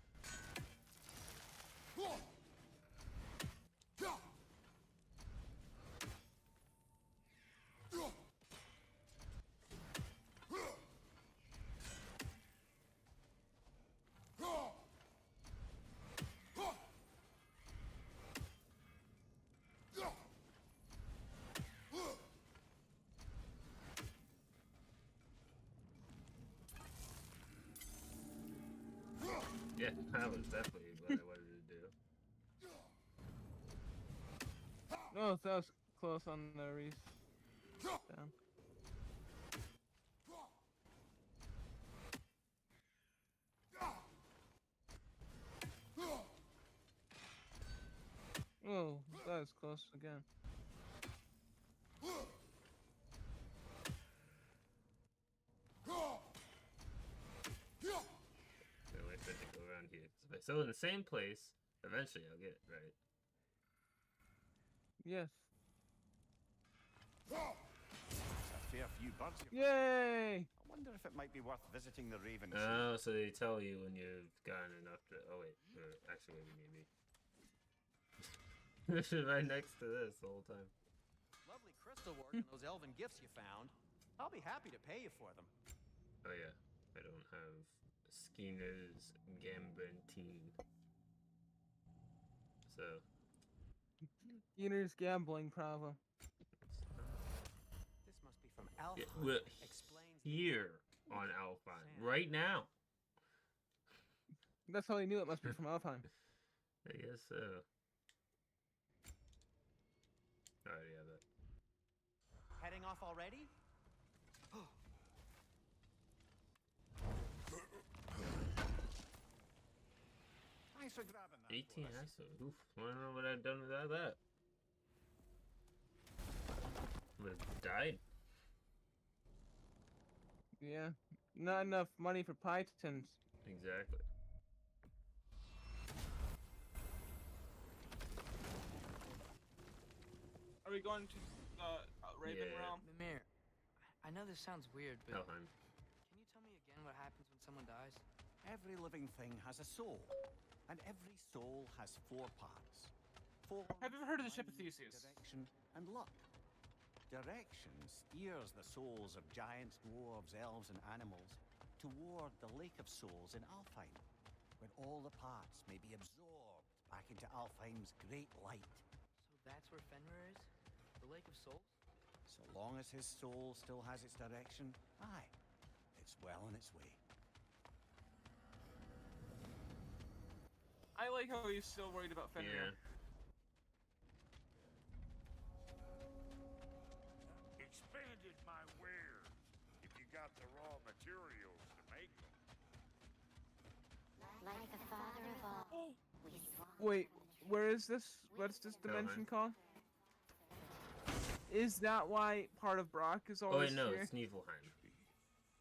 Yeah, that was definitely what I wanted to do. Oh, that was close on the Reese. Down. Oh, that was close again. still in the same place. Eventually, I'll get it right. Yes. That's a fair few birds. Yay! I wonder if it might be worth visiting the Raven. Oh, so they tell you when you've gotten enough to. Oh wait, actually maybe. This is right next to this the whole time. Lovely crystal work and those elven gifts you found. I'll be happy to pay you for them. Oh yeah, I don't have Skinner's Gambantine. So. Skinner's gambling problem. This must be from Alpha. Yeah, we're Explains here on Alpine right now. That's how he knew it must be from Alfheim. I guess so. I already have that. Heading off already? Thanks for grabbing that. 18 ISO. Oof. I don't know what I've done without that. Would have died. Yeah. Not enough money for Pythons. Exactly. Are we going to Raven Yeah. Realm? Mimir, I know this sounds weird, but Helheim. can you tell me again what happens when someone dies? Every living thing has a soul, and every soul has 4 parts. Form, Have you ever heard of the Ship of mind, Theseus? Direction and luck. Direction steers the souls of giants, dwarves, elves, and animals toward the Lake of Souls in Alfheim, where all the parts may be absorbed back into Alfheim's great light. So that's where Fenrir is? The Lake of Souls? So long as his soul still has its direction, aye, it's well on its way. I like how he's still worried about Fenrir. Yeah. Expanded my wares if you got the raw materials to make them. Like the father of all, we swap. Wait, where is this? What's this dimension called? Is that why part of Brock is Oh always wait, no, here? it's Niflheim.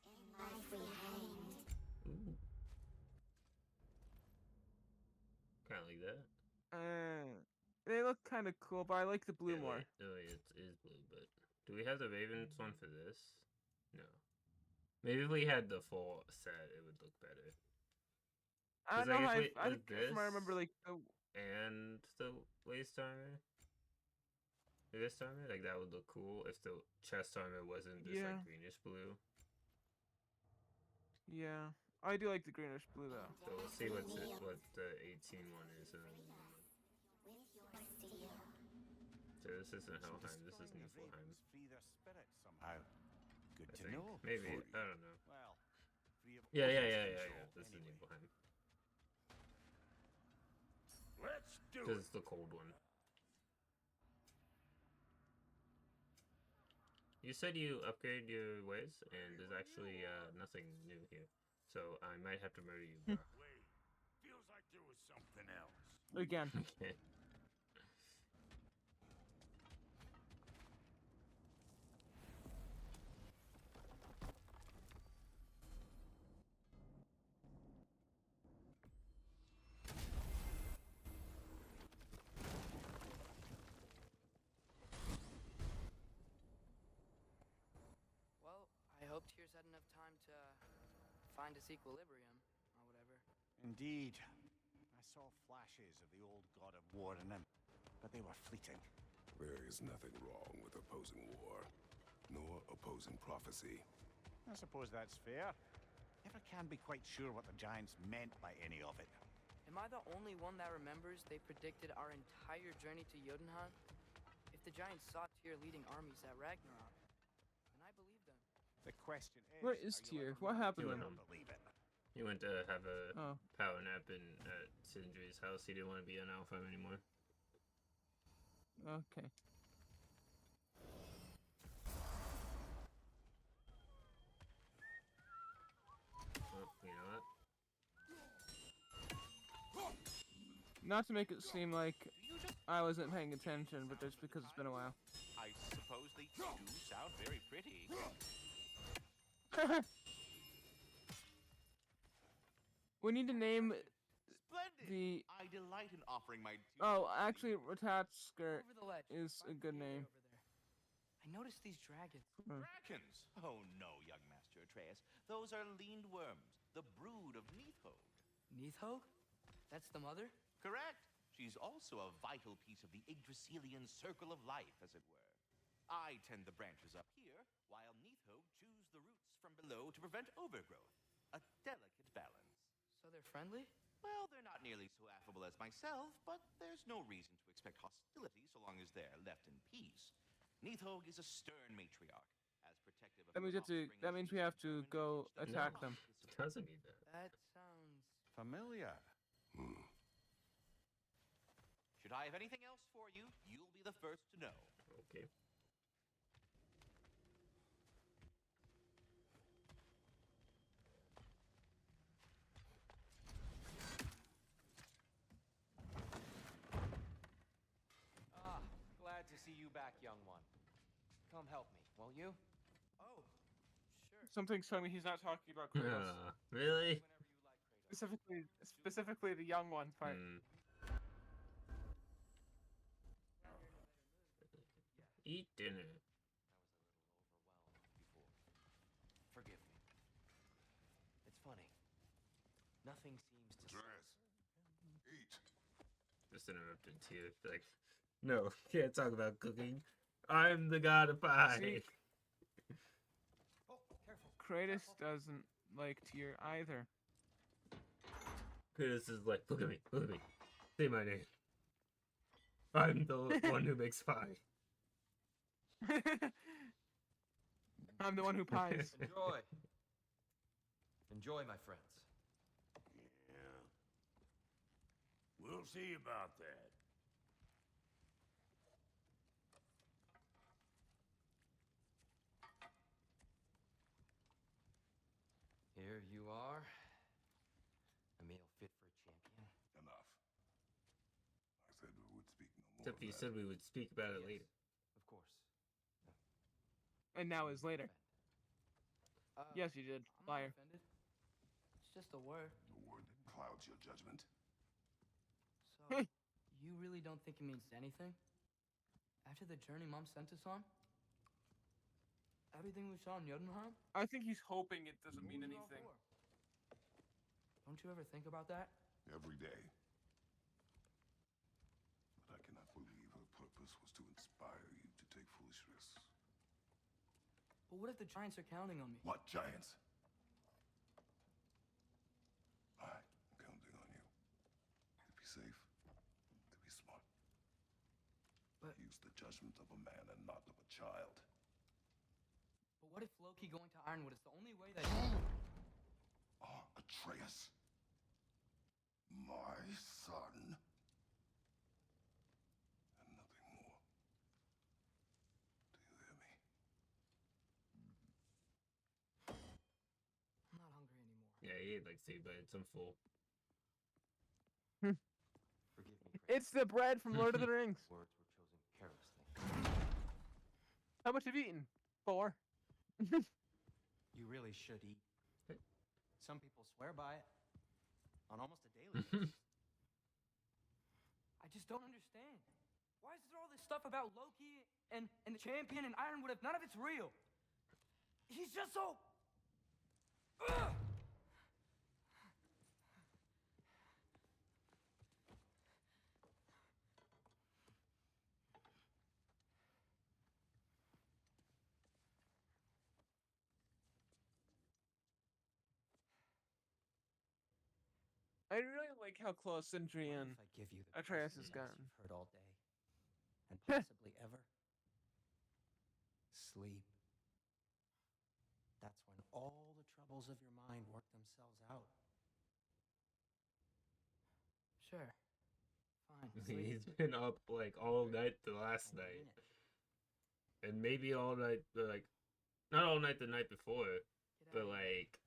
In life we hanged. Ooh. Kind of like that. They look kind of cool, but I like the blue Yeah, more. wait, oh, wait, it is blue, but do we have the Ravens one for this? No. Maybe if we had the full set, it would look better. I 'Cause, don't know. like, if I we- think with from I remember this- like the And the waist armor. This armor, like that would look cool if the chest armor wasn't this Yeah. like greenish blue. yeah. I do like the greenish blue though. So we'll see what the 18 one is. With your steel. So this isn't Helheim. This is Destroying the Niflheim. ravens free their spirits somehow. Good I to think. know. Maybe Free. I don't know. Well, free of Yeah. Odin's This control, is anyway. Niflheim Let's do because it. it's the cold one. You said you upgrade your ways, and there's actually nothing new here. So I might have to murder you, bro. Wait, feels like there was something else. Again. Okay. Well, I hope Tyr's had enough time to find his equilibrium, or whatever. Indeed. I saw flashes of the old god of war in him, but they were fleeting. There is nothing wrong with opposing war, nor opposing prophecy. I suppose that's fair. Never can be quite sure what the giants meant by any of it. Am I the only one that remembers they predicted our entire journey to Jotunheim? If the giants saw Tyr leading armies at Ragnarok, then I believe them. The question is, Where is are you Tyr? What happened to to him? believe it? He went to have a Oh. power nap at Sindri's house. He didn't want to be on Alpha anymore. Okay. Well, you know what? Not to make it seem like I wasn't paying attention, but just because it's been a while. I suppose they do sound very pretty. We need to name Splendid! The I delight in offering my duty. oh, actually, Ratat's skirt Over the ledge. is a by the good gate name. over there. I noticed these dragons. Dragons! Oh no, young Master Atreus. Those are leaned worms, the brood of Neathog. Neathog? That's the mother? Correct. She's also a vital piece of the Yggdrasilian circle of life, as it were. I tend the branches up here, while Neathog chews the roots from below to prevent overgrowth. A delicate balance. So they're friendly? Well, they're not nearly so affable as myself, but there's no reason to expect hostility so long as they're left in peace. Neathog is a stern matriarch, as protective of That means her we have to. offspring That as means she we have is to determined go teach them attack love, them. discipline. Doesn't need that. That sounds... Familiar. Should I have anything else for you, you'll be the first to know. Okay. Ah, glad to see you back, young one. Come help me, won't you? Oh, sure. Something's telling me he's not talking about Kratos. Really? Whenever you like, Kratos. Specifically the young one part. Eat dinner. I was a little overwhelmed before. Forgive me. It's funny. Nothing seems to... Atreus, eat. Just interrupted too. Like, no, can't talk about cooking. I'm the god of pie. See? Oh, careful. Kratos doesn't like Tyr either. Kratos is like, look at me, say my name. I'm the one who makes pie. I'm the one who pies. Enjoy. Enjoy, my friends. Yeah. We'll see about that. Here you are. A meal fit for a champion. Enough. I said we would speak no more. Except of you that. said we would speak about it Yes, later. Of course. And now is later. Yes, you did. I'm not Liar. offended. It's just a word. The word that clouds your judgment. So, you really don't think it means anything? After the journey Mom sent us on? Everything we saw in Jotunheim? I think he's hoping it doesn't mean What was it all anything. for? Don't you ever think about that? Every day. But I cannot believe her purpose was to inspire you to take foolish risks. But what if the giants are counting on me? What giants? I'm counting on you. To be safe, to be smart. But- Use the judgment of a man and not of a child. But what if Loki going to Ironwood is the only way that... Atreus, my son, and nothing more. Do you hear me? I'm not hungry anymore. Yeah, he ate like seed, but it's some fool. Forgive me, Kratos. It's the bread from Lord of the Rings. Words were chosen carelessly. How much have you eaten? 4. You really should eat. Some people swear by it on almost a daily basis. I just don't understand. Why is there all this stuff about Loki and the champion and Ironwood if none of it's real? He's just so... Ugh! I really like how close Sindri What and if I give you the Atreus best has advice gotten. you've heard all day, and possibly ever? Sleep. That's when all the troubles of your mind work themselves out. Sure. Fine. He's been up like all night the last I night, mean it. and maybe all night, like not all night the night before, Get but out of here. like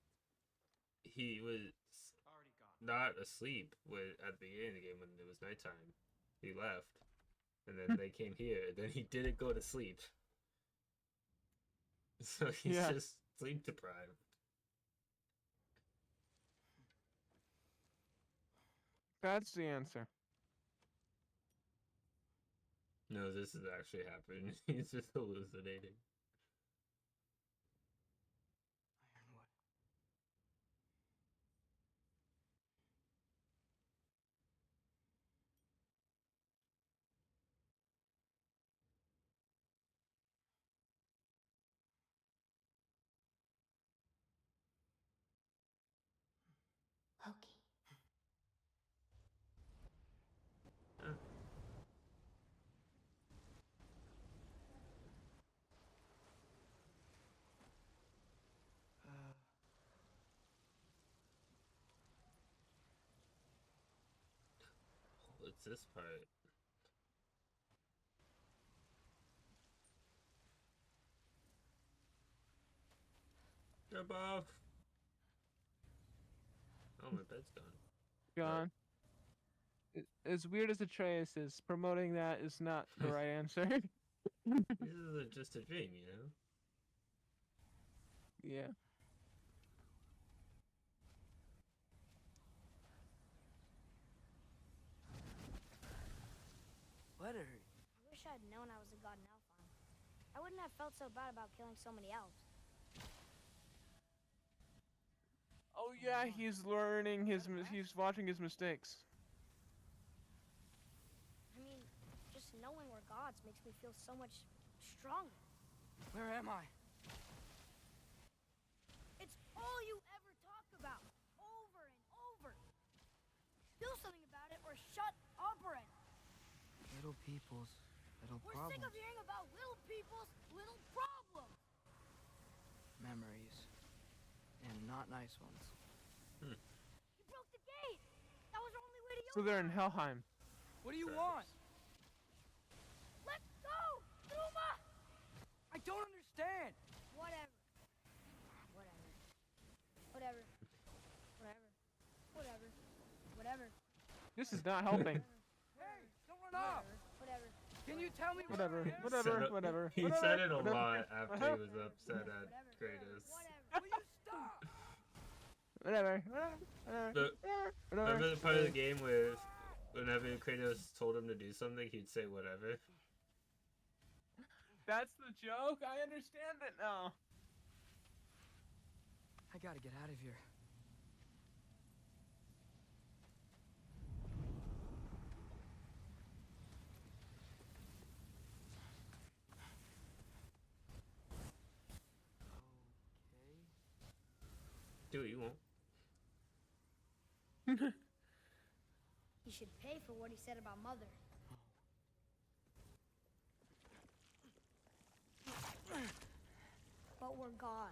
he was Already gone. not asleep at the beginning of the game when it was nighttime. He left, and then they came here. And then he didn't go to sleep, so he's Yeah. just sleep deprived. That's the answer. No, this is actually happening. He's just hallucinating. Ironwood. Loki. Huh. What's this part? Jump off! Oh, my bed's gone. Gone. As weird as Atreus is, promoting that is not the right answer. This is just a dream, you know? Yeah. Let her. I wish I'd known I was a god in Alphon. I wouldn't have felt so bad about killing so many elves. Oh yeah, he's learning he's watching his mistakes. I mean, just knowing we're gods makes me feel so much stronger. Where am I? It's all you ever talk about, over and over. Do something about it or shut up, Ren. Little people's little We're problems. sick of hearing about little people's little problems. Memories. And not nice ones. You broke the gate. That was our only way to So they're in Helheim. What do you want? Let's go, Zuma. I don't understand. Whatever. Whatever. Whatever. This is not helping. Hey, don't run off. Whatever. Can you tell me Whatever. where I am? Whatever. He Whatever. said it a Whatever. lot after he was upset at Kratos. Will you stop? Whatever. Remember the part of the game where whenever Kratos told him to do something, he'd say whatever? That's the joke. I understand it now. I gotta get out of here. Do what you want. He should pay for what he said about Mother. But we're gods.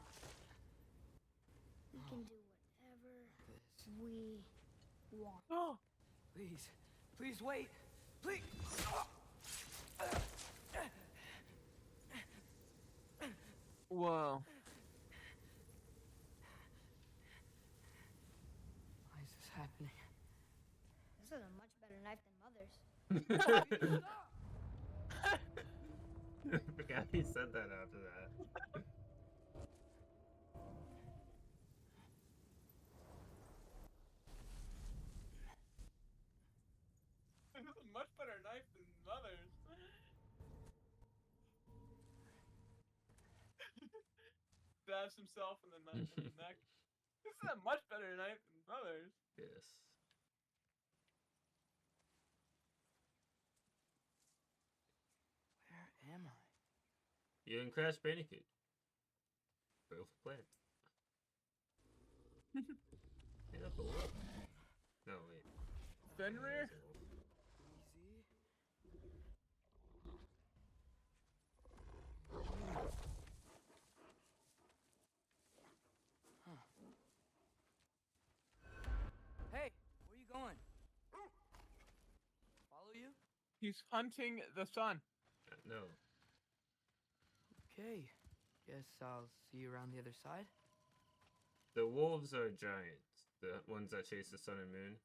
We can do whatever we want. Oh. Please. Please wait. Please. Whoa. Why is this happening? This is a much better knife than Mother's. I forgot he said that after that. This is a much better knife than Mother's. Stabs himself in the neck. This is a much better knife than Mother's. Yes. Where am I? You and Crash Bandicoot. Both plants. Hey, that's a wolf. No, wait. Fenrir? Easy. Huh. Hey, where you going? Follow you? He's hunting the sun. No. Okay. Guess I'll see you around the other side. The wolves are giants. The ones that chase the sun and moon.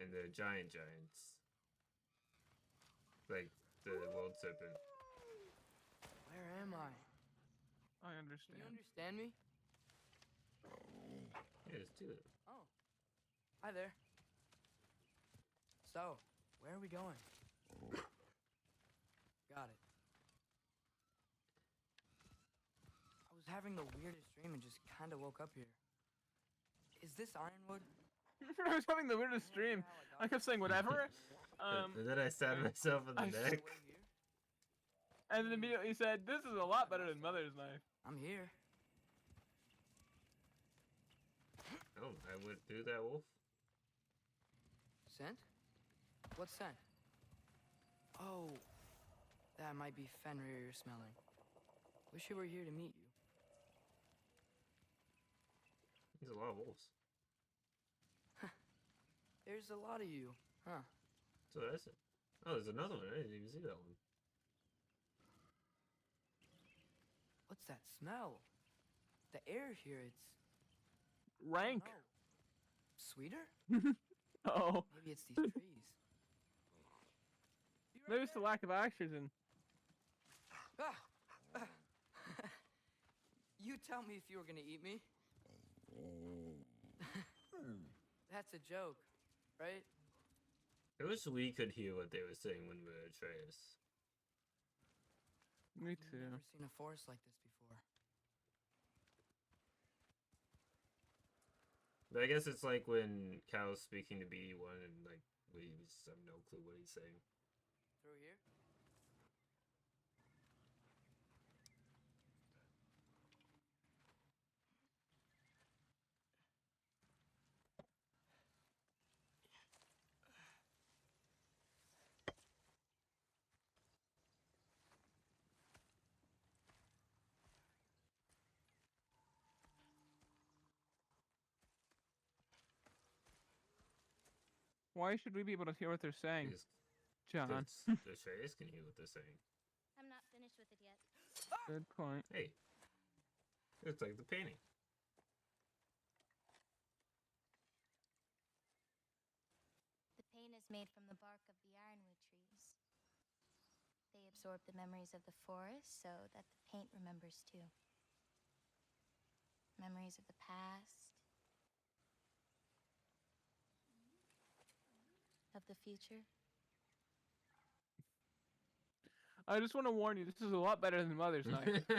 And the giants. Like the world serpent. Where am I? I Can understand. you understand me? Yeah, there's two of them. Oh. Hi there. So, where are we going? Got it. I was having the weirdest dream and just kind of woke up here. Is this Ironwood? I was having the weirdest dream. I kept saying whatever. And then I stabbed myself in the neck. And then immediately said, "This is a lot better than Mother's Knife." I'm here. Oh, I went through that wolf. Scent? What scent? Oh, that might be Fenrir you're smelling. Wish you were here to meet you. There's a lot of wolves. There's a lot of you, huh? So that's it. Oh, there's another one. I didn't even see that one. What's that smell? The air here, it's Rank. no. Sweeter? Oh. Maybe it's these trees. Maybe it's the lack of oxygen. Ah! You tell me if you were gonna eat me. That's a joke, right? I wish we could hear what they were saying when we were at Atreus. Me I've too. never seen a forest like this before. But I guess it's like when Cal's speaking to BD1 and like we just have no clue what he's saying. Through here? Why should we be able to hear what they're saying, Because John? Atreus can hear what they're saying. I'm not finished with it yet. Good point. Hey, it's like the painting. The paint is made from the bark of the ironwood trees. They absorb the memories of the forest so that the paint remembers too. Memories of the past, of the future. I just want to warn you, this is a lot better than Mother's Knife. I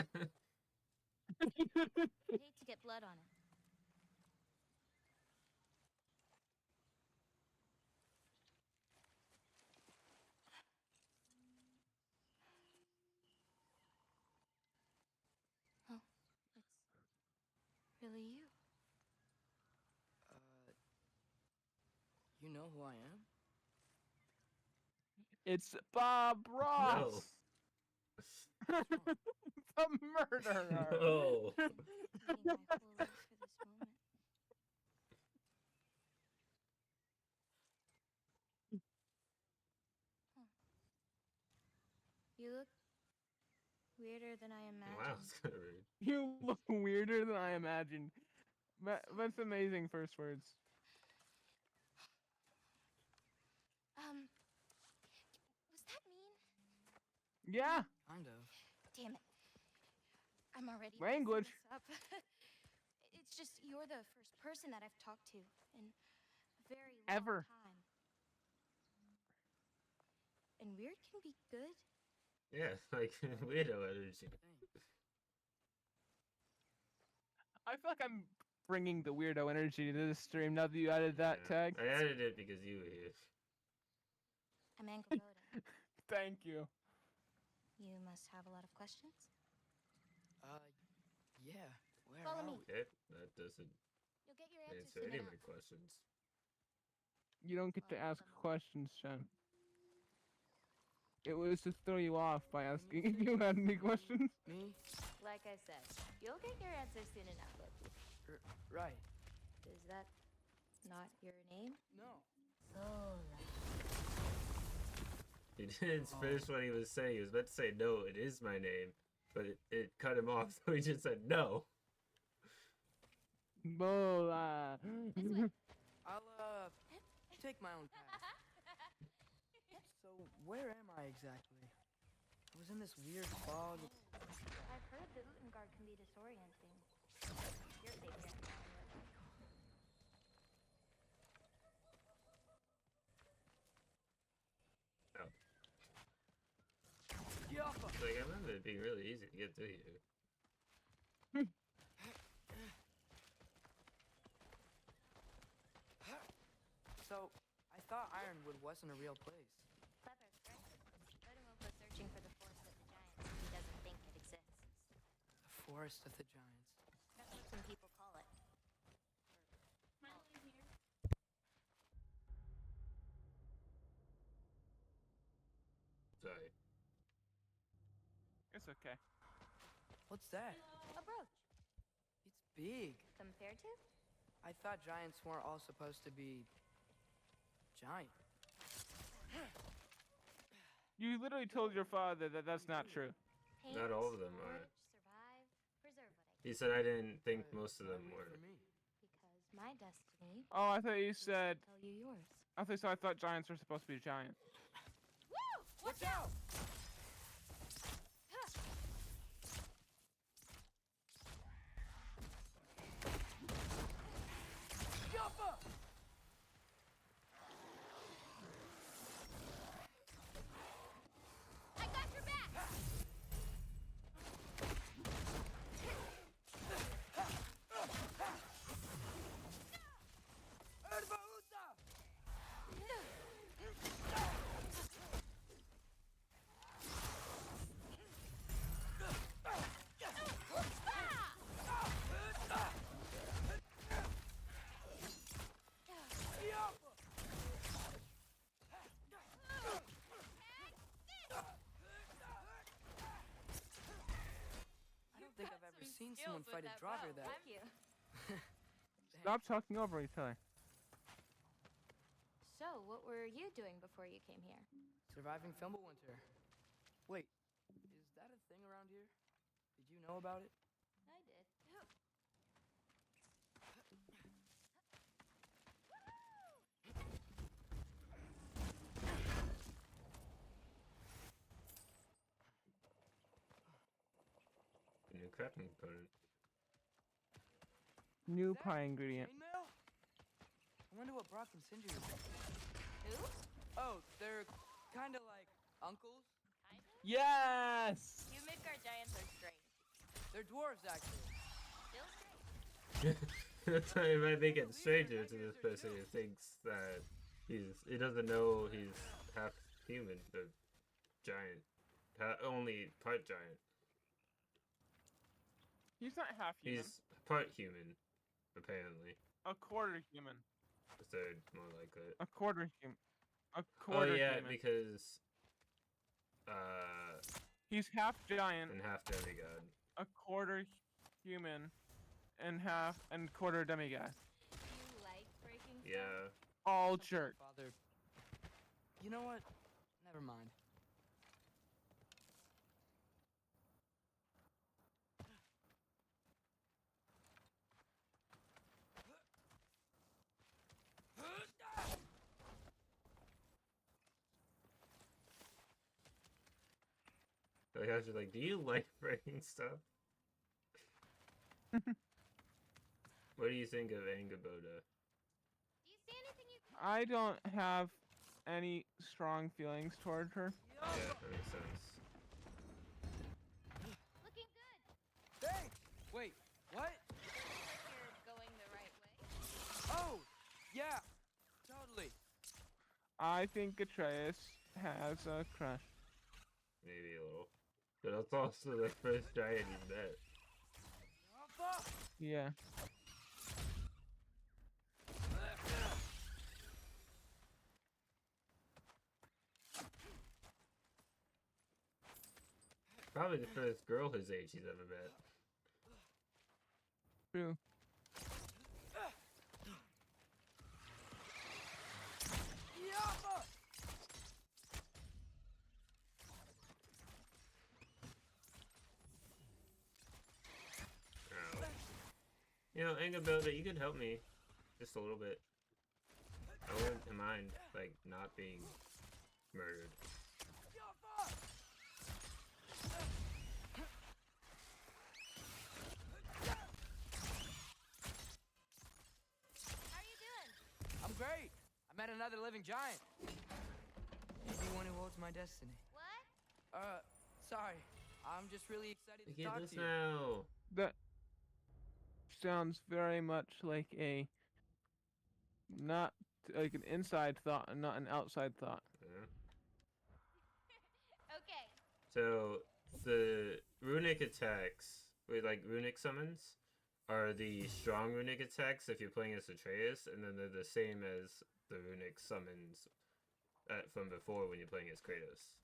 hate to get blood on it. Oh, it's really you. You know who I am? It's Bob Ross, No. the murderer. No. Waiting my whole life for this moment. You look weirder than I imagined. Wow, it's kind of rude. You look weirder than I imagined. That's amazing first words. Was that mean? Yeah. Kind of. Damn it. I'm already Language. messing this up. It's just you're the first person that I've talked to in a very long Ever. time. And weird can be good. Yeah, like weirdo energy. I feel like I'm bringing the weirdo energy to this stream now that you added that Yeah. tag. I added it because you were here. I'm Angeloda. Thank you. You must have a lot of questions. Yeah. Where Follow are me. we? Okay, that doesn't You'll get your answers answer soon any of enough. my questions. You don't get to ask questions, Jen. It was to throw you off by asking if you had any questions. Me? Like I said, you'll get your answers soon enough, Loki. Right. Is that not your name? No. Zola. He didn't finish what he was saying. He was about to say, no, it is my name. But it cut him off, so he just said, no. Bola. I'll, take my own path. So, where am I exactly? I was in this weird fog. I've heard that Utengard can be disorienting. You're safe here. it being really easy to get through here. So, I thought Ironwood wasn't a real place. Clever, right? Ragnorok searching for the forest of the giants. He doesn't think it exists. The Forest of the Giants. That's what some people call it. Sorry. It's okay. What's that? A brooch. It's big. Compared to? I thought giants weren't all supposed to be giant. You literally told your father that that's not true. Paint, Not all of them are. forge, survive, preserve what I He can. said I didn't think most of them Wait were. for me. Because my destiny Oh, I thought you is to said. tell you yours. I thought giants were supposed to be giant. Woo! Watch out! I got your back! I don't think I've ever seen someone fight a draugr that. Have you? Stop talking over each other. So, what were you doing before you came here? Surviving Fimbulwinter. Wait, is that a thing around here? Did you know about it? I did. New crafting component. New Is that pie ingredient. Chainmail? I wonder what Brock and Sindri are doing. Who? Oh, they're kind of like uncles. Kind of? Yes! You Midgard giants are strange. They're dwarves, actually. Still strange. That's why it might make it stranger to this person who thinks that he doesn't know he's half human, the giant, only part giant. He's not half human. He's part human, apparently. A quarter human. A third, more like it. A quarter human. A Oh quarter yeah, human. because He's half giant, and half demigod. a quarter human, and quarter demigod. You like breaking stuff? Yeah. All Something jerk. Father. You know what? Never mind. The guys are like, do you like breaking stuff? What do you think of Angaboda? Do you see anything you can... I don't have any strong feelings toward her. Yeah, that makes sense. Looking good. Thanks! Wait, what? Looks like you're going the right way. Oh, yeah, totally. I think Atreus has a crush. Maybe a little. But that's also the first giant he's met. Yeah. Probably the first girl his age he's ever met. True. Ow. You know, Angaboda, you could help me. Just a little bit. I wouldn't mind, like, not being murdered. How are you doing? I'm great. I met another living giant. Maybe one who holds my destiny. What? Sorry. I'm just really excited I to get talk this to you. now. That sounds very much like a not like an inside thought and not an outside thought. Yeah. Okay. So the runic attacks, with like runic summons, are the strong runic attacks if you're playing as Atreus, and then they're the same as the runic summons from before when you're playing as Kratos.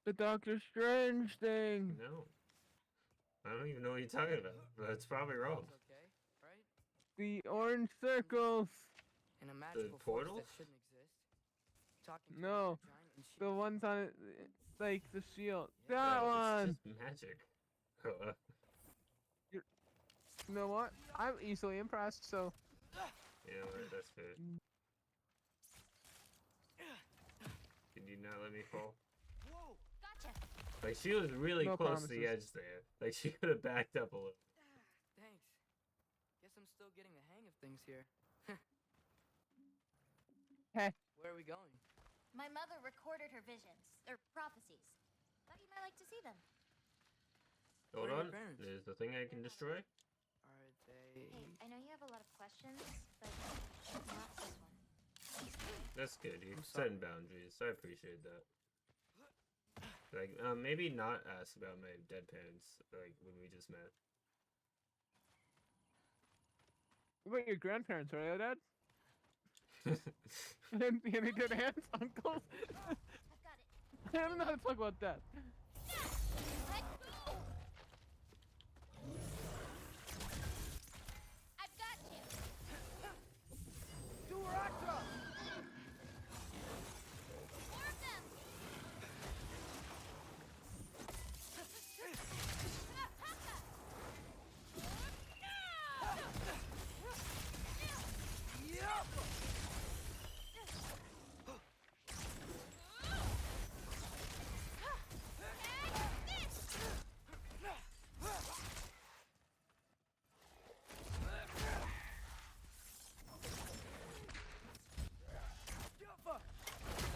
The Doctor Strange thing. No. I don't even know what you're talking about. That's probably wrong. It's okay, right? The orange circles. In a magical force portals? that shouldn't exist. Talking to No, another giant and the she- ones on it, like the shield. Yeah. That No, one. it's just magic. You know what? I'm easily impressed. So You know what? That's fair. Can you not let me fall? Whoa! Gotcha. Like, she was really No close to the promises. edge there. Like, she could have backed up a little. Thanks. Guess I'm still getting the hang of things here. Heh. Where are we going? My mother recorded her visions, or prophecies. Thought you might like to see them. Hold Where are on. your parents? There's the thing I can destroy. Are they... Hey, I know you have a lot of questions, but not this one. That's good. You're I'm sorry. setting boundaries. I appreciate that. Like, maybe not ask about my dead parents, like, when we just met. what about your grandparents? Are they dead? Any dead aunts, uncles? I've got it. I don't know how to talk about that. Let go! I've got you. Durata! More of them.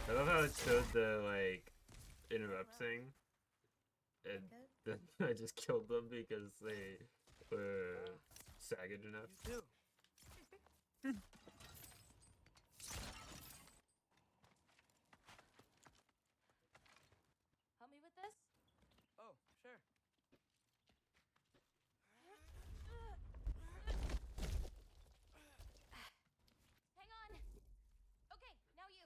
I love how it showed the, like, interrupt thing. And then I just killed them because they were sagged enough. You too. Help me with this? Oh, sure. Hang on. Okay, now you.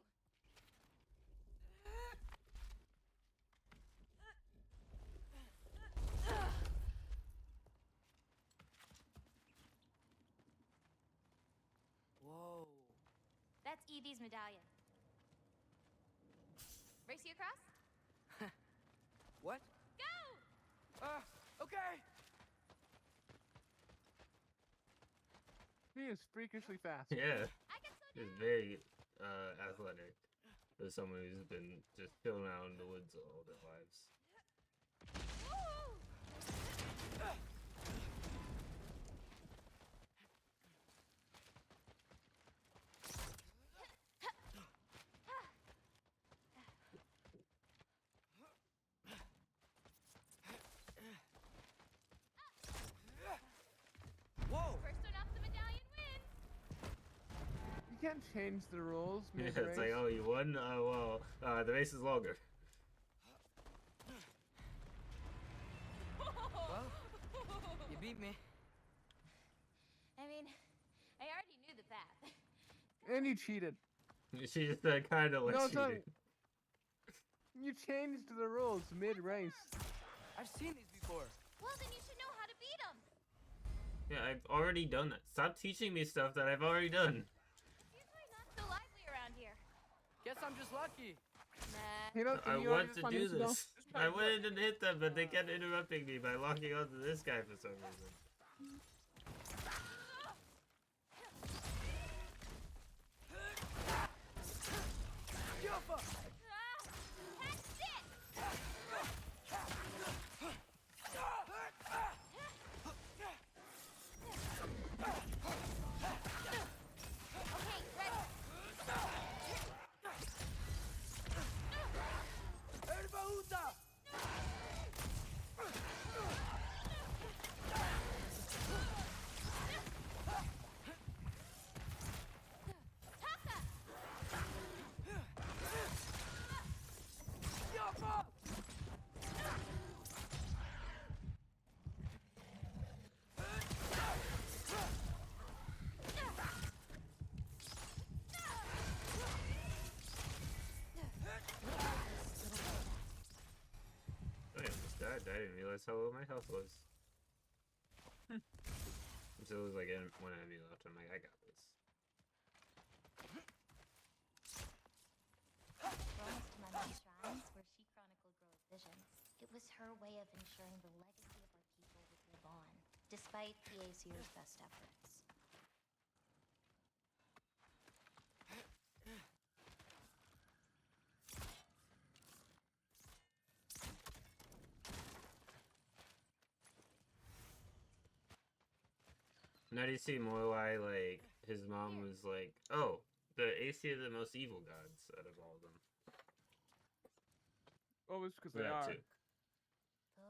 Whoa. That's Evie's medallion. Race you across? What? Go! Okay. He is freakishly fast. Yeah, I can slow he's down. very athletic. For someone who's been just chilling out in the woods all their lives. Woo! Whoa. First one off the medallion wins. You can't change the rules Yeah, mid-race. it's like, oh, you won? Well, the race is longer. Well, you beat me. I mean, I already knew the path. And you cheated. She just kind of like No, it's not- cheating. You changed the rules mid-race. I've seen these before. Well, then you should know how to beat him. Yeah, I've already done that. Stop teaching me stuff that I've already done. Usually not so lively around here. Guess I'm just lucky. Nah. You know, I you want just to wanted do to know. this. I wanted to hit them, but they kept interrupting me by locking onto this guy for some reason. Yuffa! That's it. Okay, ready. Erbahuta! didn't realize how low my health was. Until it was like one enemy left. I'm like, I got this. We're almost to my mom's shrines, where she chronicled Grove's visions. It was her way of ensuring the legacy of our people would live on, despite the Aesir's best efforts. Now do you see more why, like, his mom was like, oh, the Aesir are the most evil gods out of all of them. Oh, it's because For they that are. too.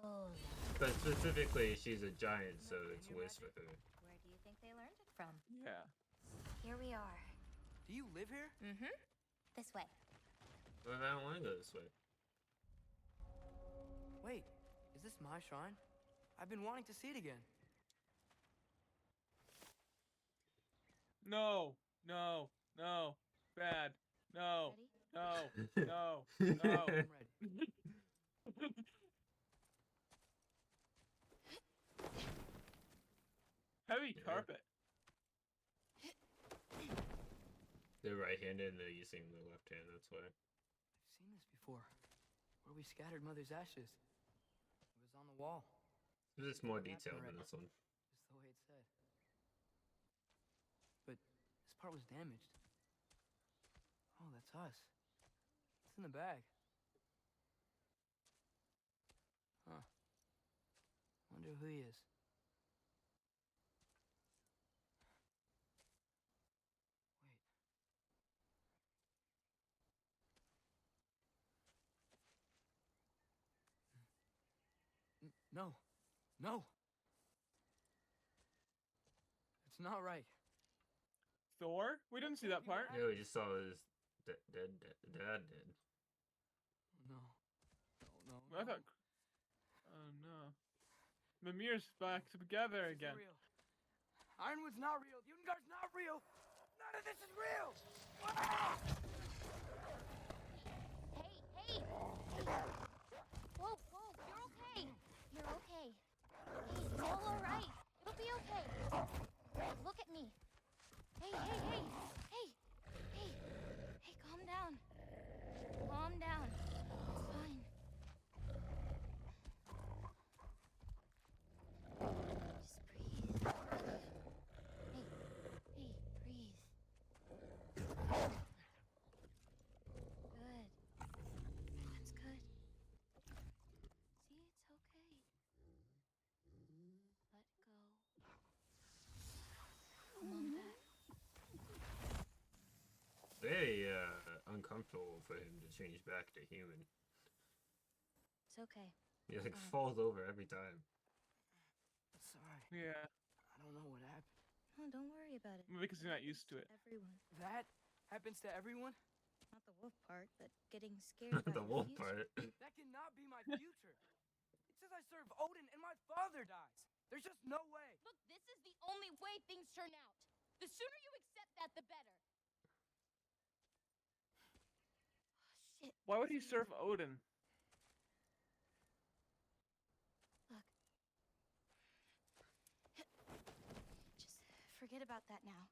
Oh, But specifically, she's a giant, so it's worse for her. where do you think they learned it from? Yeah. Here we are. Do you live here? Mm-hmm. This way. But I don't want to go this way. Wait, is this my shrine? I've been wanting to see it again. No, no, no, bad. No, Ready? no, no, no. I'm ready. Heavy carpet. They're right-handed and they're using the left hand, that's why. I've seen this before. Where we scattered Mother's ashes. It was on the wall. There's just more detail than this one. Just the way it said. But this part was damaged. Oh, that's us. It's in the bag. Huh. Wonder who he is. No. No. It's not right. Thor? We didn't see that part. Yeah, we just saw his dad dead. No. No, no. I thought. Oh no. Mimir's back together This again. isn't real. Ironwood's not real. Ungar's not real. None of this is real. Ah! Hey, hey! Whoa, whoa, you're okay. You're okay. Hey, it's all alright. It'll be okay. Look at me. Hey, hey, hey! Hey! Hey! Hey, calm down. Calm down. It's fine. Just breathe. Hey, hey, breathe. Good. That's good. See, it's okay. Let go. Come on back. Very uncomfortable for him to change back to human. It's okay. He like falls over every time. Sorry. Yeah. I don't know what happened. Oh, don't worry about it. Maybe because you're not used to it. Everyone. That happens to everyone? Not the wolf part, but getting scared about The your wolf future. part. That cannot be my future. It says I serve Odin and my father dies. There's just no way. Look, this is the only way things turn out. The sooner you accept that, the better. Oh, shit. Why would he serve Odin? Look. Just forget about that now.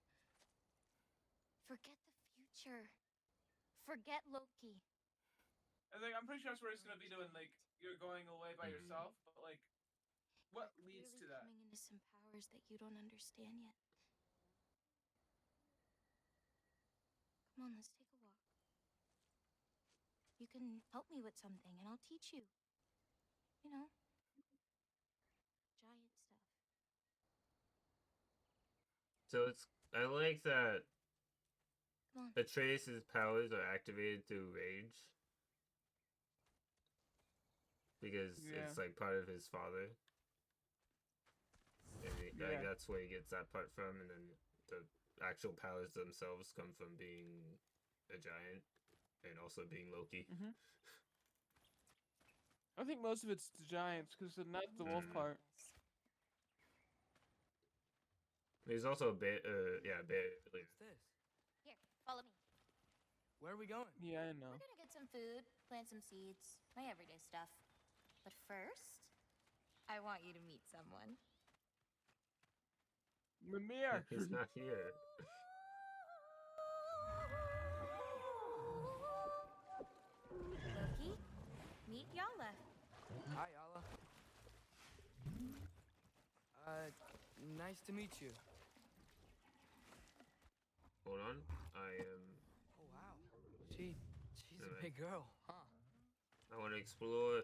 Forget the future. Forget Loki. I think I'm pretty sure that's where it's gonna be doing like you're going away by yourself, but like what You're leads clearly to that? coming into some powers that you don't understand yet. Come on, let's take a walk. You can help me with something, and I'll teach you. You know, giant stuff. So I like that Come on. Atreus' powers are activated through rage. Because Yeah. it's like part of his father. And like, that's where he gets that part from, and then the actual powers themselves come from being a giant and also being Loki. I think most of it's the giants, because not the wolf part. There's also a bear, bear. What's this? Here, follow me. Where are we going? Yeah, I know. We're gonna get some food, plant some seeds, my everyday stuff. But first, I want you to meet someone. Mimir. He's not here. Loki, meet Yala. Hi, Yala. Nice to meet you. Hold on. I am. Oh, wow. She's a Alright. big girl, huh? I want to explore.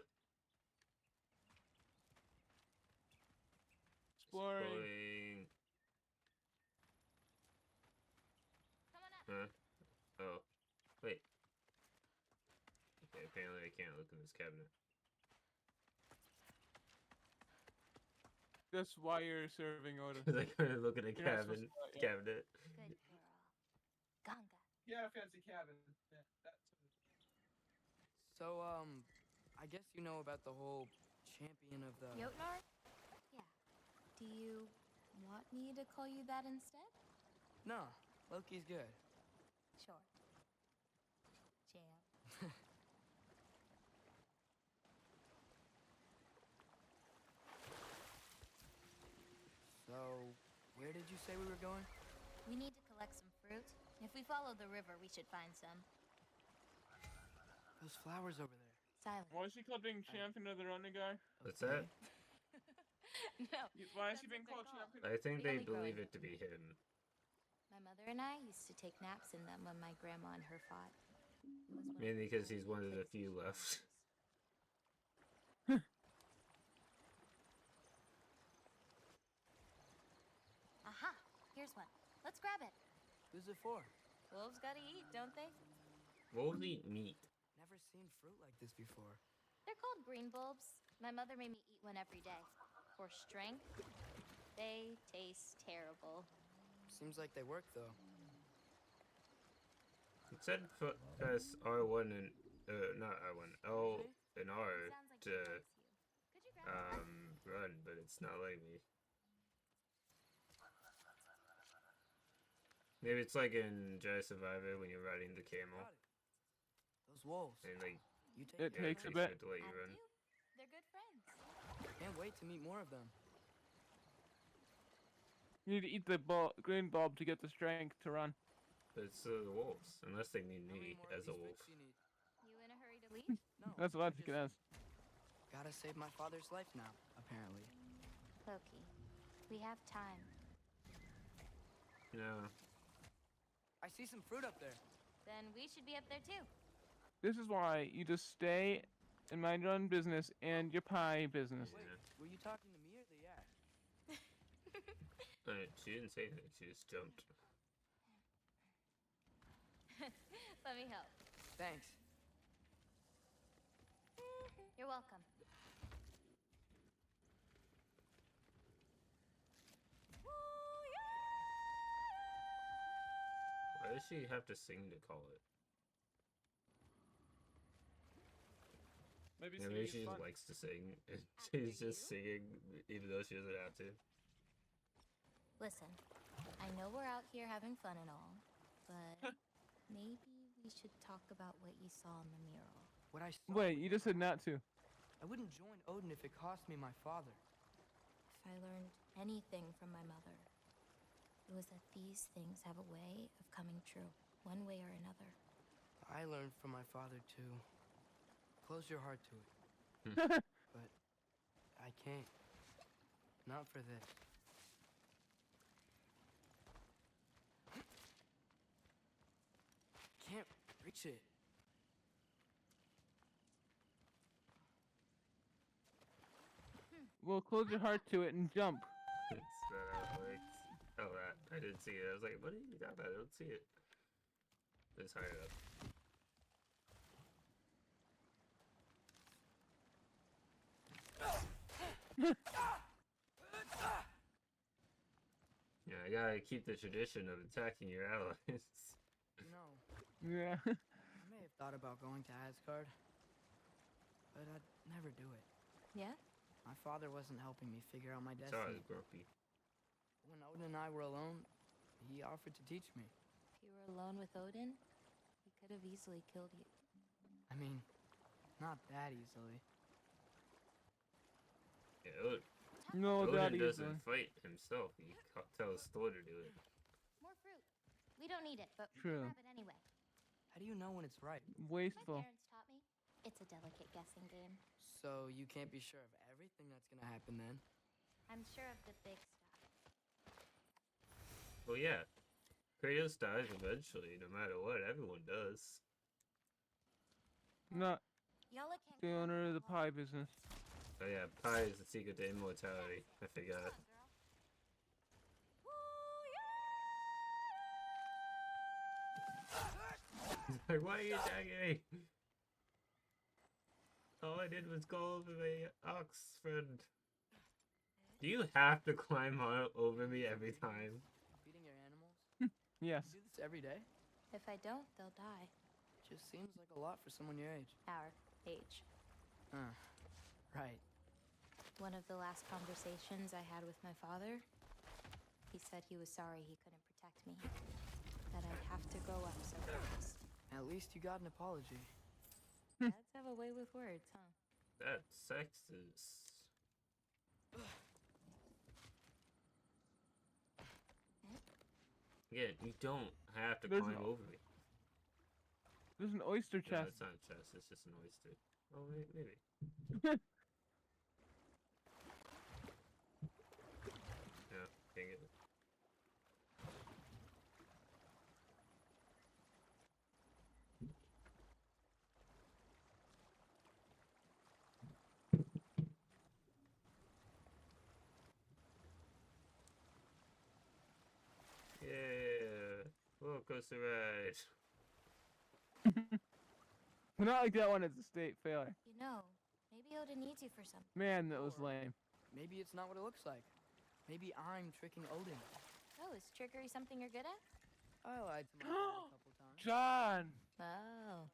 Exploring. Exploring. Come on up. Huh? Oh. Wait. Okay, apparently I can't look in this cabinet. That's why you're serving Odin. Because I couldn't look in a You're not supposed cabinet. Good girl. Ganga. Yeah, fancy cabin. Yeah, that's So, I guess you know about the whole champion of the... Jotnar? Yeah. Do you want me to call you that instead? No, Loki's good. Sure. Jam. So, where did you say we were going? We need to collect some fruit. If we follow the river, we should find some. Those flowers over there. Silent. Why is she called being champion of the running guy? What's that? No. Why is she that's being what called they're champion? I think We they only grow believe in- it to be him. My mother and I used to take naps in them when my grandma and her fought. It was one of Mainly the because he's only one of the places few we left. chose. Aha! Here's one. Let's grab it. Who's it for? Wolves gotta eat, don't they? Wolves eat meat. Never seen fruit like this before. They're called green bulbs. My mother made me eat one every day. For strength, they taste terrible. Seems like they work, though. It said press R1 and not R1, L and R Sounds like to she likes you. Could you grab it? run, but it's not letting me. Maybe it's like in Jedi Survivor when you're riding the camel Got it. Those wolves. and like You take It yeah, takes a takes bit. to let you I run. do. They're good friends. Can't wait to meet more of them. You need to eat the green bulb to get the strength to run. But it's the wolves, unless they need How many me more of as a these wolf. fruits you need? You in a hurry to leave? No. That's I logic it just has. Gotta save my father's life now, apparently. Loki, we have time. No. I see some fruit up there. Then we should be up there too. This is why you just stay and mind your own business and your pie business. Wait, were you talking to me or the yak? She didn't say anything, she just jumped. Let me help. Thanks. You're welcome. Why does she have to sing to call it? Maybe Maybe she just likes to sing. And she's After just you? singing even though she doesn't have to. Listen, I know we're out here having fun and all, but maybe we should talk about what you saw in the mural. What I saw. Wait, you just said not to. I wouldn't join Odin if it cost me my father. If I learned anything from my mother, it was that these things have a way of coming true, one way or another. I learned from my father too. Close your heart to it. But I can't. Not for this. Can't reach it. Well, close your heart to it and jump. It's like, oh, that. I didn't see it. I was like, what are you got that? I don't see it. It's higher up. Yeah, I gotta keep the tradition of attacking your allies. You know, Yeah. I may have thought about going to Asgard, but I'd never do it. Yeah? My father wasn't helping me figure out my Sorry, destiny. grumpy. When Odin and I were alone, he offered to teach me. If you were alone with Odin, he could have easily killed you. I mean, not that easily. Yeah, No, that Odin easily. doesn't fight himself. He tells Thor to do it. More fruit. We don't need it, but we True. can have it anyway. How do you know when it's ripe? My Wasteful. parents taught me. It's a delicate guessing game. So you can't be sure of everything that's gonna happen then? I'm sure of the big stuff. Well, yeah. Kratos dies eventually, no matter what. Everyone does. Not Yala can't the go on owner of for the long. pie business. Oh yeah, pie is the secret to immortality. I forgot. Come on, girl. Like, why are you attacking me? All I did was go over my ox friend. Do you have to climb over me every time? Feeding your animals? Yes. You do this every day? If I don't, they'll die. Just seems like a lot for someone your age. Our age. Right. One of the last conversations I had with my father, he said he was sorry he couldn't protect me. That I'd have to grow up so fast. At least you got an apology. Dads have a way with words, huh? That's sexist. Yeah, you don't have to There's climb no- over me. There's an oyster No, chest. it's not a chest, it's just an oyster. Oh, maybe. Yeah, can't get it. Yeah, roller coaster ride. Not like that one. It's a state failure. You know, maybe Odin needs you for something. Man, that was Or lame. Maybe it's not what it looks like. Maybe I'm tricking Odin. Oh, is trickery something you're good at? I lied to my dad a couple times. John, Oh,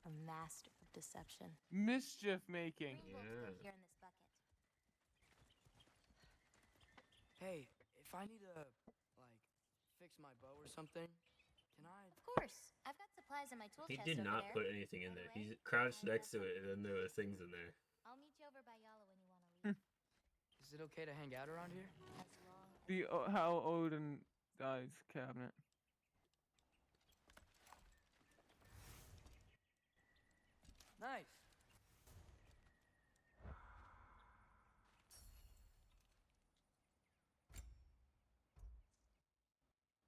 a master of deception. mischief making. Green bolts go here in this bucket. Hey, if I need to, like, fix my bow or something, can I? Of course. I've got supplies in my tool He chest did over not there. put anything in By there. the way, He crouched I next to it, and then there were things in there. I'll meet you over by Yala when you want to leave. Is it okay to hang out around here? As long as The how Odin dies cabinet. Nice.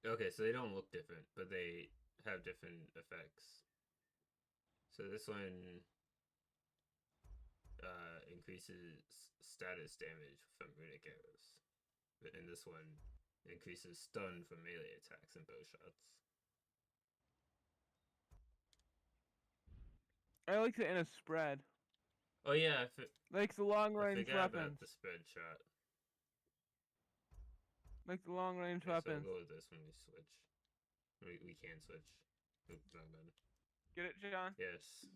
Okay, so they don't look different, but they have different effects. So this one increases status damage from runic arrows. And this one increases stun from melee attacks and bow shots. I like it in a spread. Oh yeah, Like the long I range forgot weapons. about the spread shot. Like the long range Okay, so weapons. we'll go with this when we switch. We can switch. Oops, wrong button. Get it, John? Yes.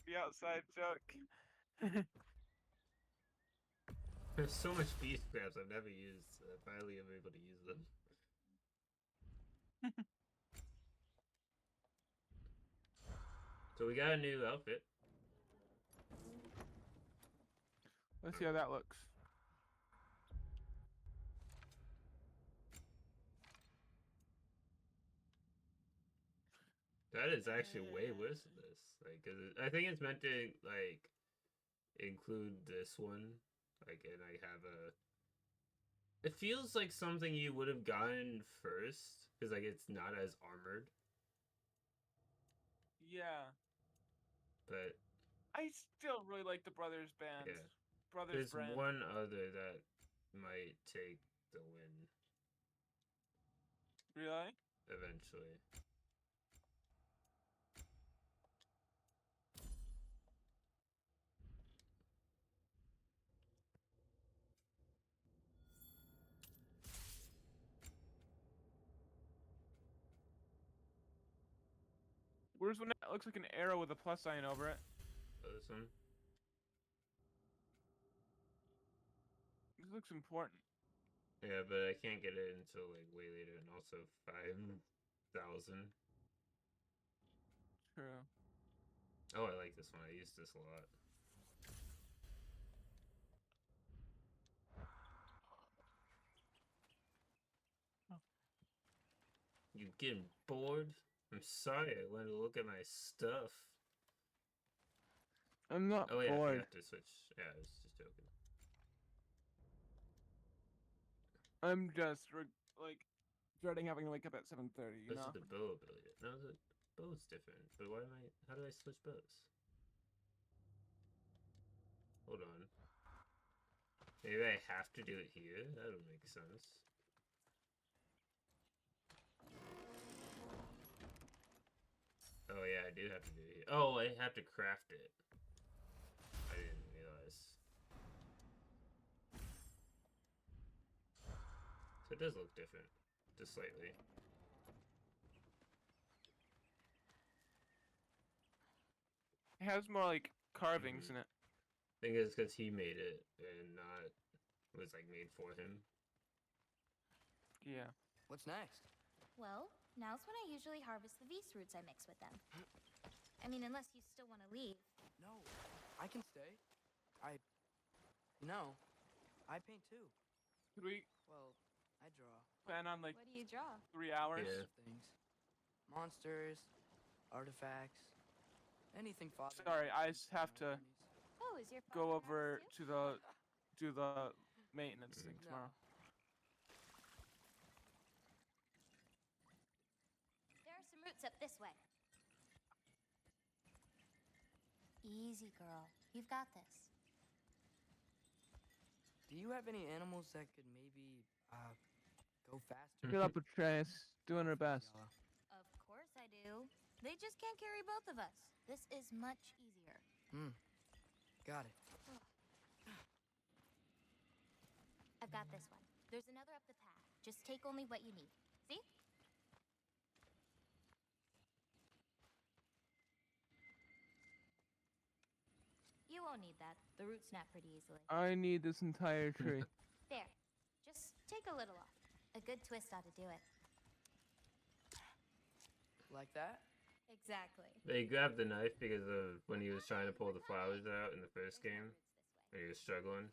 The outside joke. There's so much beast crabs I've never used. Finally, I'm able to use them. So we got a new outfit. Let's see how that looks. That is actually way worse than this. Like, 'cause I think it's meant to like include this one. Like, and I have a. It feels like something you would have gotten first, because like it's not as armored. Yeah. But I still really like the Brothers band. yeah, Brothers there's brand. one other that might take the win Really? eventually. Where's one that looks like an arrow with a plus sign over it? Oh, this one. This looks important. Yeah, but I can't get it until like way later, and also 5,000. True. Oh, I like this one. I use this a lot. You getting bored? I'm sorry, I wanted to look at my stuff. I'm not Oh yeah, you bored. have to switch. Yeah, I was just joking. I'm just like dreading having to wake up at 7:30. You This know. is the bow ability. No, the bow's different. But why am I? How do I switch bows? Hold on. Maybe I have to do it here? That would make sense. Oh yeah, I do have to do it here. Oh, I have to craft it. I didn't realize. So it does look different. Just slightly. It has more like carvings in it. I think it's because he made it and not was like made for him. Yeah. What's next? Well, now's when I usually harvest the Vs roots I mix with them. I mean, unless you still want to leave. No, I can stay. No, I paint too. Could we Well, I draw. plan on like What do you draw? 3 hours? Yeah. Of things. Monsters, artifacts, anything father. Sorry, I just have to Oh, is your go father an over artist to too? do the maintenance thing No. tomorrow. There are some roots up this way. Easy, girl. You've got this. Do you have any animals that could maybe go faster? Fill up with Trace, doing her best. Of course I do. They just can't carry both of us. This is much easier. Got it. I've got this one. There's another up the path. Just take only what you need. See? You won't need that. The roots snap pretty easily. I need this entire tree. There. Just take a little off. A good twist ought to do it. Like that? Exactly. They grabbed the knife because of when he was trying to pull the flowers out in the first game. And he was struggling.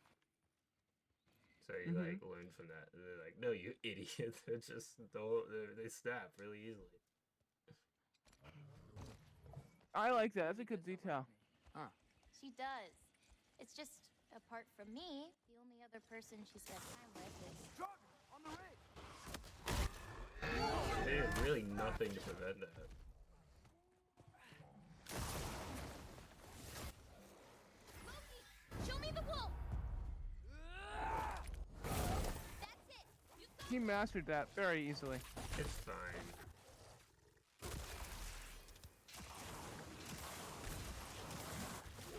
So he like learned from that. And they're like, no, you idiot. They're just they snap really easily. I like that. That's a good detail. Huh. She does. It's just, apart from me, the only other person she spent time with is... On the rig! They did really nothing to prevent that. Loki! Show me the wolf! That's it! You got He mastered that very easily. It's fine.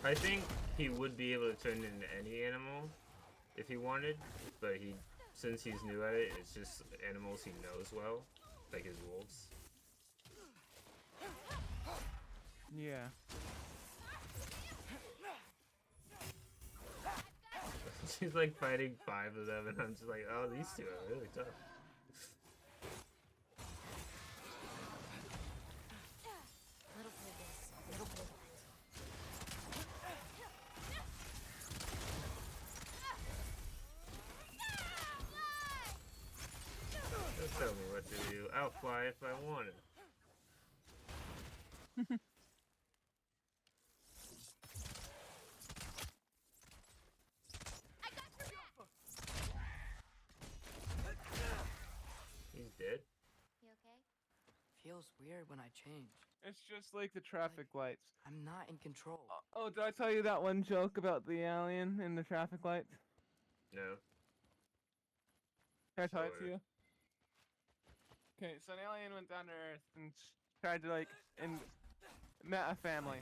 I think he would be able to turn into any animal if he wanted, but since he's new at it, it's just animals he knows well, like his wolves. Yeah. She's like fighting 5 of them, and I'm just like, oh, these two are really tough. little bit of this, little bit of that. Don't tell me what to do. I'll fly if I wanted. I got your back! He's dead? You okay? Feels weird when I change. It's just like the traffic lights. I'm not in control. Oh, did I tell you that one joke about the alien in the traffic lights? No. Can I tell it to Sure. you? Okay, so an alien went down to Earth and tried to and met a family,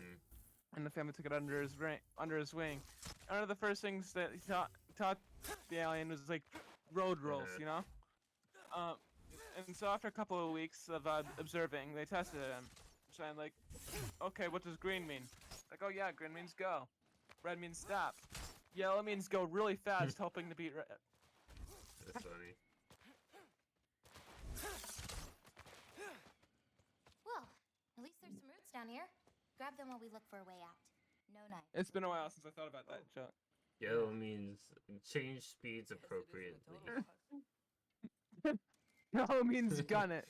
and the family took it under his wing. One of the first things that he taught the alien was like road rules, you know. And so after a couple of weeks of observing, they tested him, saying like, okay, what does green mean? Like, oh yeah, green means go, red means stop, yellow means go really fast, hoping to beat red. That's funny. Well, at least there's some roots down here. Grab them while we look for a way out. No knife. It's been a while since I thought about that joke. Yellow means change speeds appropriately. Yellow means gun it.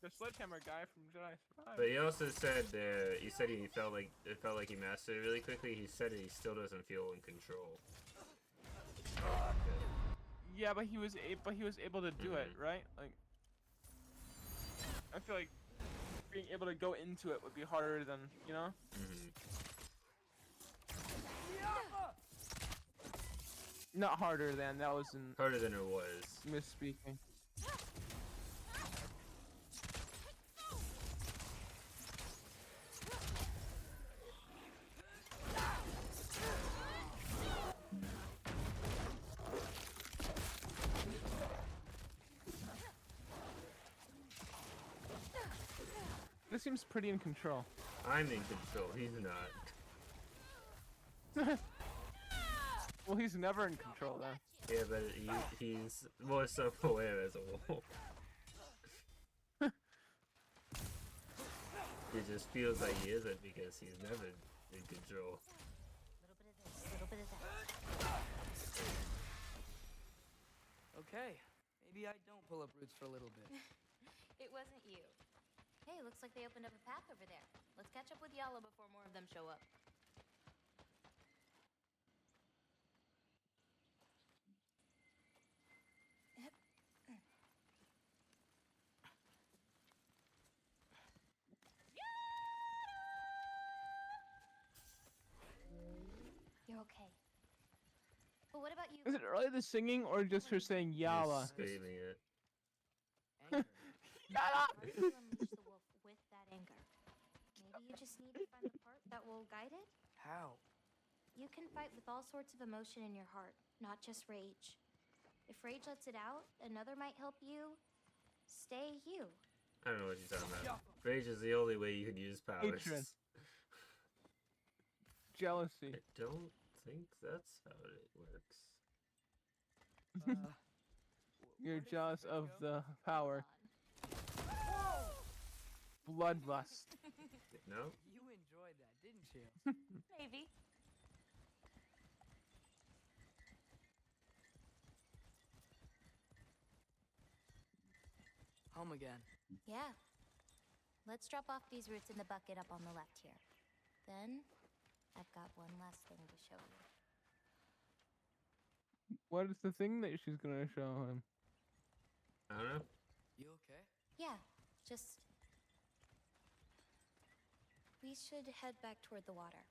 The sledgehammer guy from Jedi Survivor. But he also said he said he felt like he mastered it really quickly. He said he still doesn't feel in control. Yeah, but he was able to do it, right? Like, I feel like being able to go into it would be harder than, you know? Not harder than, that was in Harder than it was. misspeaking. This seems pretty in control. I'm in control. He's not. Well, he's never in control then. Yeah, but he's more self-aware as a wolf. He just feels like he isn't because he's never in control. A little bit of that. Okay, maybe I don't pull up roots for a little bit. It wasn't you. Hey, looks like they opened up a path over there. Let's catch up with Yala before more of them show up. You're okay. But what about you? Is it really the singing or just her saying Yala? He's screaming it. Anger. Yala! How do you unleash the wolf with that anger? Maybe you just need to find the part that will guide it? How? You can fight with all sorts of emotion in your heart, not just rage. If rage lets it out, another might help you stay you. I don't know what you're talking about. Rage is the only way you can use powers. Hatred. Jealousy. I don't think that's how it works. You're jealous of the power. Bloodlust. No? You enjoyed that, didn't you? Maybe. Home again. Yeah. Let's drop off these roots in the bucket up on the left here. Then, I've got one last thing to show you. What is the thing that she's gonna show him? I don't know. You okay? Yeah, just... We should head back toward the water.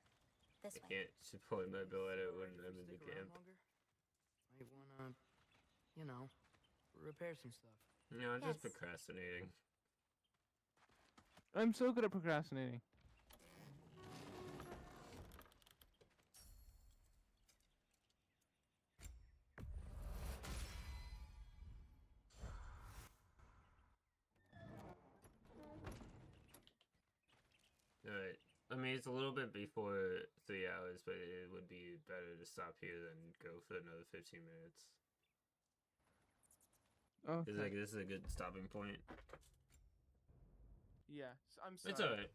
This I way. can't support my bill at it when Alright, I'm in the stick around camp. longer? Might wanna, you know, repair some stuff. No, I'm just Yes. procrastinating. I'm so good at procrastinating. Alright. I mean, it's a little bit before 3 hours, but it would be better to stop here than go for another 15 minutes. Okay. It's like, this is a good stopping point. Yes, I'm sorry. It's alright.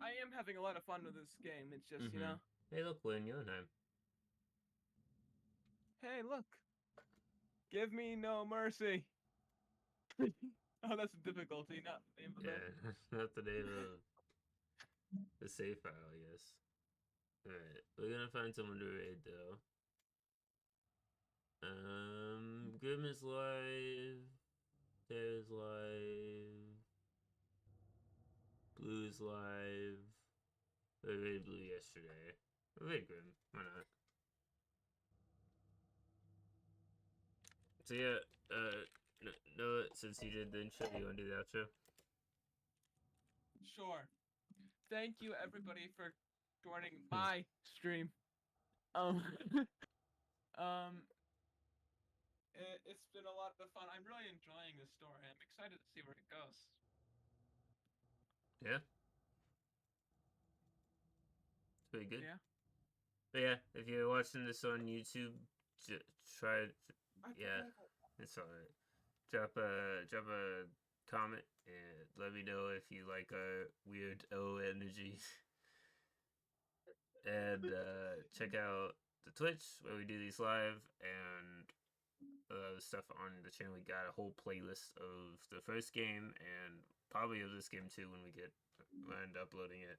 I am having a lot of fun with this game. It's just, you know. Hey, look, Lynn, Jotunheim. Hey, look. Give me no mercy. Oh, that's a difficulty, not the name of Yeah, not the name of the save file, I guess. Alright, we're gonna find someone to raid, though. Grim is live. Tara's live. Blue is live. I raided Blue yesterday. I raided Grim. Why not? So yeah, Noah, since you did the intro, you wanna do the outro? Sure. Thank you, everybody, for joining my stream. It's been a lot of fun. I'm really enjoying this story. I'm excited to see where it goes. Yeah? It's pretty good. Yeah. But yeah, if you're watching this on YouTube, try it. Yeah, it's alright. Drop a comment and let me know if you like our weird O energy. And check out the Twitch where we do these live, and stuff on the channel. We got a whole playlist of the first game and probably of this game too when we get around to uploading it.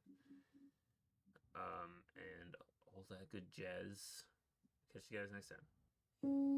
And all that good jazz. Catch you guys next time.